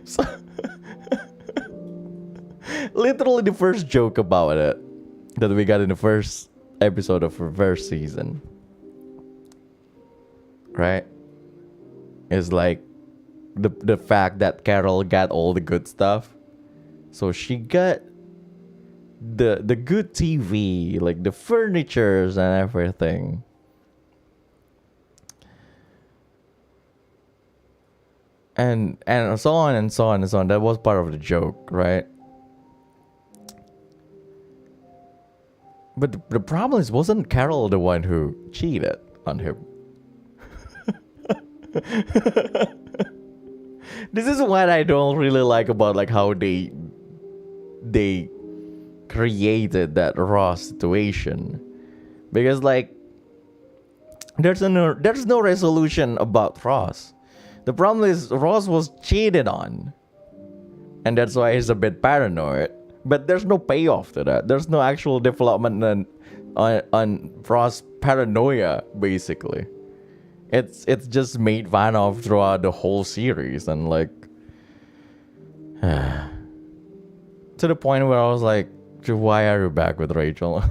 So, literally the first joke about it that we got in the first episode of the first season, right, is like the fact that Carol got all the good stuff. So she got the good TV, like the furnitures and everything. And so on and so on and so on. That was part of the joke, right? But the problem is, wasn't Carol the one who cheated on him? This is what I don't really like about like how they created that Ross situation, because like there's no resolution about Ross. The problem is Ross was cheated on, and that's why he's a bit paranoid. But there's no payoff to that. There's no actual development on Ross' paranoia, basically. It's just made fun of throughout the whole series, and like to the point where I was like, why are you back with Rachel?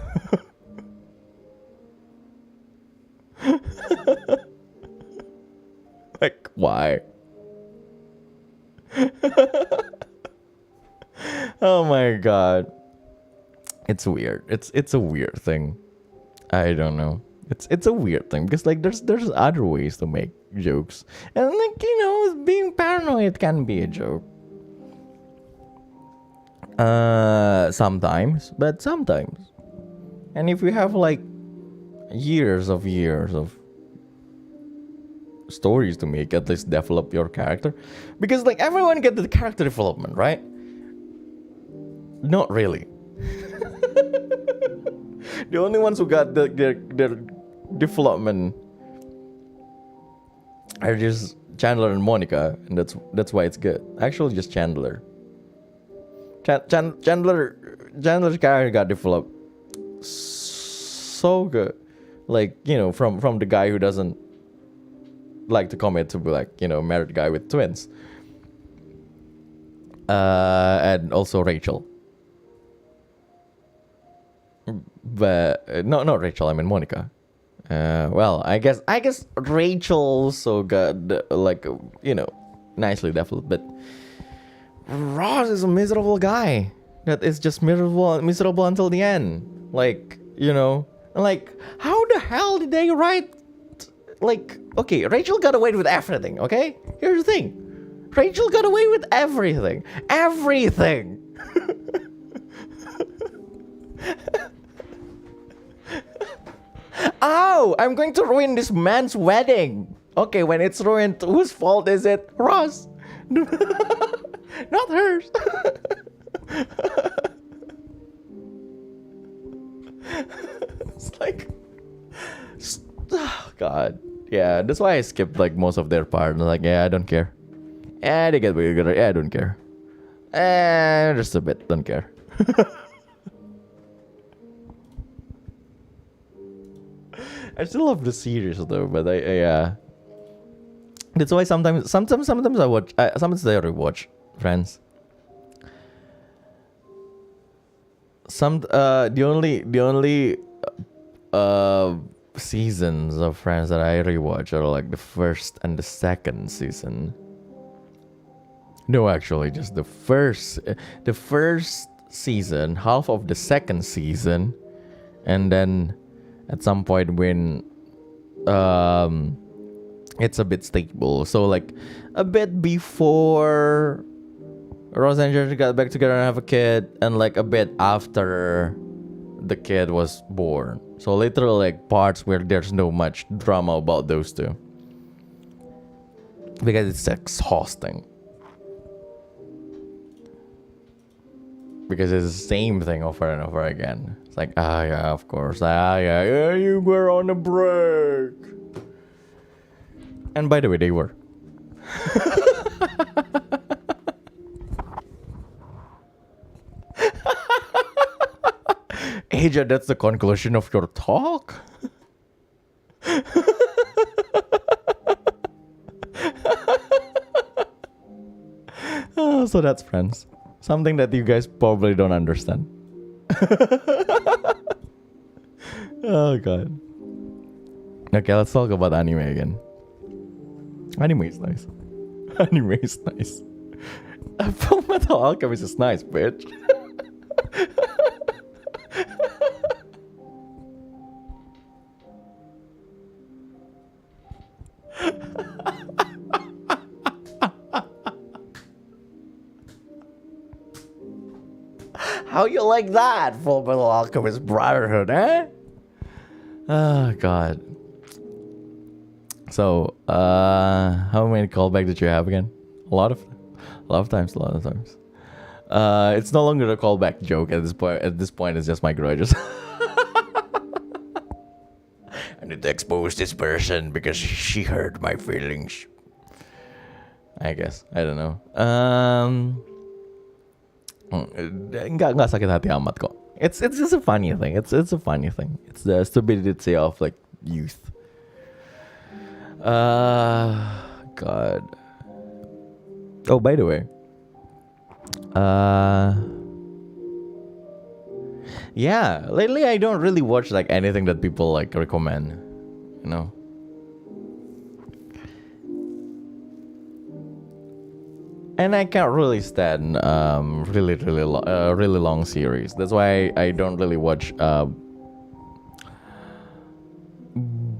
Like, why? Oh my god. It's weird. It's a weird thing. I don't know. It's a weird thing because like there's other ways to make jokes. And like, you know, being paranoid can be a joke. Sometimes, but sometimes. And if you have like years of stories to make, at least develop your character, because like everyone get the character development, right? Not really. The only ones who got their development are just Chandler and Monica, and that's why it's good. Actually, just Chandler. Chandler's character got developed so good, like, you know, from the guy who doesn't like to commit to be like, you know, married guy with twins, and also Rachel. But not Rachel, I mean Monica. Well, I guess Rachel also got like, you know, nicely developed, but Ross is a miserable guy that is just miserable until the end. Like, you know, like how the hell did they write? Like, okay, Rachel got away with everything. Okay, here's the thing: Rachel got away with everything. Oh, I'm going to ruin this man's wedding. Okay, when it's ruined, whose fault is it? Ross. Not hers. It's like, oh god. Yeah, that's why I skipped like most of their part. Like, yeah, I don't care. Yeah, they get weird. Yeah, I don't care. Just a bit. Don't care. I still love the series though, but yeah. That's why sometimes I watch. Sometimes I rewatch Friends. The only seasons of Friends that I rewatch are like the first and the second season. No, actually, just the first season, half of the second season, and then at some point when it's a bit stable. So like a bit before Rose and George got back together and have a kid, and like a bit after the kid was born. So literally like parts where there's no much drama about those two. Because it's exhausting. Because it's the same thing over and over again. It's like, yeah, of course. Yeah, you were on a break. And by the way, they were. Aja, that's the conclusion of your talk? So that's Friends. Something that you guys probably don't understand. Oh god. Okay, let's talk about anime again. Anime is nice. Anime is nice. Full Metal Alchemist is nice, bitch. How you like that, Full Metal Alchemist Brotherhood, eh? Oh god. So, how many callbacks did you have again? A lot of times. It's no longer a callback joke at this point. At this point, it's just my grudges. I need to expose this person because she hurt my feelings. I guess. I don't know. Nggak sakit hati amat kok. It's just a funny thing. It's a funny thing. It's the stupidity of like youth. God. Oh, by the way. Yeah, lately I don't really watch like anything that people like recommend, you know. And I can't really stand really long series. That's why I don't really watch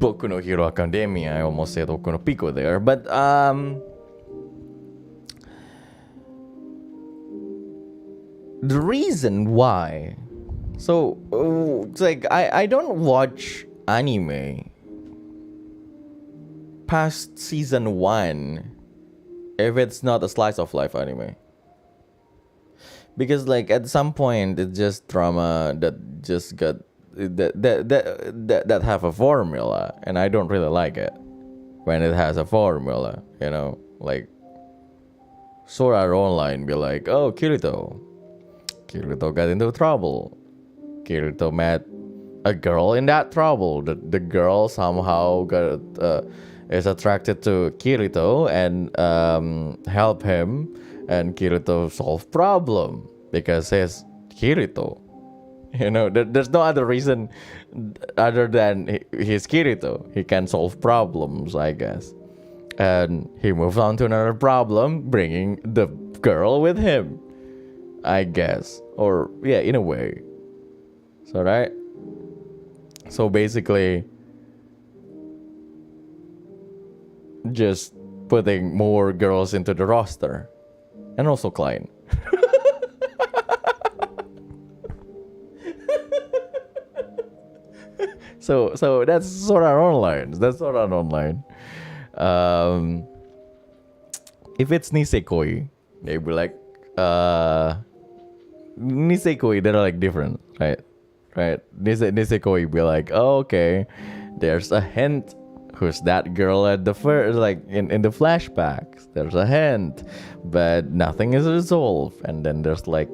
Boku no Hero Academia. I almost said Boku no Pico there, but the reason why, so it's like I don't watch anime past season 1 if it's not a slice of life anime, because like at some point it's just drama that just got that have a formula, and I don't really like it when it has a formula, you know. Like Sword Art Online be like, oh, Kirito got into trouble. Kirito met a girl in that trouble. The girl somehow is attracted to Kirito and help him, and Kirito solve problem because he's Kirito. You know, there's no other reason other than he's Kirito. He can solve problems, I guess. And he moves on to another problem, bringing the girl with him, I guess. Or, yeah, in a way. So, right? So, basically, just putting more girls into the roster. And also Klein. So that's Sword Art Online. If it's Nisekoi, they be like, Nisekoi, they're like different, right? Nisekoi be like, oh, okay, there's a hint who's that girl at the first, like in the flashbacks. There's a hint, but nothing is resolved. And then there's like,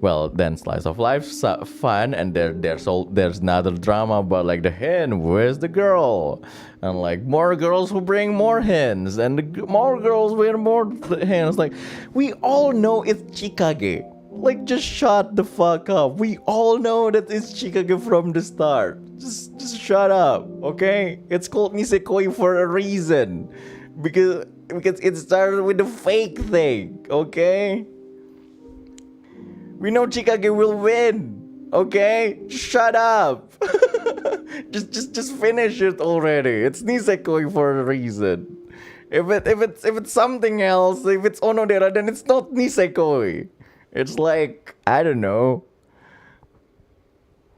well, then slice of life fun, and there's another drama about like the hen, where's the girl, and like more girls who bring more hens, and more girls with more hens. Like, we all know it's Chikage. Like, just shut the fuck up. We all know that it's Chikage from the start. Just shut up, okay? It's called Nisekoi for a reason, because it started with the fake thing, okay? We know Chikage will win, okay? Shut up. just finish it already. It's Nisekoi for a reason. If it's something else, if it's Onodera, then it's not Nisekoi. It's like, I don't know,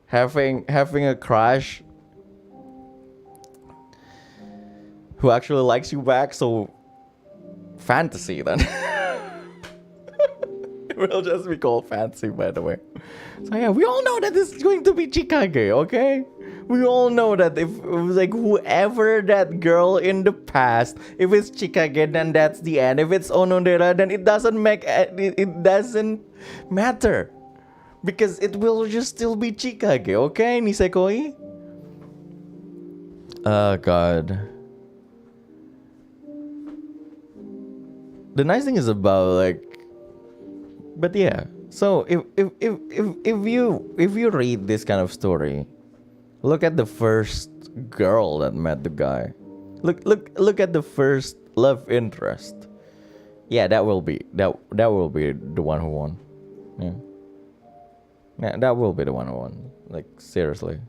having a crush who actually likes you back, so fantasy then. It will just be called fantasy, by the way. So yeah, we all know that this is going to be Chikage, okay? We all know that if it was like whoever that girl in the past, if it's Chikage, then that's the end. If it's Onodera, then it doesn't matter, because it will just still be Chikage, okay, Nisekoi? Oh god. The nice thing is about like, but yeah. So if you read this kind of story, look at the first girl that met the guy. Look at the first love interest. Yeah, that will be the one who won. Yeah, that will be the one who won. Like, seriously.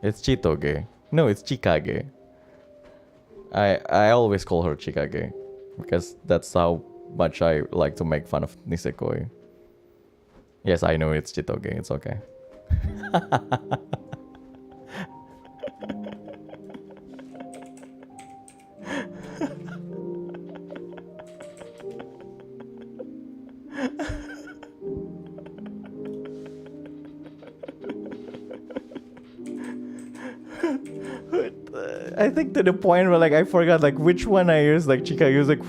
It's Chitoge. No, it's Chikage. I always call her Chikage, because that's how much I like to make fun of Nisekoi. Yes, I know it's Chitoge. It's okay. I think to the point where like I forgot like which one I used, like Chikage. Was like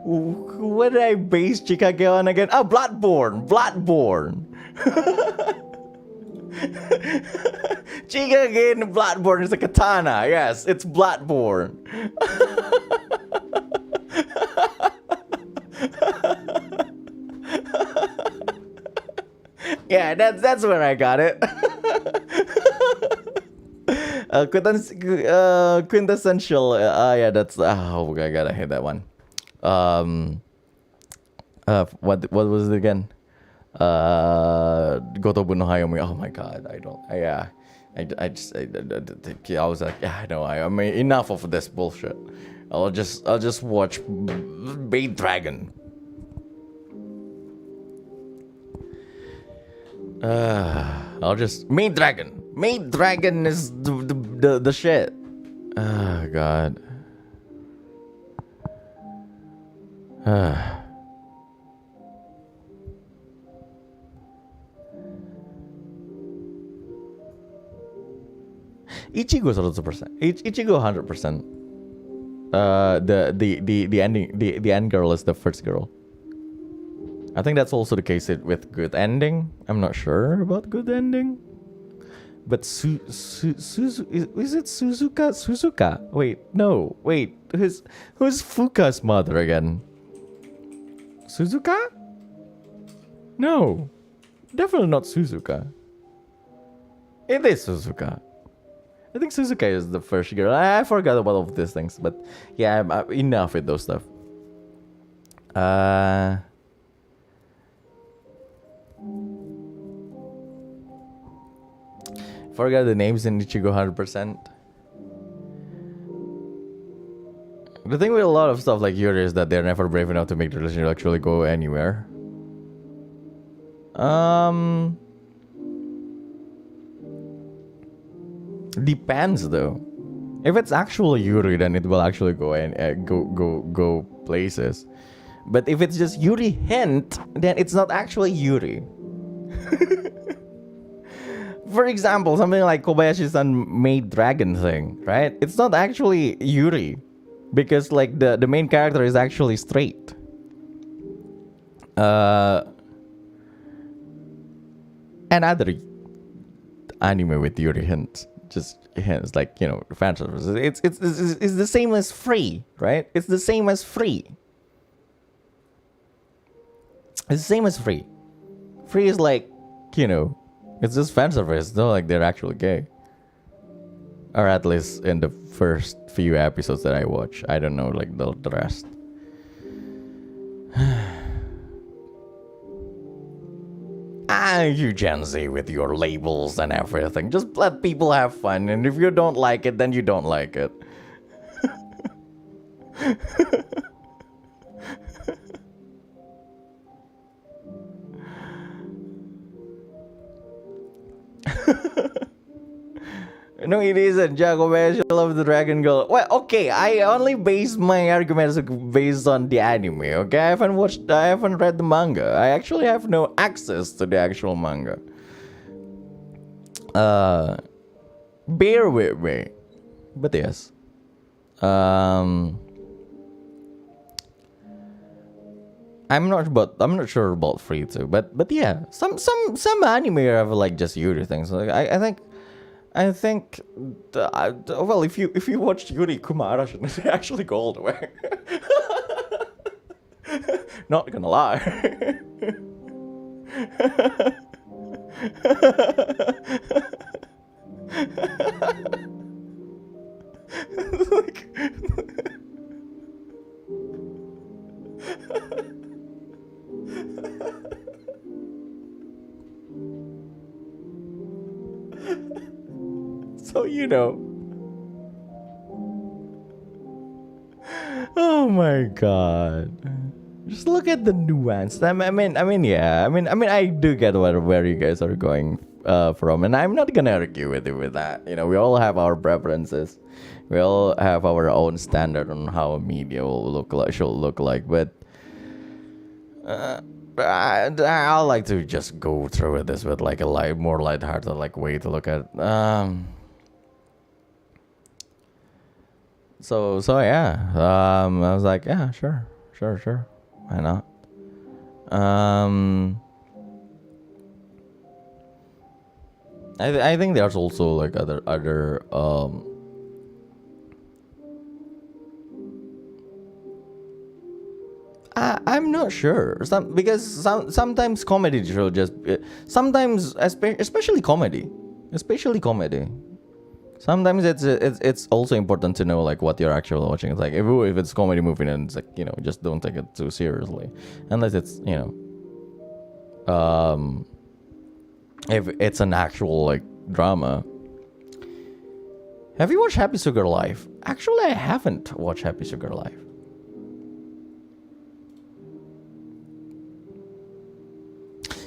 what did I base Chikage on again? Oh, Bloodborne. Chikage in Bloodborne is a katana. Yes, it's Bloodborne. Yeah, that's where I got it. Quintessential. Yeah, that's. Oh, I gotta hit that one. What was it again? Gotobu no Hayomi. Oh my god, I don't. Yeah, I was like, yeah, I know. I mean, enough of this bullshit. I'll just watch Bait Dragon. I'll just Maid Dragon. Maid Dragon is the shit. Oh god. Ichigo's 100%. Ichigo 100%. The ending, the end girl is the first girl. I think that's also the case with good ending. I'm not sure about good ending. But is it Suzuka? Suzuka? Wait, no. Wait, who's Fuka's mother again? Suzuka? No. Definitely not Suzuka. It is Suzuka. I think Suzuka is the first girl. I forgot about all of these things, but yeah, I'm enough with those stuff. Forgot the names in Ichigo 100%. The thing with a lot of stuff like Yuri is that they're never brave enough to make the relationship actually go anywhere. Depends though. If it's actually Yuri, then it will actually go and go places. But if it's just Yuri hint, then it's not actually Yuri. for example, something like Kobayashi-san made dragon thing, right? It's not actually Yuri, because like the main character is actually straight. Another anime with Yuri hints, just hints, like, you know, fan service. It's the same as Free, right? It's the same as Free. It's the same as Free. Free is like, you know, it's just fan service. It's not like they're actually gay. Or at least in the first few episodes that I watch. I don't know, like, the rest. You Gen Z with your labels and everything. Just let people have fun. And if you don't like it, then you don't like it. No, it isn't. Jacobesh, I love the Dragon Girl. Well, okay, I only base my arguments based on the anime, okay? I haven't read the manga. I actually have no access to the actual manga. Bear with me. But yes. I'm not sure about Free too, but yeah, some anime have like just Yuri things. Like I think well, if you watch Yuri Kumara, they actually go all the way. Not gonna lie. Like, so, you know. Oh my god. Just look at the nuance. I mean, yeah. I mean, I do get where you guys are going from, and I'm not gonna argue with you with that. You know, we all have our preferences. We all have our own standard on how a media should look like, but I like to just go through this with like a more lighthearted like way to look at. So yeah. I was like, yeah, sure. Why not? I think there's also like other I'm not sure. Sometimes comedy show just sometimes especially comedy. Sometimes it's also important to know like what you're actually watching. It's like if it's a comedy movie, then it's like, you know, just don't take it too seriously, unless it's, you know, if it's an actual like drama. Have you watched Happy Sugar Life? Actually, I haven't watched Happy Sugar Life.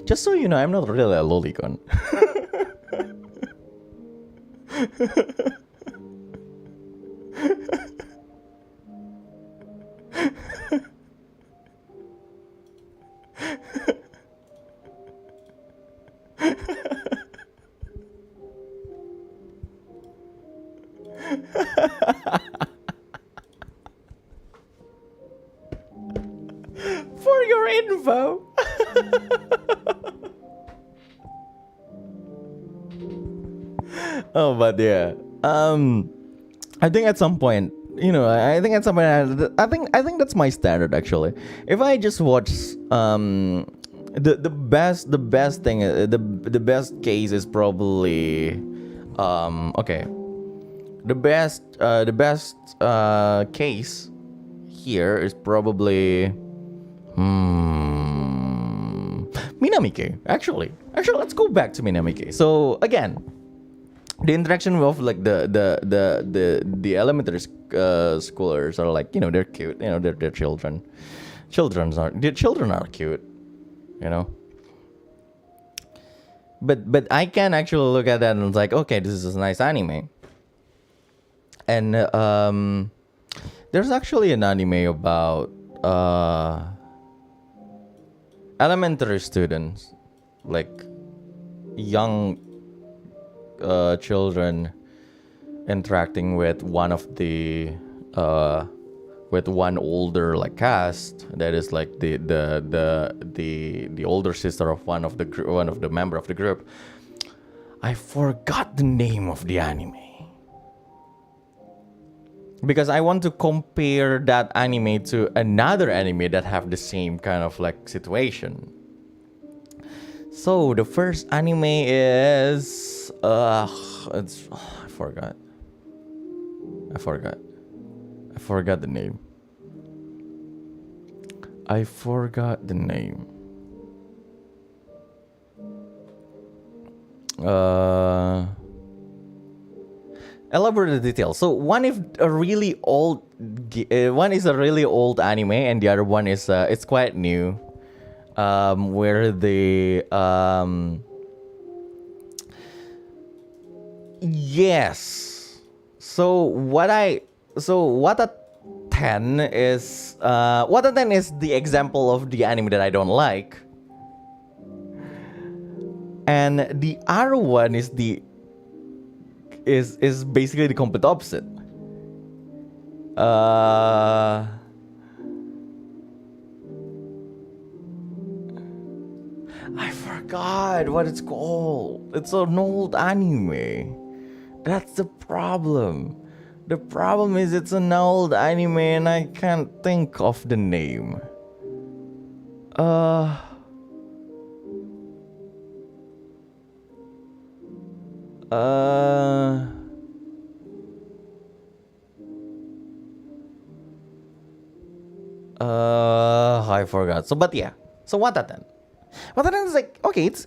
Just so you know, I'm not really a lolicon. For your info. Oh, but yeah. I think at some point, you know, I think that's my standard actually. If I just watch the best thing, the best case is probably okay. The best case here is probably Minamike. Actually, let's go back to Minamike. So again, the interaction of like the elementary schoolers are like, you know, they're cute. You know, they're children. Children are cute. You know. But I can actually look at that and it's like, okay, this is a nice anime. And there's actually an anime about elementary students, like young children interacting with one of the with one older like cast that is like the older sister of one of the member of the group. I forgot the name of the anime because I want to compare that anime to another anime that have the same kind of like situation. So the first anime is I forgot the name. Elaborate the details. So one is a really old anime, and the other one is it's quite new. Where the yes. So Wata 10 is Wata 10 is the example of the anime that I don't like. And the other one is basically the complete opposite. I forgot what it's called. It's an old anime. That's the problem. The problem is it's an old anime and I can't think of the name. I forgot. So, but yeah. So what then? But then it's like, okay, it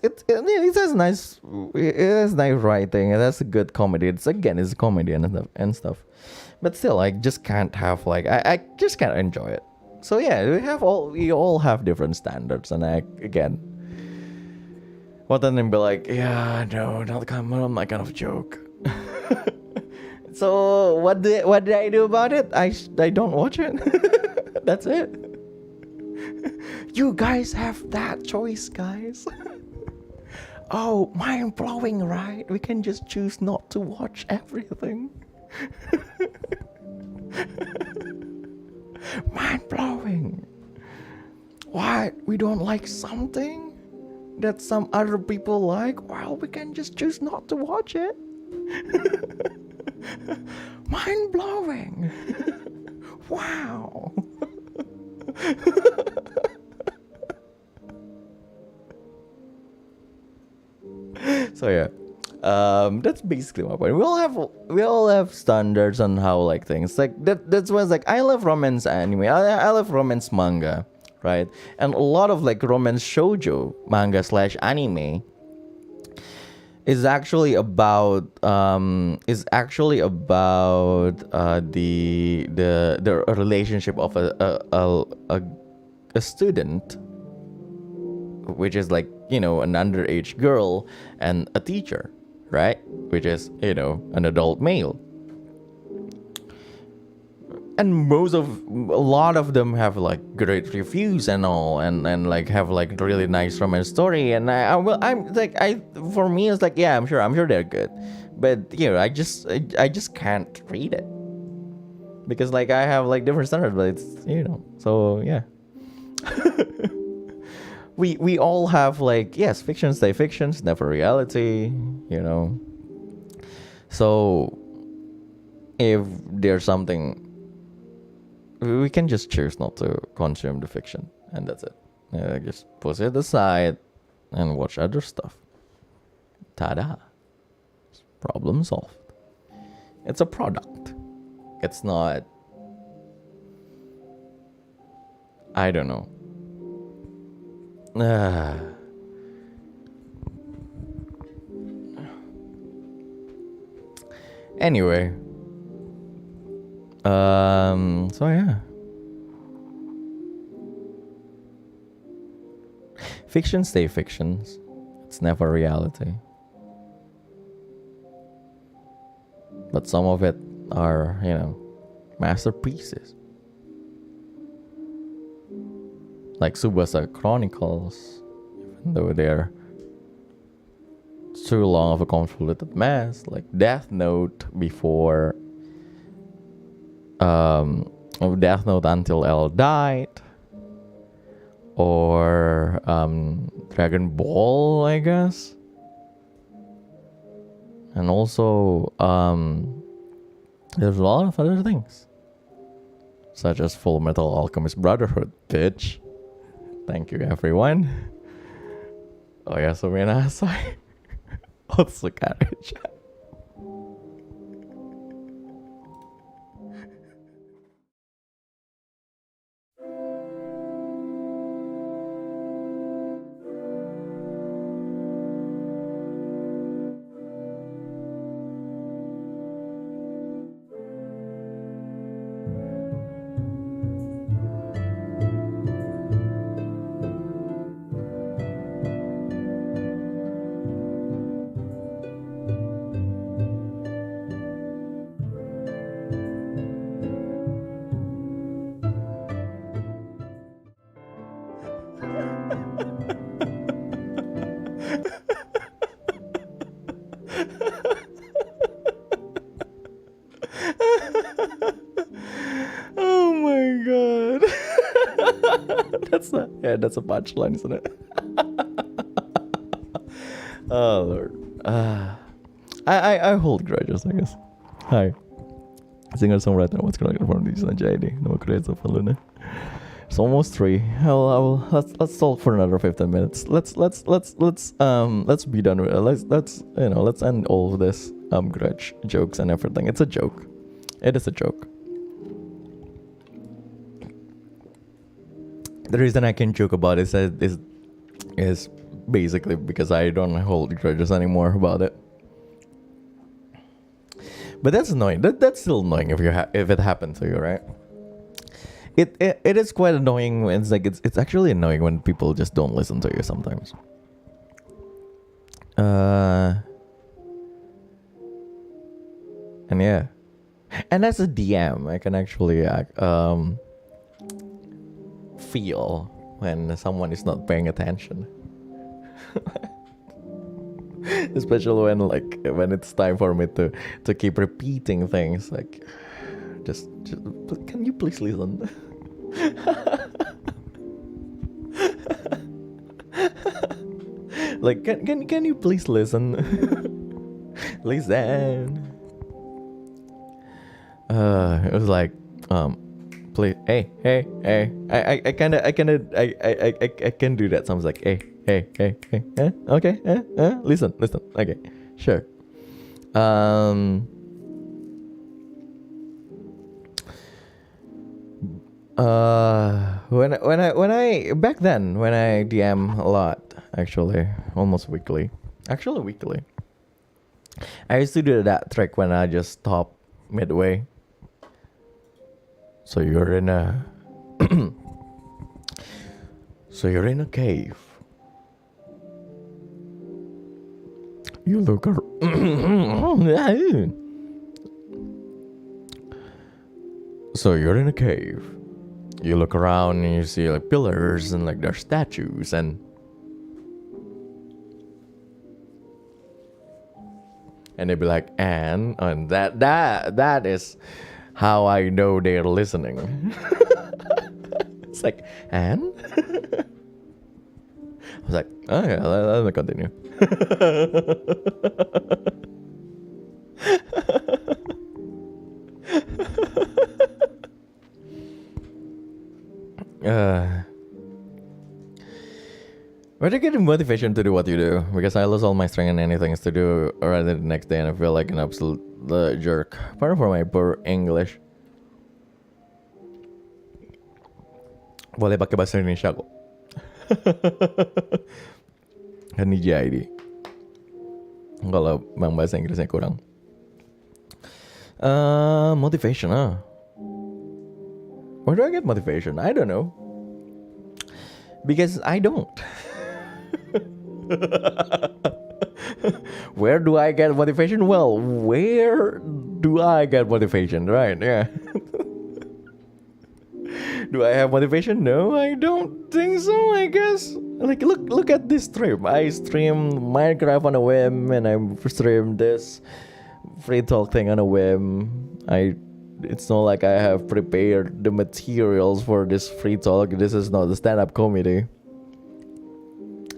has nice writing. It has a good comedy. It's a comedy and stuff. But still, I just can't have like I just can't enjoy it. So yeah, we all have different standards, and what then be like, yeah, no, not my kind of joke. So what did I do about it? I don't watch it. That's it. You guys have that choice, guys. Oh, mind blowing, right? We can just choose not to watch everything. Mind blowing. What? We don't like something that some other people like? Well, we can just choose not to watch it. Mind blowing. Wow. So yeah, that's basically my point. We all have standards on how like things like that. That's why it's like I love romance anime. I love romance manga, right? And a lot of like romance shoujo manga / anime is actually about the relationship of a student, which is like, you know, an underage girl and a teacher, right? Which is, you know, an adult male. And a lot of them have like great reviews and all, and like have like really nice romance story. And for me it's like, yeah, I'm sure they're good, but you know, I just can't read it because like I have like different standards. But it's, you know, so yeah. we all have like, yes, fictions stay fictions, never reality, you know. So if there's something, we can just choose not to consume the fiction, and that's it. Just put it aside and watch other stuff. Ta-da. Problem solved. It's a product. It's not, I don't know. Anyway. So yeah. Fictions stay fictions. It's never reality. But some of it are, you know, masterpieces. Like Tsubasa Chronicles, even though they're too long of a convoluted mess, like Death Note before Death Note until L died, or Dragon Ball, I guess. And also there's a lot of other things, such as Full Metal Alchemist Brotherhood, bitch. Thank you, everyone. Oh ya, suminasai. Otsukare chan. Oh my god. That's a punchline, isn't it? Oh lord. I hold grudges, I guess. Hi. Singer-songwriter, what's going on from NIJISANJI? Nama ku Reza, Avanluna. It's almost 3. Let's talk for another 15 minutes. Let's be done with it. Let's end all of this grudge jokes and everything. It's a joke. It is a joke. The reason I can joke about it is basically because I don't hold grudges anymore about it. But that's annoying. That's still annoying if it happened to you, right? It is quite annoying when it's actually annoying when people just don't listen to you sometimes. And yeah. And as a DM, I can actually feel when someone is not paying attention. Especially when it's time for me to keep repeating things, like just can you please listen? Like can you please listen? Listen. It was like please, hey. I can do that. Sounds like hey, okay, listen, okay, sure. When I back then, when I DM a lot, actually almost weekly, I used to do that trick when I just stop midway. So you're in a cave. You look So you're in a cave. You look around and you see like pillars and like there's statues and they'd be like, and that is how I know they're listening. It's like, and? I was like, oh yeah, let me continue. Where do you get the motivation to do what you do? Because I lose all my strength and anything to do already the next day and I feel like an absolute jerk. Pardon for my poor English. Boleh pakai bahasa Indonesia kok. Kan NIJISANJI. Kalau bang bahasa Inggrisnya kurang. Motivation, huh? Where do I get motivation? I don't know. Because I don't. Where do I get motivation? Well, where do I get motivation? Right, yeah. Do I have motivation? No, I don't think so, I guess. Like, look at this stream. I stream Minecraft on a whim, and I stream this free talk thing on a whim. It's not like I have prepared the materials for this free talk. This is not a stand-up comedy.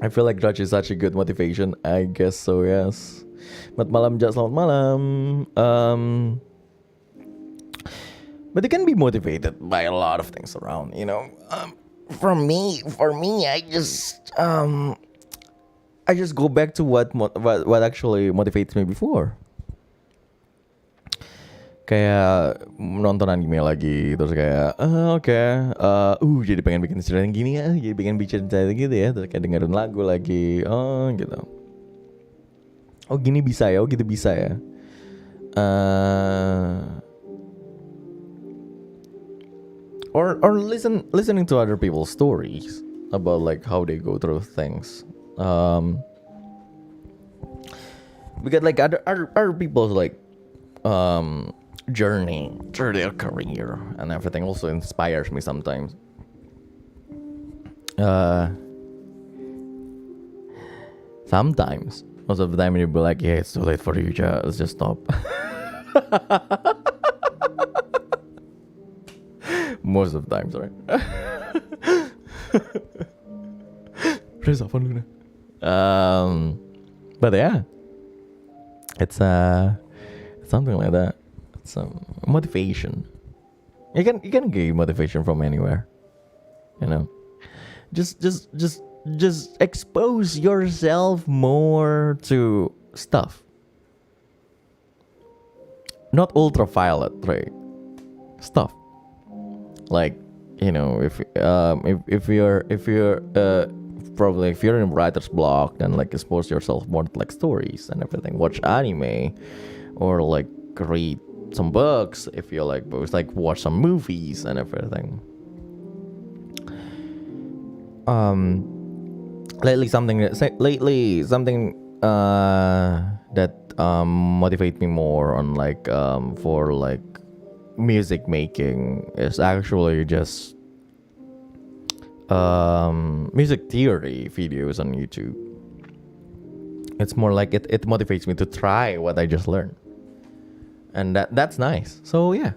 I feel like Dutch is such a good motivation. I guess so, yes. Selamat malam, Jat. Selamat malam. But you can be motivated by a lot of things around, you know. For me, I just go back to what actually motivates me before. Kayak nonton anime lagi, terus kayak jadi pengen bikin cerita yang gini ya, jadi pengen bikin cerita gitu ya, terus kayak dengerin lagu lagi, gitu. Oh gini bisa ya, oh gitu bisa ya. Or listening to other people's stories about like how they go through things. Because like other people's like journey through their career and everything also inspires me sometimes. Sometimes, most of the time you'll be like, yeah, it's too late for you, let's just stop. Most of the time, sorry. Reza, Avanluna. But yeah, it's something like that. It's motivation. You can get motivation from anywhere, you know. Just expose yourself more to stuff. Not ultraviolet, right? Stuff. Like, you know, if you're probably if you're in writer's block, then like expose yourself more to like stories and everything. Watch anime, or like read some books. If you're like books, like watch some movies and everything. Lately something that motivate me more on like for like music making is actually just music theory videos on YouTube. It's more like it motivates me to try what I just learned, and that's nice. So yeah.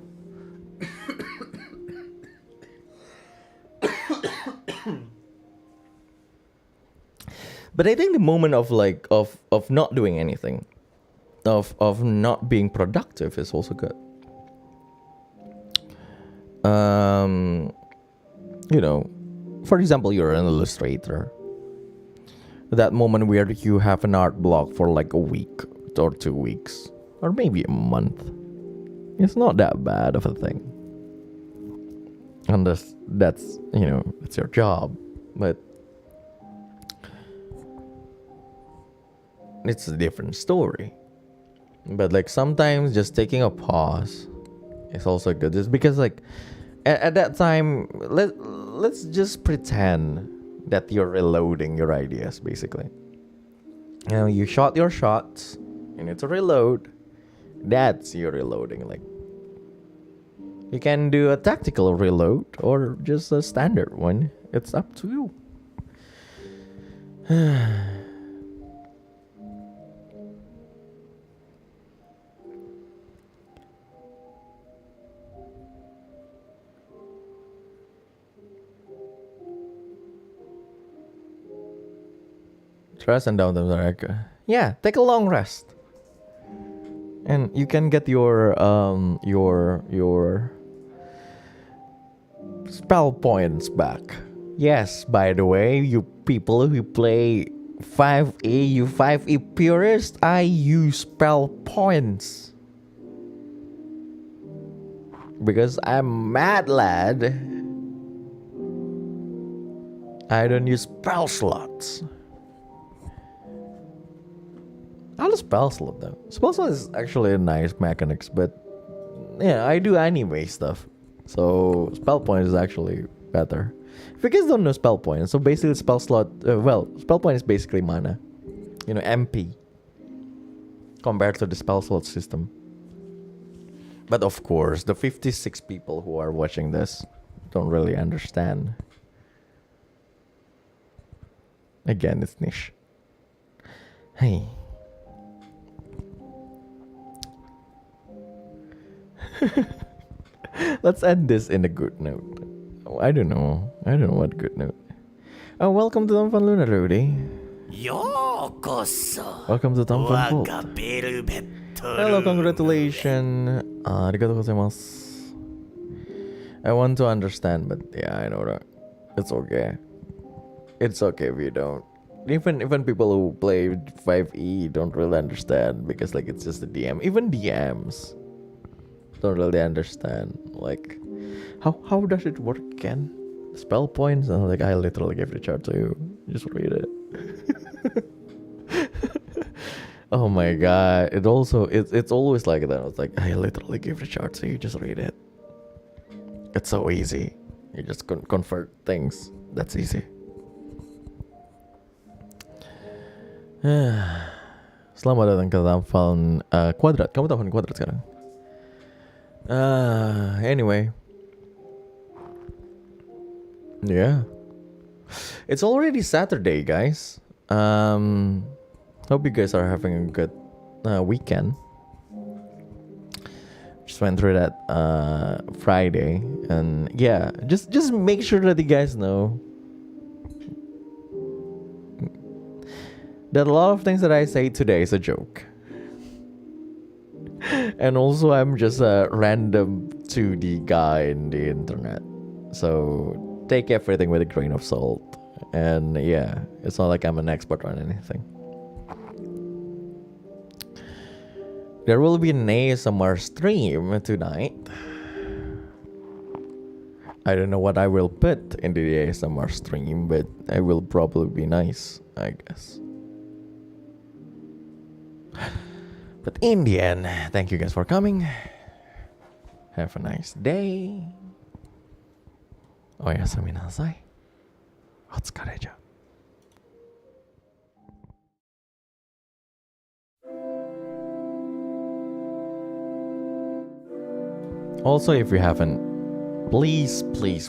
But I think the moment of like of not doing anything, of not being productive is also good. You know, for example, you're an illustrator. That moment where you have an art block for like a week or 2 weeks or maybe a month, it's not that bad of a thing. And that's you know, it's your job, but it's a different story. But like sometimes just taking a pause is also good. Just because like at that time, let's just pretend that you're reloading your ideas, basically. You know, you shot your shots, you need to reload. That's your reloading. Like, you can do a tactical reload or just a standard one. It's up to you. Rest and downtime are like, yeah, take a long rest, and you can get your spell points back. Yes, by the way, you people who play 5e, you 5e purists, I use spell points because I'm mad lad. I don't use spell slots. I'll spell slot though. Spell slot is actually a nice mechanics, but yeah, I do anime stuff, so spell point is actually better. If you guys don't know spell point, so basically spell slot, spell point is basically mana, you know, MP, compared to the spell slot system. But of course, the 56 people who are watching this, don't really understand. Again, it's niche. Hey. Let's end this in a good note. I don't know what good note. Oh, welcome to Avanluna, Rudy. Welcome to Tampan Vault. Hello, congratulations. Arigatou gozaimasu. I want to understand, but yeah, I know that. It's okay. It's okay if you don't. Even people who play 5e don't really understand because like it's just a DM. Even DMs don't really understand. Like how does it work again? Spell points? And like I literally gave the chart to you. Just read it. Oh my god. It's always like that. It's like I literally gave the chart to you, just read it. It's so easy. You just convert things. That's easy. Selamat datang ke Avan Kuadrat. Kamu tahu Avan Kuadrat sekarang? Anyway. Yeah. It's already Saturday, guys. Hope you guys are having a good weekend. Just went through that Friday, and yeah, just make sure that you guys know that a lot of things that I say today is a joke. And also I'm just a random 2D guy in the internet, so take everything with a grain of salt. And yeah, it's not like I'm an expert on anything. There will be an ASMR stream tonight. I don't know what I will put into the ASMR stream, but it will probably be nice, I guess. But in the end, thank you guys for coming. Have a nice day. Oyasumi nasai. Otsukareja. Also, if you haven't, please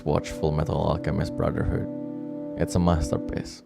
watch Full Metal Alchemist Brotherhood. It's a masterpiece.